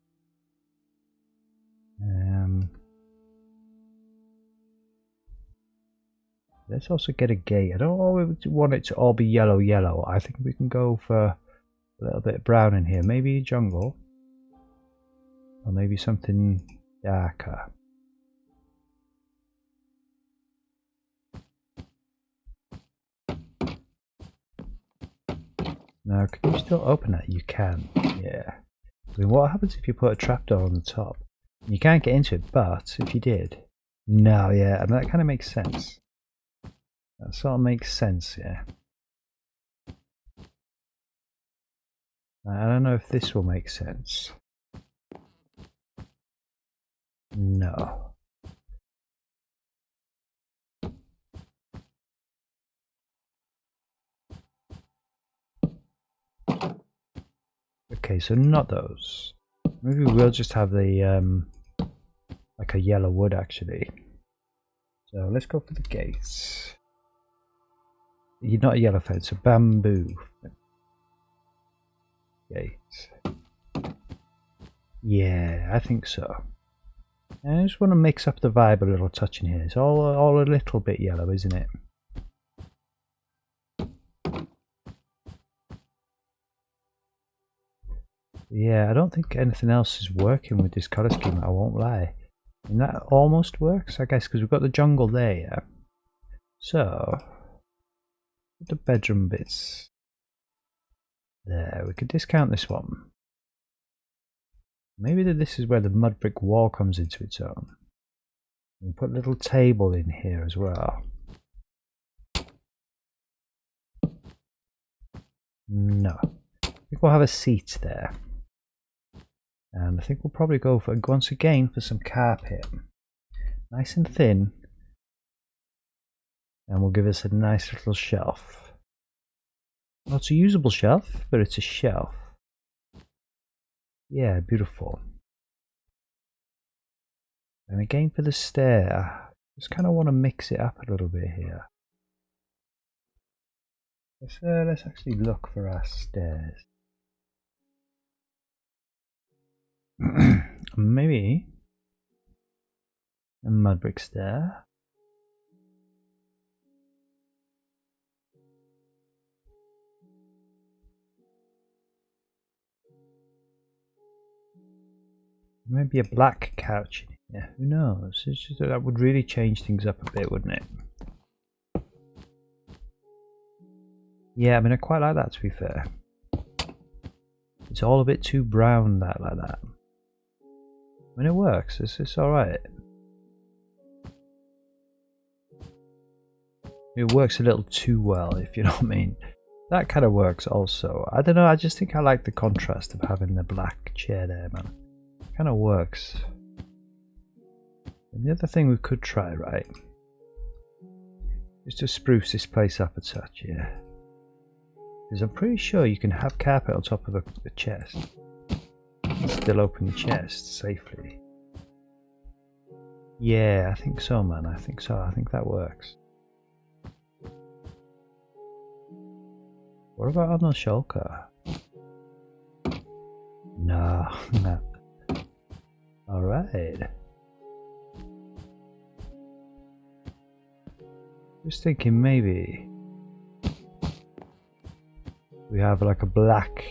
Let's also get a gate. I don't always want it to all be yellow. I think we can go for a little bit of brown in here. Maybe jungle. Or maybe something darker. Now, can you still open that? You can, yeah. I mean, what happens if you put a trapdoor on the top? You can't get into it, but if you did... No, yeah, I mean, that kind of makes sense. That sort of makes sense, yeah. I don't know if this will make sense. No. Okay, so not those. Maybe we'll just have the like a yellow wood actually. So let's go for the gates. You're not a yellow fence, a bamboo gate. Yeah, I think so. And I just want to mix up the vibe a little touch in here. It's all a little bit yellow, isn't it? Yeah, I don't think anything else is working with this colour scheme, I won't lie. And that almost works, I guess, because we've got the jungle there, yeah? So, the bedroom bits. There, we could discount this one. Maybe this is where the mud brick wall comes into its own. We'll put a little table in here as well. No. I think we'll have a seat there. And I think we'll probably go for, once again, for some carpet. Nice and thin. And we'll give us a nice little shelf. Well, it's a usable shelf, but it's a shelf. Yeah, beautiful. And again for the stair, just kind of want to mix it up a little bit here. Let's actually look for our stairs. Maybe a mud brick stair. Maybe a black couch in here. Who knows? It's just that would really change things up a bit, wouldn't it? Yeah, I mean, I quite like that, to be fair. It's all a bit too brown, like that. I mean, it works. It's alright. It works a little too well, if you know what I mean. That kind of works also. I don't know, I just think I like the contrast of having the black chair there, man. It kind of works. And the other thing we could try, right, is to spruce this place up a touch, yeah. Because I'm pretty sure you can have carpet on top of a chest. And still open the chest safely. Yeah, I think so, man. I think so. I think that works. What about on the shulker? No, no. Alright. Just thinking maybe we have like a black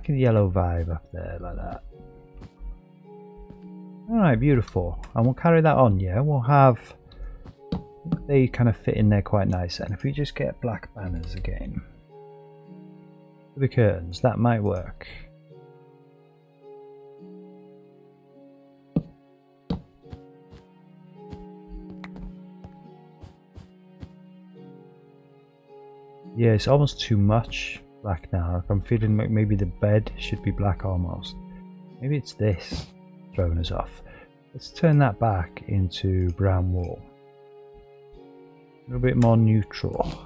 and yellow vibe up there, like that. Alright, beautiful. And we'll carry that on, yeah? We'll have... They kind of fit in there quite nice. And if we just get black banners again for the curtains, that might work. Yeah, it's almost too much black now. I'm feeling like maybe the bed should be black almost. Maybe it's this throwing us off. Let's turn that back into brown wool. A little bit more neutral.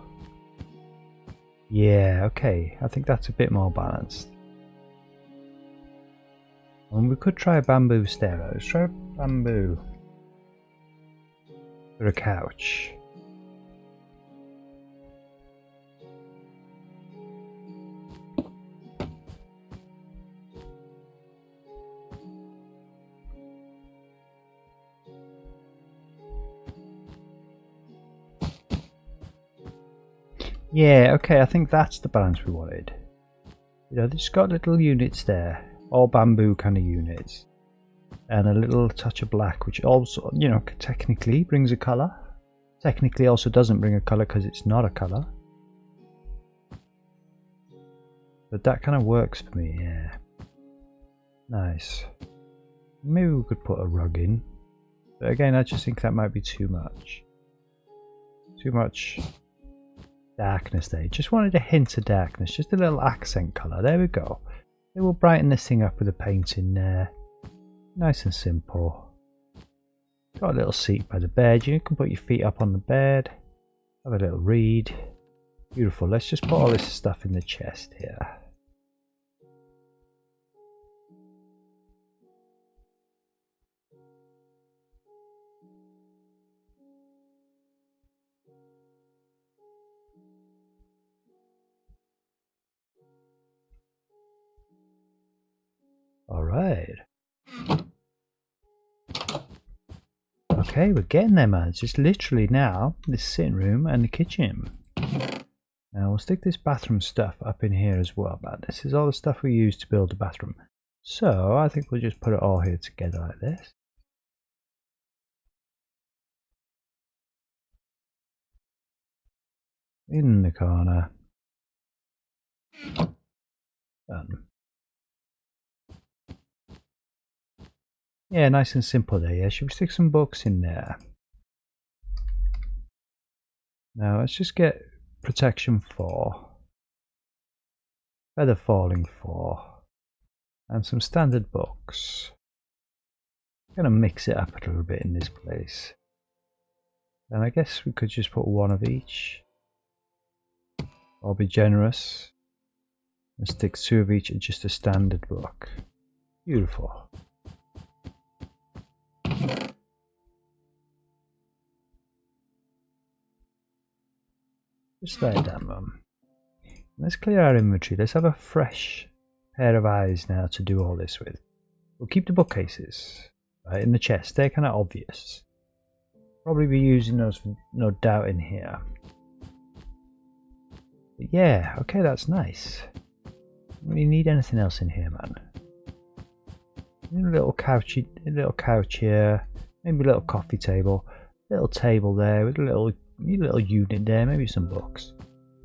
Yeah, okay. I think that's a bit more balanced. And we could try a bamboo stair. Let's try bamboo for a couch. Yeah, okay, I think that's the balance we wanted. You know, they've got little units there, all bamboo kind of units, and a little touch of black, which also, you know, technically brings a colour. Technically also doesn't bring a colour because it's not a colour. But that kind of works for me, yeah. Nice. Maybe we could put a rug in. But again, I just think that might be too much. Too much darkness there. Just wanted a hint of darkness, just a little accent colour. There we go. It will brighten this thing up with a painting there. Nice and simple. Got a little seat by the bed. You can put your feet up on the bed. Have a little read. Beautiful. Let's just put all this stuff in the chest here. Alright. Okay, we're getting there, man. It's just literally now this sitting room and the kitchen. Now we'll stick this bathroom stuff up in here as well, man. This is all the stuff we use to build the bathroom. So I think we'll just put it all here together like this. In the corner. Done. Yeah, nice and simple there. Yeah, should we stick some books in there? Now let's just get protection 4, feather falling 4, and some standard books. I'm gonna mix it up a little bit in this place. And I guess we could just put one of each. I'll be generous and stick 2 of each and just a standard book. Beautiful. Just lay it down, Mum. Let's clear our inventory. Let's have a fresh pair of eyes now to do all this with. We'll keep the bookcases right in the chest. They're kind of obvious. Probably be using those, no doubt, in here. But yeah, okay, that's nice. Don't really need anything else in here, man. A little couch here. Maybe a little coffee table. Little table there with a little unit there, maybe some books.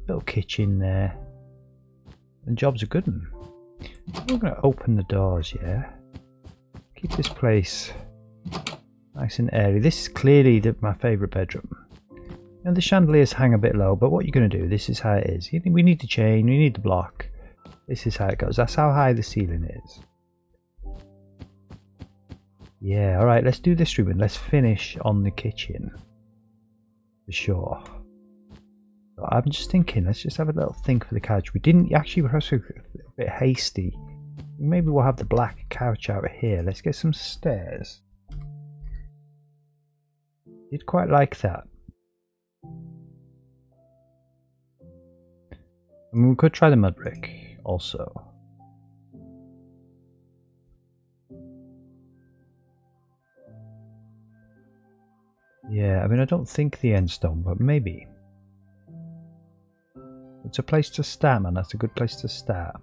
Little kitchen there. And job's a good one. We're going to open the doors, yeah? Keep this place nice and airy. This is clearly my favourite bedroom. And the chandeliers hang a bit low, but what you're going to do, this is how it is. We need the chain, we need the block. This is how it goes. That's how high the ceiling is. Yeah, alright, let's do this room and let's finish on the kitchen. For sure. So I'm just thinking, let's just have a little think for the couch. We didn't actually, we're also a bit hasty. Maybe we'll have the black couch out here. Let's get some stairs. Did quite like that. I mean, we could try the mud brick also. Yeah, I mean, I don't think the end stone, but maybe. It's a place to start, man. That's a good place to start.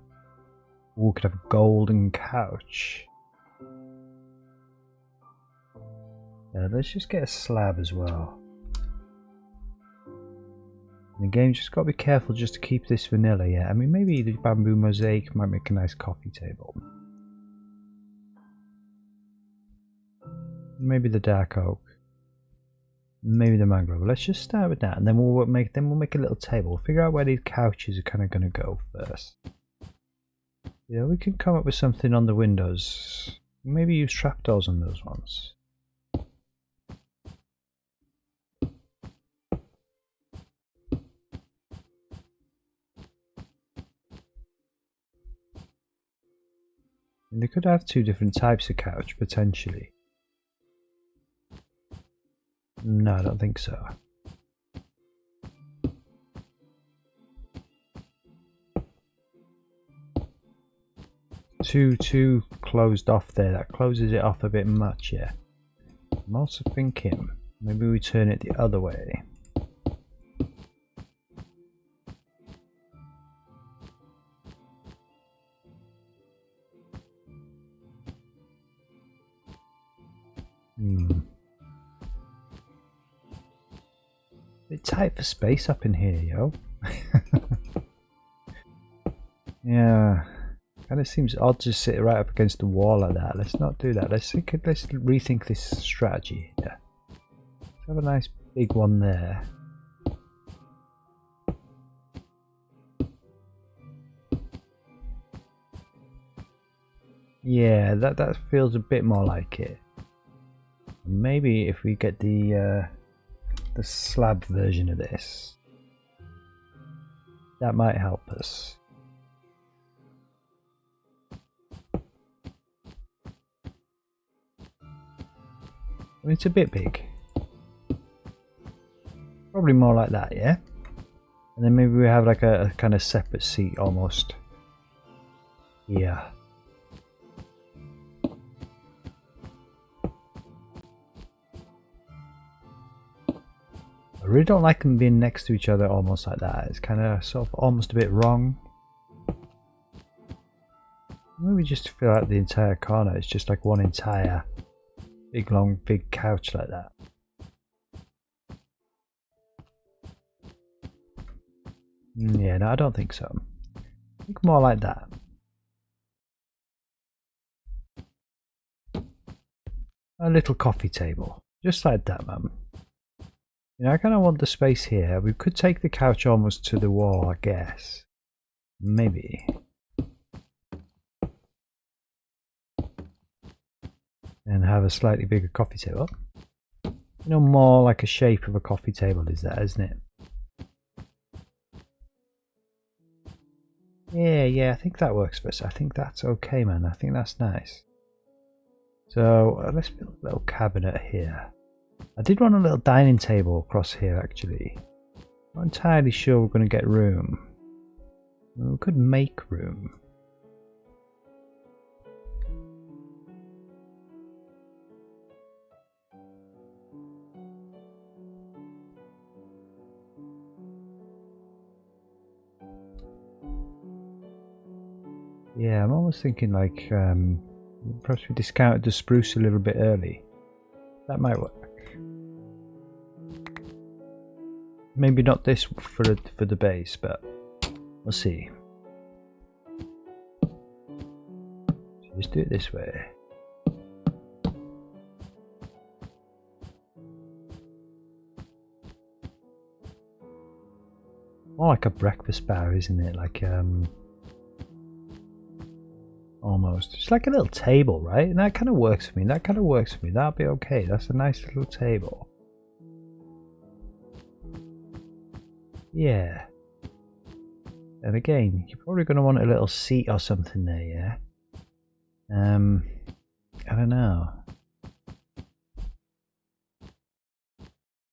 Ooh, we could have a golden couch. Yeah, let's just get a slab as well. And again, just got to be careful just to keep this vanilla, yeah. I mean, maybe the bamboo mosaic might make a nice coffee table. Maybe the dark oak. Maybe the mangrove. Let's just start with that, and then we'll make a little table. We'll figure out where these couches are kind of going to go first. Yeah, we can come up with something on the windows. Maybe use trapdoors on those ones. And they could have 2 different types of couch potentially. No, I don't think so. Too closed off there. That closes it off a bit much, yeah. I'm also thinking maybe we turn it the other way. Bit tight for space up in here, yo. Yeah, kind of seems odd to sit right up against the wall like that. Let's not do that. Let's rethink this strategy. Yeah, let's have a nice big one there. Yeah, that feels a bit more like it. Maybe if we get the slab version of this, that might help us. I mean, it's a bit big. Probably more like that, yeah? And then maybe we have like a kind of separate seat almost. Yeah. I really don't like them being next to each other almost like that. It's kind of sort of almost a bit wrong. Maybe just fill out the entire corner. It's just like one entire big long big couch like that. Yeah, no, I don't think so. I think more like that. A little coffee table. Just like that, man. You know, I kind of want the space here. We could take the couch almost to the wall, I guess. Maybe. And have a slightly bigger coffee table. You know, more like a shape of a coffee table is that, isn't it? Yeah, I think that works for us. I think that's okay, man. I think that's nice. So, let's build a little cabinet here. I did want a little dining table across here, actually. Not entirely sure we're going to get room. We could make room. Yeah, I'm almost thinking like perhaps we discounted the spruce a little bit early. That might work. Maybe not this for the base, but we'll see. So just do it this way. More like a breakfast bar, isn't it? Like almost. It's like a little table, right? And that kind of works for me. That kind of works for me. That'll be okay. That's a nice little table. Yeah. And again, you're probably going to want a little seat or something there, yeah? I don't know.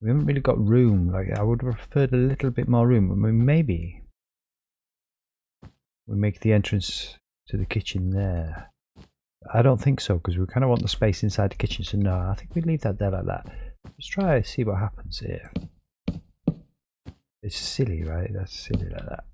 We haven't really got room. Like, I would have preferred a little bit more room. I mean, maybe we make the entrance to the kitchen there. I don't think so, because we kind of want the space inside the kitchen. So no, I think we leave that there like that. Let's try to see what happens here. It's silly, right? That's silly like that.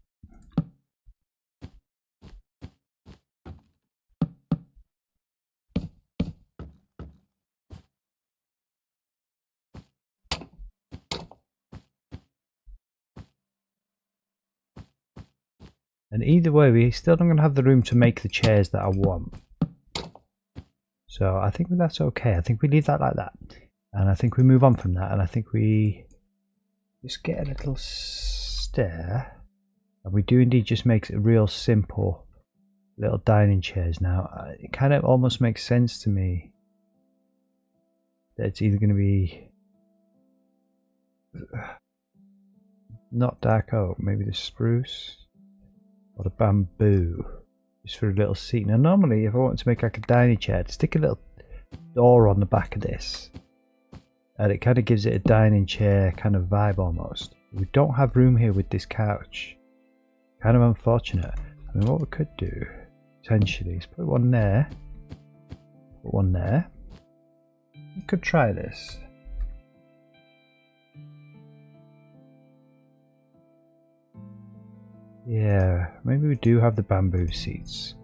And either way, we still don't going to have the room to make the chairs that I want. So I think that's okay. I think we leave that like that. And I think we move on from that. And I think we just get a little stair. And we do indeed just make it real simple little dining chairs now. It kind of almost makes sense to me that it's either going to be not dark oak, maybe the spruce. Or the bamboo, just for a little seat. Now normally if I wanted to make like a dining chair, I'd stick a little door on the back of this. And it kind of gives it a dining chair kind of vibe almost. We don't have room here with this couch. Kind of unfortunate. I mean, what we could do, potentially, is put one there. Put one there. We could try this. Yeah, maybe we do have the bamboo seats.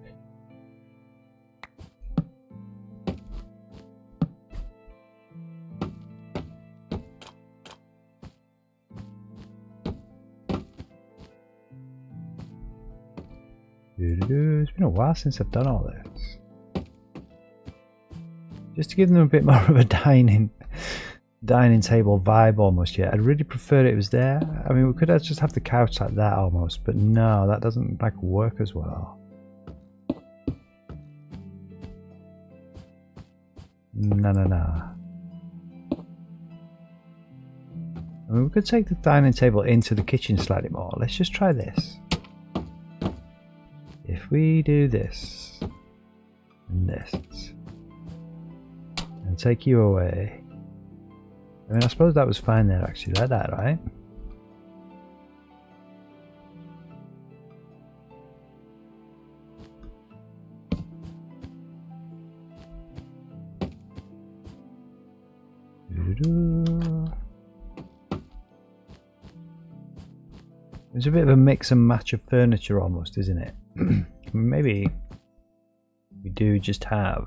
It's been a while since I've done all this. Just to give them a bit more of a dining table vibe almost. Yeah, I'd really prefer it was there. I mean, we could just have the couch like that almost, but no, that doesn't like work as well. No. I mean, we could take the dining table into the kitchen slightly more. Let's just try this. If we do this and this and take you away. I mean, I suppose that was fine there, actually, like that, right? It's a bit of a mix and match of furniture almost, isn't it? Maybe we do just have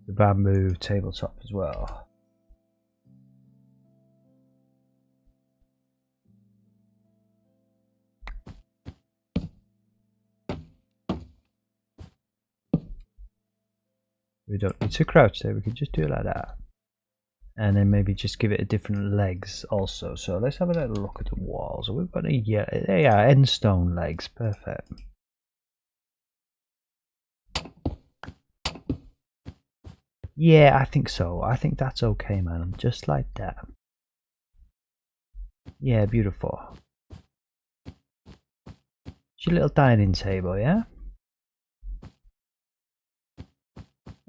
the bamboo tabletop as well. We don't need to crouch there, we could just do it like that. And then maybe just give it a different legs also. So let's have a little look at the walls. We've got end stone legs, perfect. Yeah, I think so. I think that's okay, man. Just like that. Yeah, beautiful. It's your little dining table, yeah?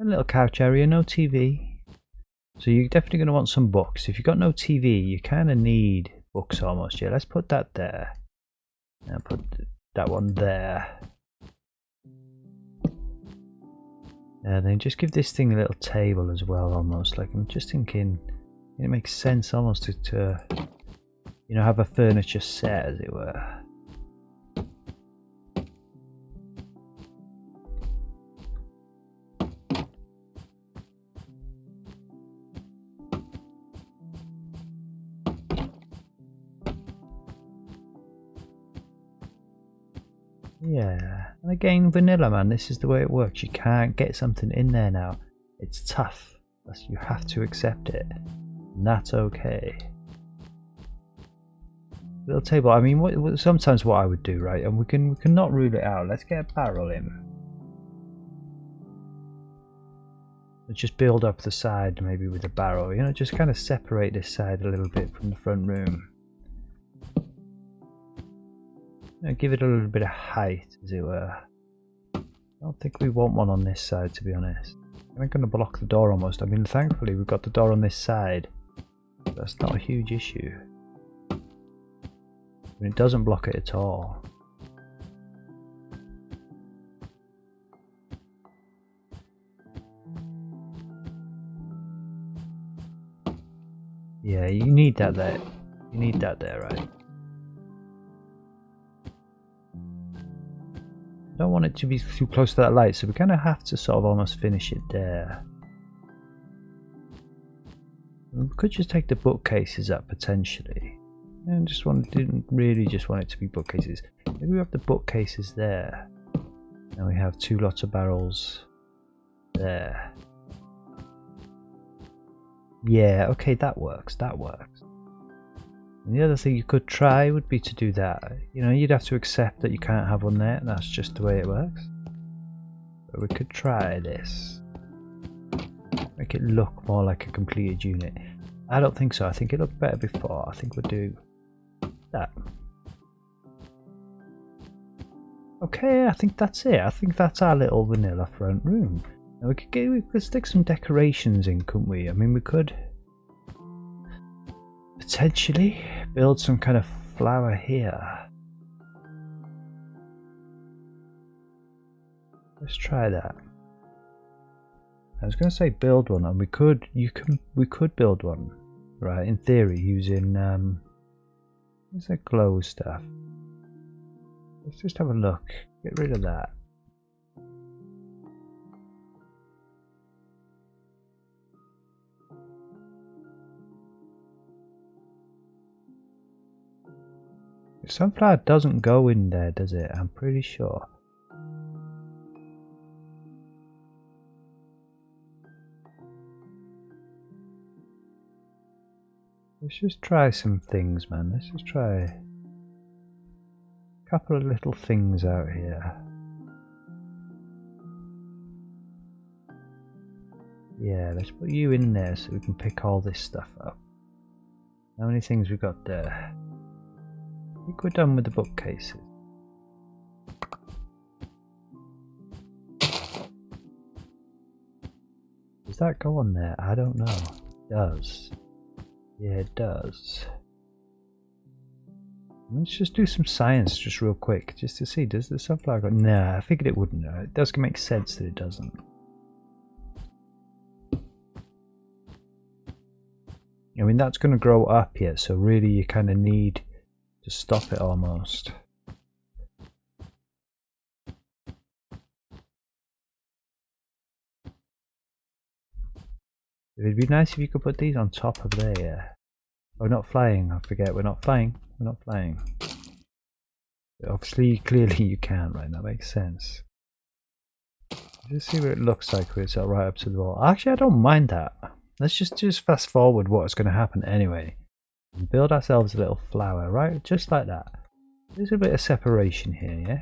A little couch area, no TV. So you're definitely going to want some books. If you've got no TV, you kind of need books almost. Yeah, let's put that there. And put that one there. And then just give this thing a little table as well, almost. Like, I'm just thinking, it makes sense almost to you know, have a furniture set, as it were. Yeah, and again, vanilla, man, this is the way it works. You can't get something in there now. It's tough. You have to accept it. And that's okay. Little table, I mean, sometimes what I would do, right, and we can not rule it out. Let's get a barrel in. Let's just build up the side maybe with a barrel, you know, just kind of separate this side a little bit from the front room. Give it a little bit of height, as it were. I don't think we want one on this side, to be honest. I'm going to block the door almost. I mean, thankfully we've got the door on this side. That's not a huge issue. I mean, it doesn't block it at all. Yeah, you need that there. You need that there, right? Don't want it to be too close to that light, so we kind of have to sort of almost finish it there. We could just take the bookcases up potentially, and didn't really just want it to be bookcases. Maybe we have the bookcases there, and we have two lots of barrels there. Yeah, okay, that works. That works. And the other thing you could try would be to do that. You know, you'd have to accept that you can't have one there, and that's just the way it works. But we could try this. Make it look more like a completed unit. I don't think so. I think it looked better before. I think we'll do that. Okay, I think that's it. I think that's our little vanilla front room. Now we could stick some decorations in, couldn't we? I mean, we could potentially build some kind of flower here. Let's try that. I was going to say build one, and we could build one, right? In theory, using what's that glow stuff? Let's just have a look. Get rid of that. Sunflower doesn't go in there, does it? I'm pretty sure. Let's just try some things, man. Let's just try a couple of little things out here. Yeah, let's put you in there so we can pick all this stuff up. How many things we got there? I think we're done with the bookcases. Does that go on there? I don't know. It does. Yeah, it does. Let's just do some science just real quick, just to see, does the sunflower go? Nah, I figured it wouldn't. It does make sense that it doesn't. I mean, that's going to grow up yet, so really you kind of need to stop it almost. It'd be nice if you could put these on top of there, yeah. Oh, not flying, I forget, we're not flying. We're not flying. Obviously, clearly you can, right? That makes sense. Just see what it looks like when it's right up to the wall. Actually, I don't mind that. Let's just fast forward what's going to happen anyway. And build ourselves a little flower, right? Just like that. There's a bit of separation here, yeah?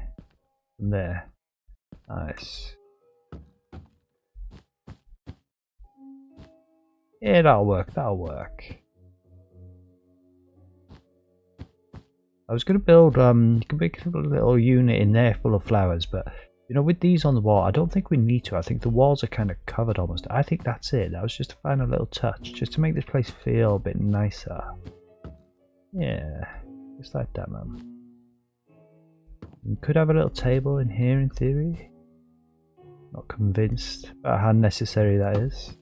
From there. Nice. Yeah, that'll work, that'll work. I was going to build, you can make a little unit in there full of flowers, but you know, with these on the wall, I don't think we need to. I think the walls are kind of covered almost. I think that's it. That was just to find a little touch, just to make this place feel a bit nicer. Yeah, just like that, man. You could have a little table in here in theory. Not convinced about how necessary that is.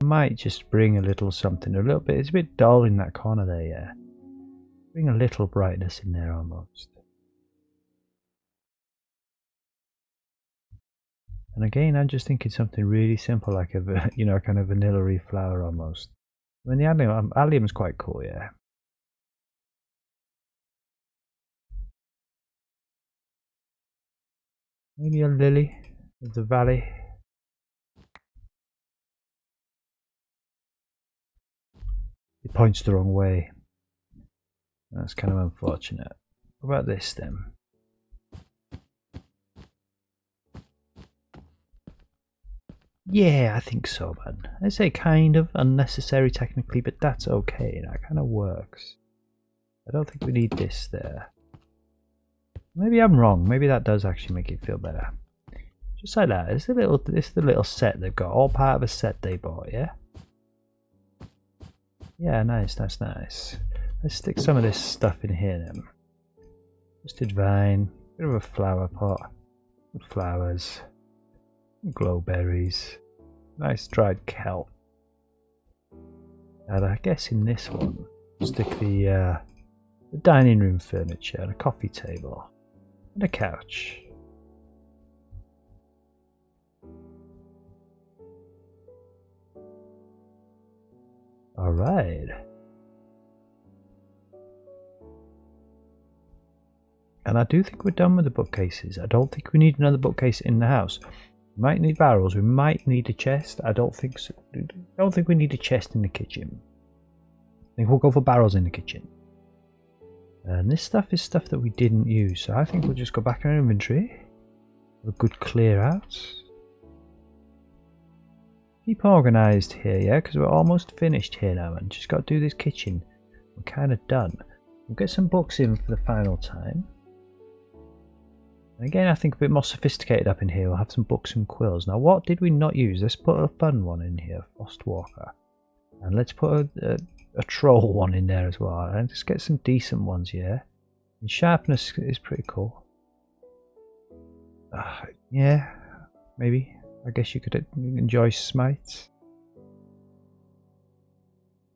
Might just bring a little something, a little bit. It's a bit dull in that corner there, yeah. Bring a little brightness in there almost. And again, I'm just thinking something really simple, like a, you know, kind of vanilla-y flower almost. I mean, the allium's quite cool, yeah. Maybe a lily of the valley. It points the wrong way. That's kind of unfortunate. What about this then? Yeah, I think so, man. I say kind of unnecessary technically, but that's okay. That kind of works. I don't think we need this there. Maybe I'm wrong. Maybe that does actually make it feel better. Just like that. It's the little set they've got. All part of a set they bought, yeah? Yeah, nice, nice, nice. Let's stick some of this stuff in here then. Twisted vine, bit of a flower pot, with flowers, glowberries, nice dried kelp. And I guess in this one, stick the dining room furniture and a coffee table and a couch. Alright. And I do think we're done with the bookcases. I don't think we need another bookcase in the house. We might need barrels. We might need a chest. I don't think so. I don't think we need a chest in the kitchen. I think we'll go for barrels in the kitchen. And this stuff is stuff that we didn't use. So I think we'll just go back in our inventory. Have a good clear out. Keep organised here, yeah, because we're almost finished here now and just got to do this kitchen. We're kind of done. We'll get some books in for the final time. And again, I think a bit more sophisticated up in here. We'll have some books and quills. Now, what did we not use? Let's put a fun one in here, Frostwalker. And let's put a troll one in there as well. And just get some decent ones, yeah. And sharpness is pretty cool. Yeah, maybe. I guess you could enjoy smites.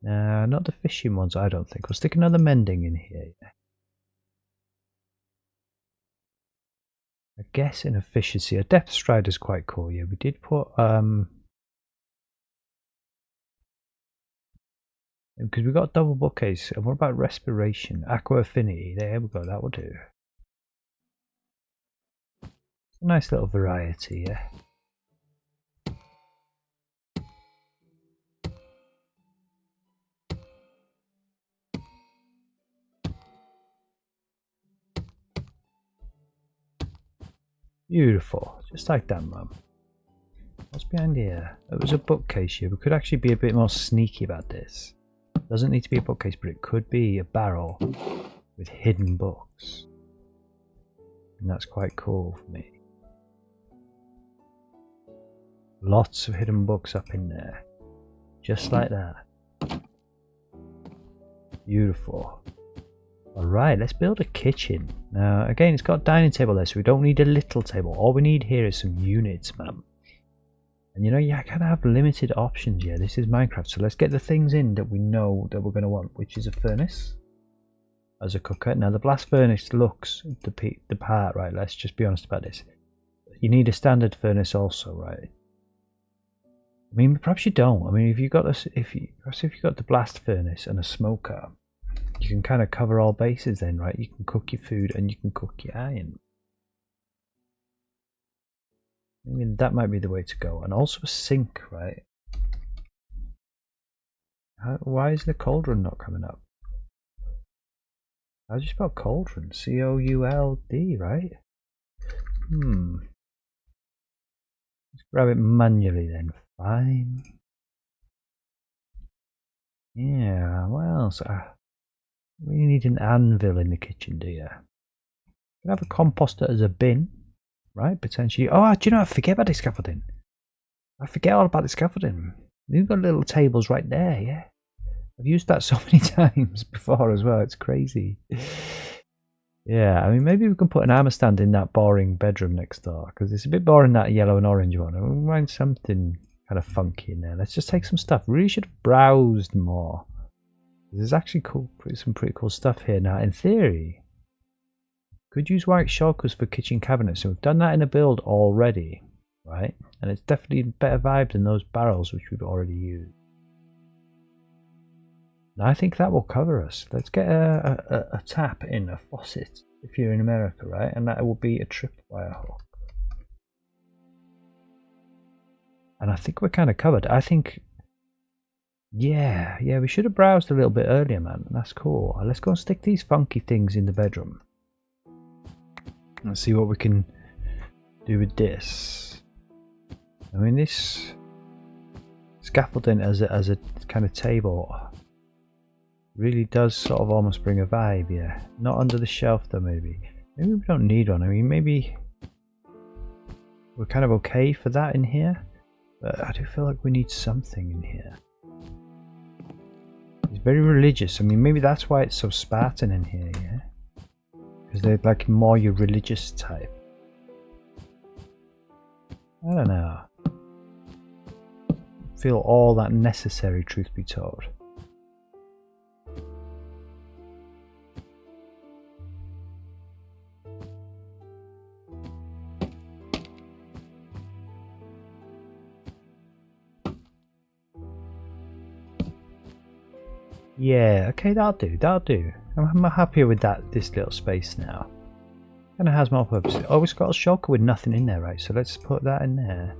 Nah, not the fishing ones, I don't think. We'll stick another mending in here. Yeah. I guess in efficiency, a depth stride is quite cool. Yeah, we did put because we got double bookcase. And what about respiration? Aqua affinity. There we go. That will do. A nice little variety, yeah. Beautiful, just like that, Mum. What's behind here? It was a bookcase here. We could actually be a bit more sneaky about this. Doesn't need to be a bookcase, but it could be a barrel with hidden books. And that's quite cool for me. Lots of hidden books up in there. Just like that. Beautiful. Alright, let's build a kitchen. Now, again, it's got a dining table there, so we don't need a little table. All we need here is some units, man. And you know, you kind of have limited options here. This is Minecraft, so let's get the things in that we know that we're going to want, which is a furnace as a cooker. Now, the blast furnace looks the part, right? Let's just be honest about this. You need a standard furnace also, right? I mean, perhaps you don't. I mean, if you've got the blast furnace and a smoker, you can kind of cover all bases then, right? You can cook your food and you can cook your iron. I mean, that might be the way to go. And also a sink, right? Why is the cauldron not coming up? How do you spell cauldron? C-O-U-L-D, right? Let's grab it manually then. Fine. Yeah, well, so we need an anvil in the kitchen, do you? You can have a composter as a bin, right? Potentially. Oh, do you know, I forget about the scaffolding. I forget all about the scaffolding. You've got little tables right there, yeah? I've used that so many times before as well, it's crazy. Yeah, I mean, maybe we can put an armor stand in that boring bedroom next door, because it's a bit boring, that yellow and orange one. I wouldn't mind something kind of funky in there. Let's just take some stuff. Really should have browsed more. There's actually some pretty cool stuff here. Now, in theory, could use white shulkers for kitchen cabinets. So we've done that in a build already, right? And it's definitely a better vibe than those barrels which we've already used. Now, I think that will cover us. Let's get a tap in, a faucet, if you're in America, right? And that will be a tripwire hook. And I think we're kind of covered. I think, yeah, we should have browsed a little bit earlier, man. That's cool. Let's go and stick these funky things in the bedroom. Let's see what we can do with this. I mean, this scaffolding as a kind of table really does sort of almost bring a vibe, yeah. Not under the shelf though, maybe. Maybe we don't need one. I mean, maybe we're kind of okay for that in here. But I do feel like we need something in here. It's very religious. I mean, maybe that's why it's so Spartan in here, yeah? Because they're like more your religious type. I don't know. Feel all that necessary, truth be told. Yeah, okay, that'll do. I'm happier with this little space now. Kind of has more purpose. Oh, it's got a shulker with nothing in there, right? So let's put that in there.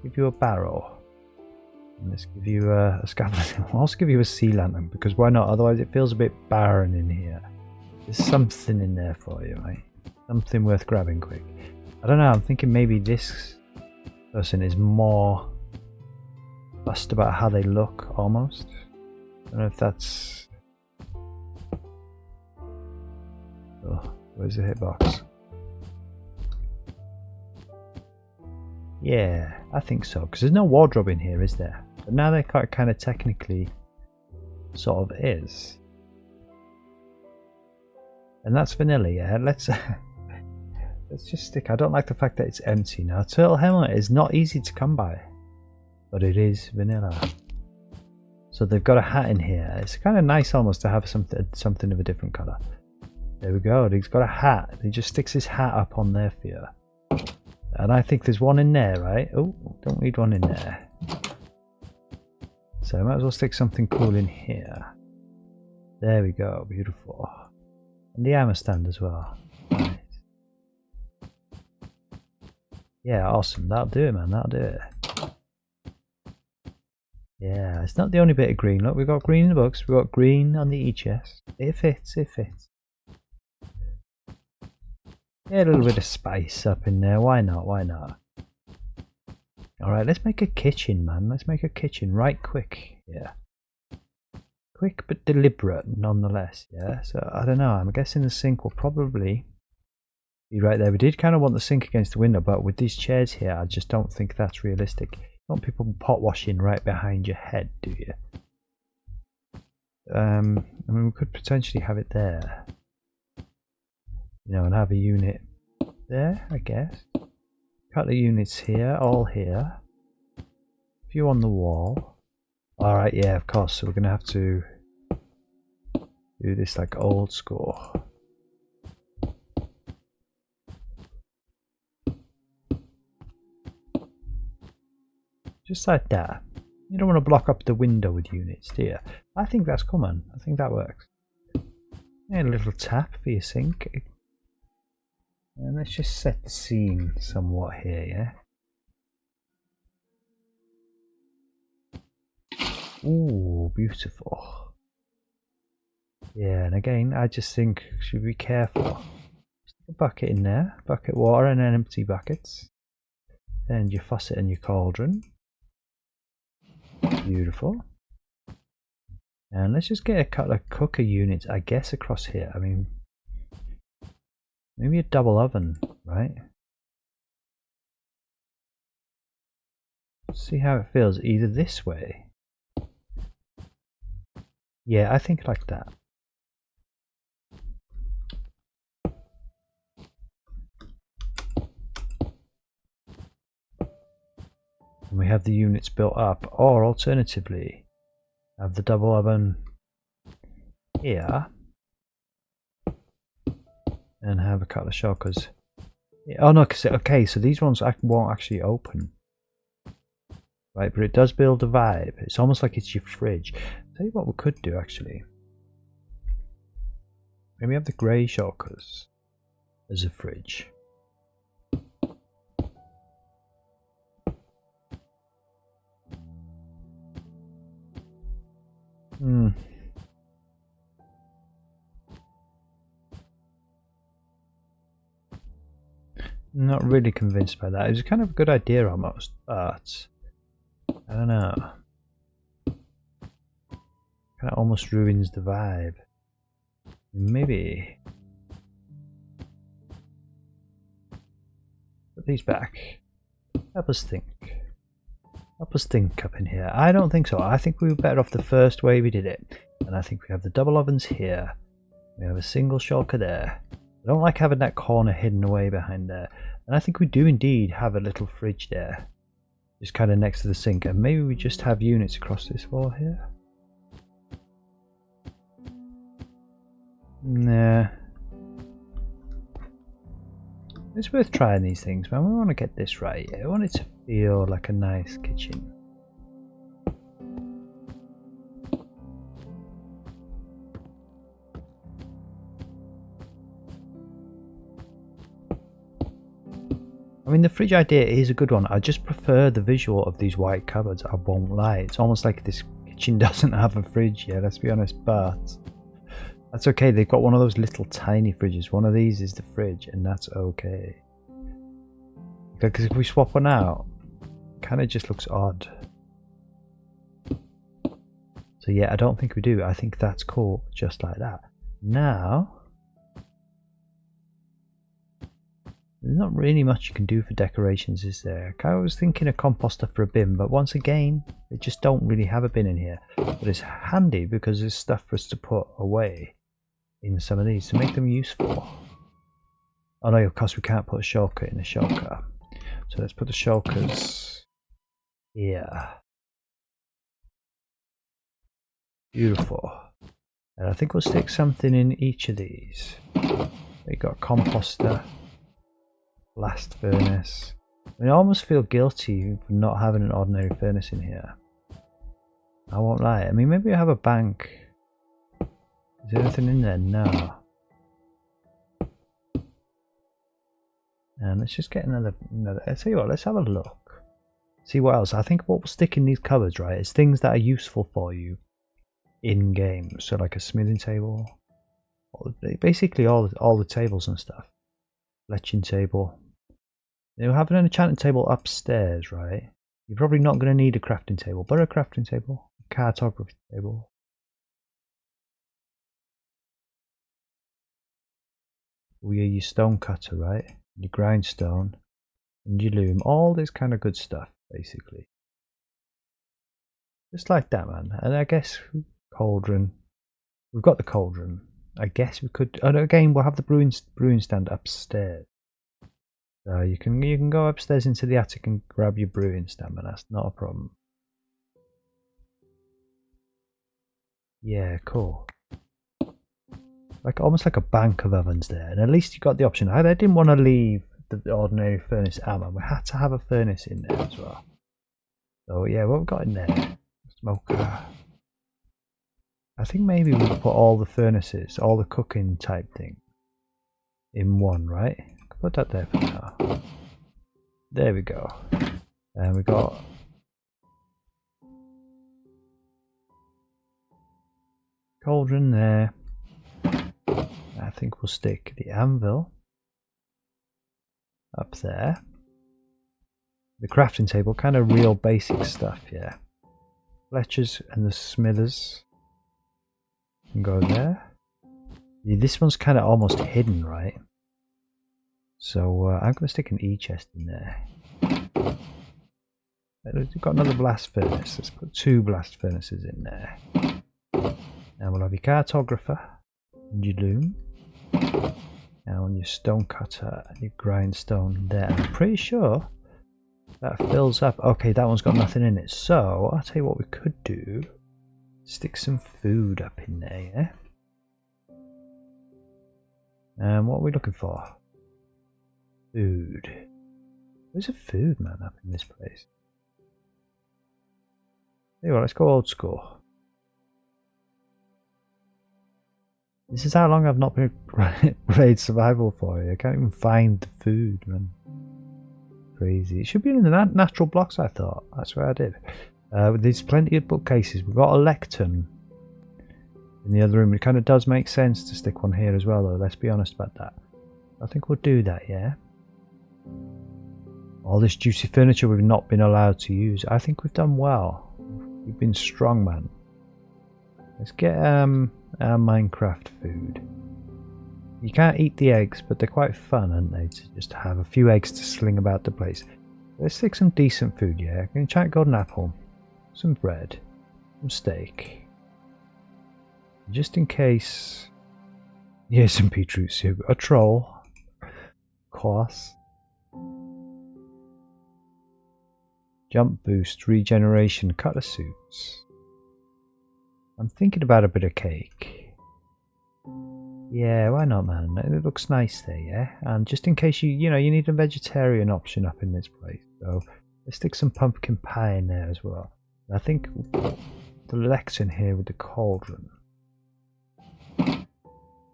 Give you a barrel. And let's give you a scaffolding. I'll also give you a sea lantern, because why not? Otherwise it feels a bit barren in here. There's something in there for you, right? Something worth grabbing quick. I don't know, I'm thinking maybe this person is more fussed about how they look, almost. I don't know if that's... Oh, where's the hitbox? Yeah, I think so, because there's no wardrobe in here, is there? But now there kind of technically sort of is. And that's vanilla, yeah? Let's just stick... I don't like the fact that it's empty now. Turtle helmet is not easy to come by, but it is vanilla. So they've got a hat in here. It's kind of nice almost to have something of a different colour. There we go. He's got a hat. He just sticks his hat up on there for you. And I think there's one in there, right? Oh, don't need one in there. So I might as well stick something cool in here. There we go. Beautiful. And the armor stand as well. Nice. Yeah, awesome. That'll do it, man. That'll do it. Yeah, it's not the only bit of green. Look, we've got green in the books. We've got green on the e-chest. It fits, it fits. Yeah, a little bit of spice up in there. Why not? Why not? Alright, let's make a kitchen, man. Let's make a kitchen right quick. Yeah. Quick but deliberate, nonetheless. Yeah, so I don't know. I'm guessing the sink will probably be right there. We did kind of want the sink against the window, but with these chairs here, I just don't think that's realistic. You don't want people pot washing right behind your head, do you? I mean, we could potentially have it there. You know, and have a unit there, I guess. Couple of units here, all here. A few on the wall. Alright, yeah, of course. So we're going to have to do this like old school. Just like that. You don't want to block up the window with units, do you? I think that's common. I think that works. And a little tap for your sink. And let's just set the scene somewhat here, yeah? Ooh, beautiful. Yeah, and again, I just think should be careful. Stick a bucket in there, bucket water and then empty buckets. And your faucet and your cauldron. Beautiful. And let's just get a couple of cooker units, I guess, across here. I mean, maybe a double oven, right? Let's see how it feels either this way. Yeah, I think like that. And we have the units built up, or alternatively, have the double oven here and have a couple of shulkers. Oh no, okay, so these ones won't actually open. Right, but it does build a vibe. It's almost like it's your fridge. Tell you what we could do actually. Maybe have the grey shulkers as a fridge. Not really convinced by that. It was kind of a good idea almost, but I don't know. Kind of almost ruins the vibe. Maybe put these back. Help us think. Help us think up in here. I don't think so. I think we were better off the first way we did it. And I think we have the double ovens here. We have a single shulker there. I don't like having that corner hidden away behind there. And I think we do indeed have a little fridge there. Just kind of next to the sink. And maybe we just have units across this wall here. Nah. It's worth trying these things, man. We want to get this right. I want it to feel like a nice kitchen. I mean, the fridge idea is a good one. I just prefer the visual of these white cupboards, I won't lie. It's almost like this kitchen doesn't have a fridge yet, let's be honest, but that's okay. They've got one of those little tiny fridges. One of these is the fridge, and that's okay. Because if we swap one out, it kind of just looks odd. So yeah, I don't think we do. I think that's cool, just like that. Now, there's not really much you can do for decorations, is there? I was thinking a composter for a bin, but once again, they just don't really have a bin in here. But it's handy because there's stuff for us to put away in some of these to make them useful. Oh no, of course we can't put a shulker in a shulker. So let's put the shulkers here. Beautiful. And I think we'll stick something in each of these. We got a composter. Blast furnace. I mean, I almost feel guilty for not having an ordinary furnace in here. I won't lie. I mean, maybe I have a bank. Is there anything in there? No. And let's just get another. I'll tell you what, let's have a look. See what else. I think what we'll stick in these cupboards, right, is things that are useful for you in game. So like a smithing table. Basically all the tables and stuff. Fletching table. You'll have an enchanting table upstairs, right? You're probably not going to need a crafting table, but a crafting table, a cartography table. We are your stone cutter, right? Your grindstone, and your loom. All this kind of good stuff, basically. Just like that, man. And I guess cauldron. We've got the cauldron. I guess we could. Oh, no, again, we'll have the brewing stand upstairs. So you can go upstairs into the attic and grab your brewing stand, and that's not a problem. Yeah, cool. Like almost like a bank of ovens there, and at least you got the option. I didn't want to leave the ordinary furnace out. We had to have a furnace in there as well. So yeah, what we've got in there? Smoker. I think maybe we'll put all the furnaces, all the cooking type thing, in one, right? Put that there for now. There we go. And we got cauldron there. I think we'll stick the anvil up there. The crafting table, kind of real basic stuff, yeah. Fletchers and the smithers can go there. Yeah, this one's kind of almost hidden, right? So I'm going to stick an E-chest in there. We've got another blast furnace. Let's put 2 blast furnaces in there. And we'll have your cartographer and your loom. And your stone cutter and your grindstone there. And I'm pretty sure that fills up. Okay, that one's got nothing in it. So I'll tell you what we could do. Stick some food up in there, yeah? And what are we looking for? Food. There's a food man up in this place. Anyway, let's go old school. This is how long I've not been played survival for. I can't even find the food, man. Crazy. It should be in the natural blocks, I thought. That's what I did. There's plenty of bookcases. We've got a lectern in the other room. It kind of does make sense to stick one here as well, though. Let's be honest about that. I think we'll do that, yeah? All this juicy furniture we've not been allowed to use. I think we've done well. We've been strong, man. Let's get our Minecraft food. You can't eat the eggs, but they're quite fun, aren't they? To just have a few eggs to sling about the place. Let's stick some decent food, yeah? Can you try golden apple? Some bread. Some steak. Just in case... Here's some beetroot soup. A troll. Of course. Jump boost, regeneration, cutter suits. I'm thinking about a bit of cake. Yeah, why not, man? It looks nice there, yeah? And just in case you need a vegetarian option up in this place. So let's stick some pumpkin pie in there as well. I think the lectern here with the cauldron.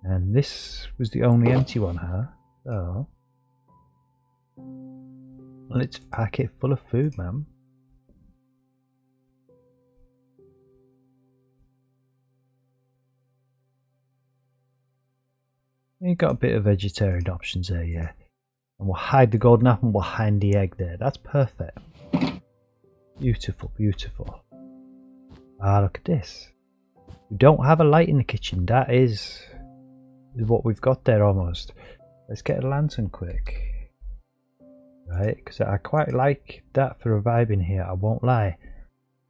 And this was the only empty one, huh? So let's pack it full of food, man. You got a bit of vegetarian options there, yeah. And we'll hide the golden apple and we'll hide the egg there. That's perfect. Beautiful, beautiful. Ah, look at this. We don't have a light in the kitchen. That is what we've got there almost. Let's get a lantern quick. Right, because I quite like that for a vibe in here, I won't lie.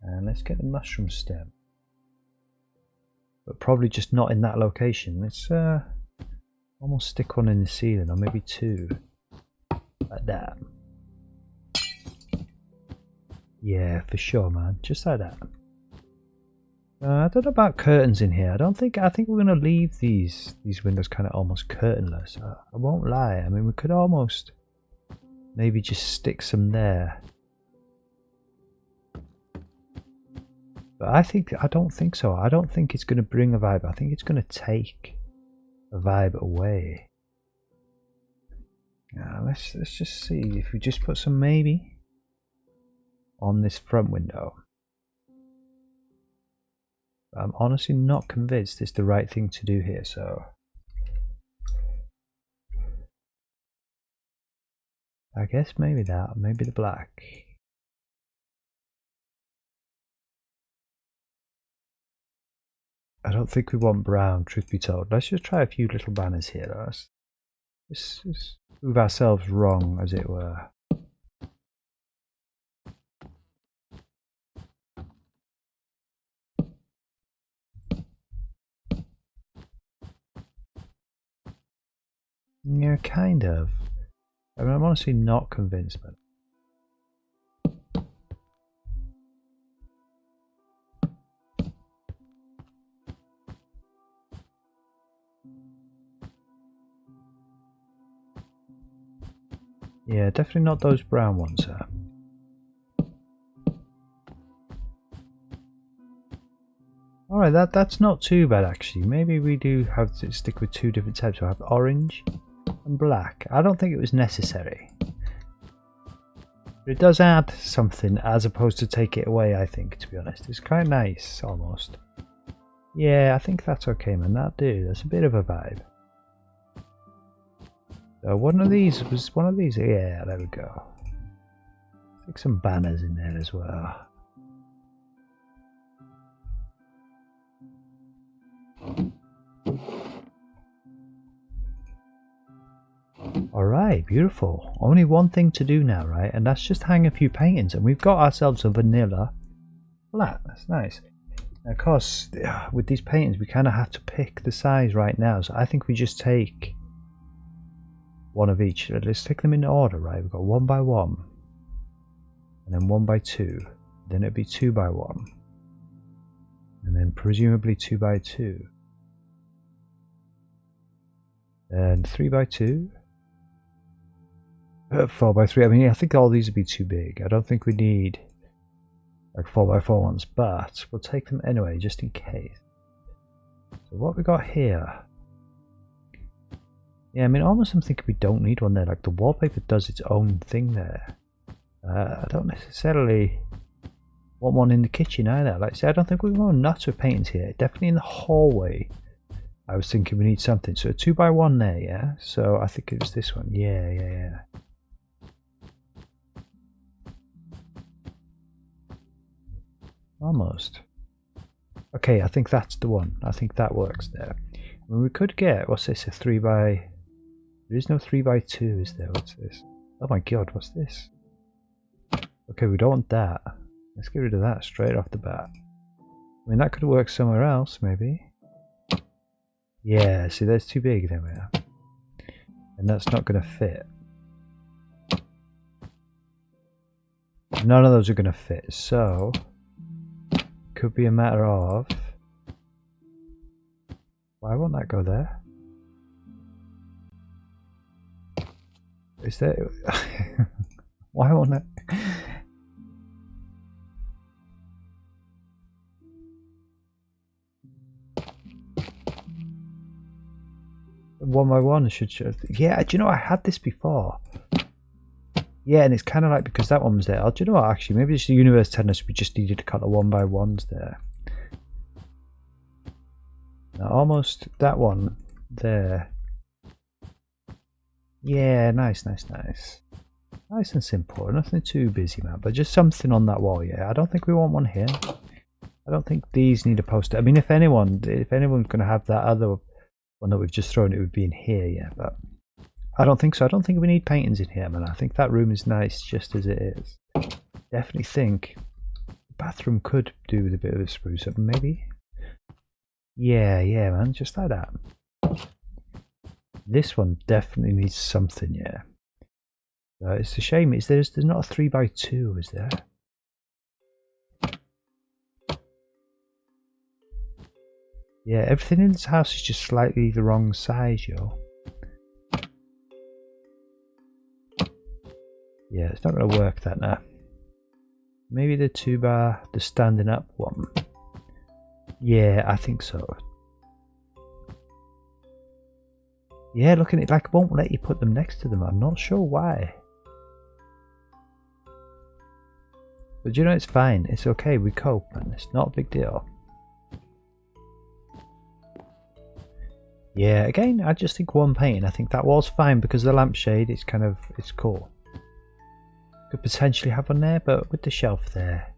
And let's get the mushroom stem. But probably just not in that location. Let's almost stick one in the ceiling, or maybe 2. Like that. Yeah, for sure, man. Just like that. I don't know about curtains in here. I think we're gonna leave these windows kind of almost curtainless. I won't lie. I mean, we could almost maybe just stick some there. But I don't think so. I don't think it's gonna bring a vibe. I think it's gonna take a vibe away. Let's just see if we just put some maybe on this front window. I'm honestly not convinced it's the right thing to do here, so I guess maybe that, maybe the black. I don't think we want brown, truth be told. Let's just try a few little banners here. Let's prove ourselves wrong, as it were. Yeah, kind of. I mean, I'm honestly not convinced, but yeah, definitely not those brown ones. Alright, that's not too bad actually. Maybe we do have to stick with two different types. We'll have orange and black. I don't think it was necessary. But it does add something as opposed to take it away, I think, to be honest. It's quite nice, almost. Yeah, I think that's okay, man. That'll do. That's a bit of a vibe. So one of these was one of these. Yeah, there we go. Stick some banners in there as well. Alright, beautiful. Only one thing to do now, right? And that's just hang a few paintings. And we've got ourselves a vanilla flat. That's nice. Now, of course, with these paintings, we kind of have to pick the size right now. So I think we just take one of each. Let's take them in order, right? We've got 1 by 1. And then 1 by 2. Then it'd be 2 by 1. And then presumably 2 by 2. And 3 by 2. 4 by 3. I mean, I think all these would be too big. I don't think we need like 4 by 4 ones, but we'll take them anyway, just in case. So what we got here? Yeah, I mean, almost I'm thinking we don't need one there. Like the wallpaper does its own thing there. I don't necessarily want one in the kitchen either. Like I say, I don't think we want nuts with paintings here. Definitely in the hallway. I was thinking we need something. So a 2 by 1 there, yeah? So I think it was this one. Yeah. Almost. Okay, I think that's the one. I think that works there. I mean, we could get, what's this, a 3 by... There is no 3 by 2, is there? What's this? Oh my god, what's this? Okay, we don't want that. Let's get rid of that straight off the bat. I mean, that could work somewhere else, maybe. Yeah, see, that's too big there we are. And that's not going to fit. None of those are going to fit, so... Could be a matter of... Why won't that go there? Is there... Why won't that... 1 by 1 should show... Yeah, do you know, I had this before. Yeah, and it's kind of like because that one was there. Oh, do you know what, actually, maybe it's the universe telling us we just needed to cut the 1 by 1s there. Now, almost that one there. Yeah, nice. Nice and simple. Nothing too busy, man, but just something on that wall, yeah. I don't think we want one here. I don't think these need a poster. I mean, if anyone's going to have that other one that we've just thrown, it would be in here, yeah, but I don't think so. I don't think we need paintings in here, man. I think that room is nice just as it is. Definitely think the bathroom could do with a bit of a spruce up, maybe. Yeah, man, just like that. This one definitely needs something, yeah. It's a shame. There's not a 3 by 2, is there? Yeah, everything in this house is just slightly the wrong size, yo. Yeah, it's not going to work that now. Maybe the 2 bar, the standing up one. Yeah, I think so. Yeah, look at it, like, won't let you put them next to them. I'm not sure why. But you know, it's fine. It's okay. We cope, man. It's not a big deal. Yeah, again, I just think one painting. I think that wall's fine because the lampshade, it's kind of, it's cool. Could potentially have one there, but with the shelf there,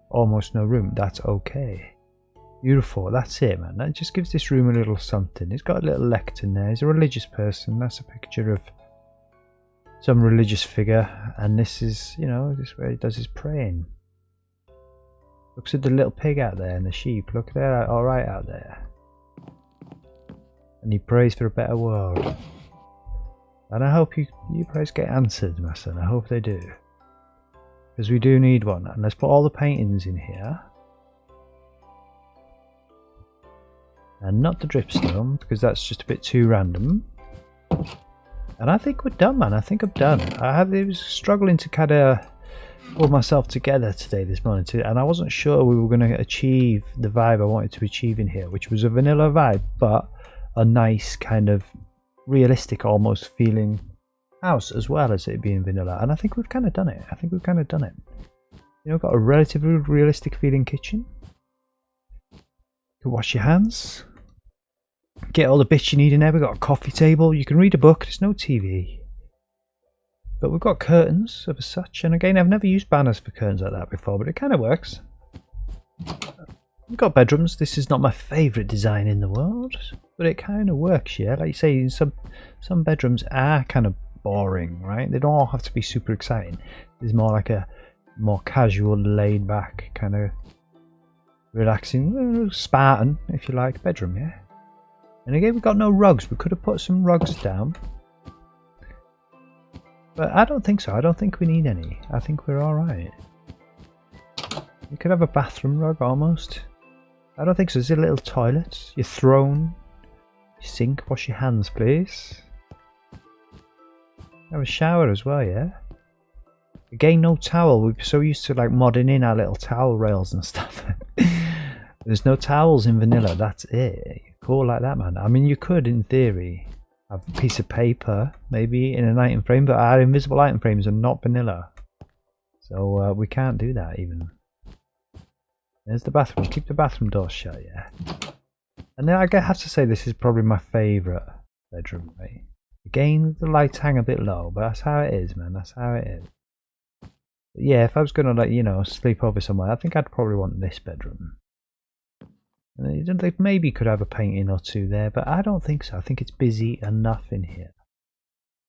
almost no room. That's okay. Beautiful. That's it, man. That just gives this room a little something. It's got a little lectern there. He's a religious person. That's a picture of some religious figure. And this is, you know, this is where he does his praying. Looks at the little pig out there and the sheep. Look, they're all right out there. And he prays for a better world. And I hope you prayers get answered, my son. I hope they do. Because we do need one. And let's put all the paintings in here. And not the dripstone, because that's just a bit too random. And I think we're done, man. I think I'm done. I was struggling to kind of pull myself together today, this morning, and I wasn't sure we were going to achieve the vibe I wanted to achieve in here, which was a vanilla vibe, but a nice kind of realistic, almost feeling house as well as it being vanilla. And I think we've kind of done it. You know, got a relatively realistic feeling kitchen. You can wash your hands. Get all the bits you need in there. We've got a coffee table. You can read a book. There's no TV. But we've got curtains of such. And again, I've never used banners for curtains like that before, but it kind of works. We've got bedrooms. This is not my favourite design in the world, but it kind of works, yeah. Like you say, some bedrooms are kind of boring, right? They don't all have to be super exciting. It's more like a more casual, laid back, kind of relaxing, Spartan, if you like, bedroom, yeah. And again, we've got no rugs. We could have put some rugs down. But I don't think so. I don't think we need any. I think we're alright. You could have a bathroom rug almost. I don't think so. There's a little toilet. Your throne. Your sink. Wash your hands, please. Have a shower as well, yeah? Again, no towel. We're so used to like modding in our little towel rails and stuff. There's no towels in vanilla. That's it. Cool like that, man. I mean, you could, in theory, have a piece of paper, maybe in an item frame, but our invisible item frames are not vanilla. So we can't do that even. There's the bathroom. Keep the bathroom door shut, yeah. And then I have to say this is probably my favourite bedroom, right? Again, the lights hang a bit low, but that's how it is, man. That's how it is. But yeah, if I was going to, like, you know, sleep over somewhere, I think I'd probably want this bedroom. And they maybe could have a painting or two there, but I don't think so. I think it's busy enough in here.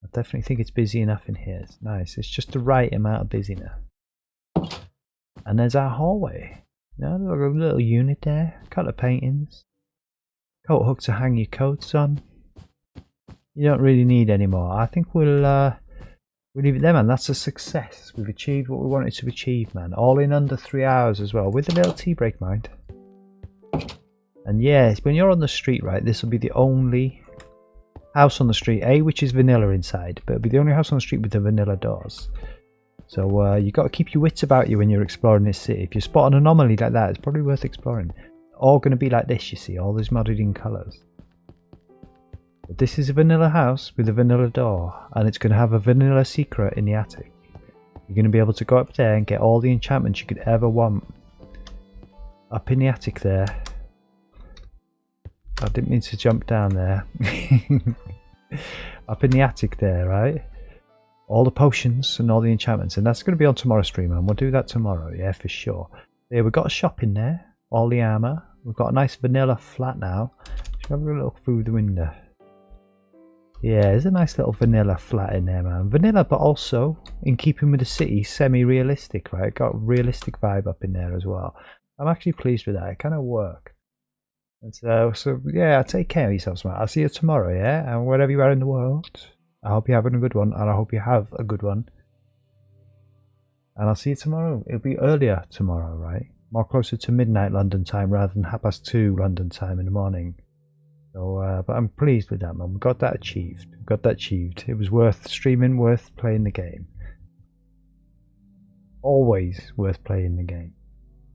I definitely think it's busy enough in here. It's nice. It's just the right amount of busyness. And there's our hallway. You know, a little unit there. A couple of paintings. Coat hook to hang your coats on. You don't really need any more. I think we'll leave it there, man. That's a success. We've achieved what we wanted to achieve, man. All in under 3 hours as well, with a little tea break, mind. And yes, when you're on the street, right, this will be the only house on the street, which is vanilla inside, but it'll be the only house on the street with the vanilla doors. So you got to keep your wits about you when you're exploring this city. If you spot an anomaly like that, it's probably worth exploring. All going to be like this, you see, all these modded in colours. But this is a vanilla house with a vanilla door, and it's going to have a vanilla secret in the attic. You're going to be able to go up there and get all the enchantments you could ever want. Up in the attic there. I didn't mean to jump down there. Up in the attic there, right? All the potions and all the enchantments. And that's going to be on tomorrow's stream, and we'll do that tomorrow, yeah, for sure. Yeah, we've got a shop in there. All the armour. We've got a nice vanilla flat now. Let's have a look through the window. Yeah, there's a nice little vanilla flat in there, man. Vanilla, but also, in keeping with the city, semi-realistic, right? Got a realistic vibe up in there as well. I'm actually pleased with that. It kind of worked. And so yeah, take care of yourselves, man. I'll see you tomorrow, yeah? And wherever you are in the world, I hope you're having a good one, and I hope you have a good one. And I'll see you tomorrow. It'll be earlier tomorrow, right? More closer to midnight London time rather than 2:30 London time in the morning. So, but I'm pleased with that, man. We got that achieved. We got that achieved. It was worth streaming, worth playing the game. Always worth playing the game.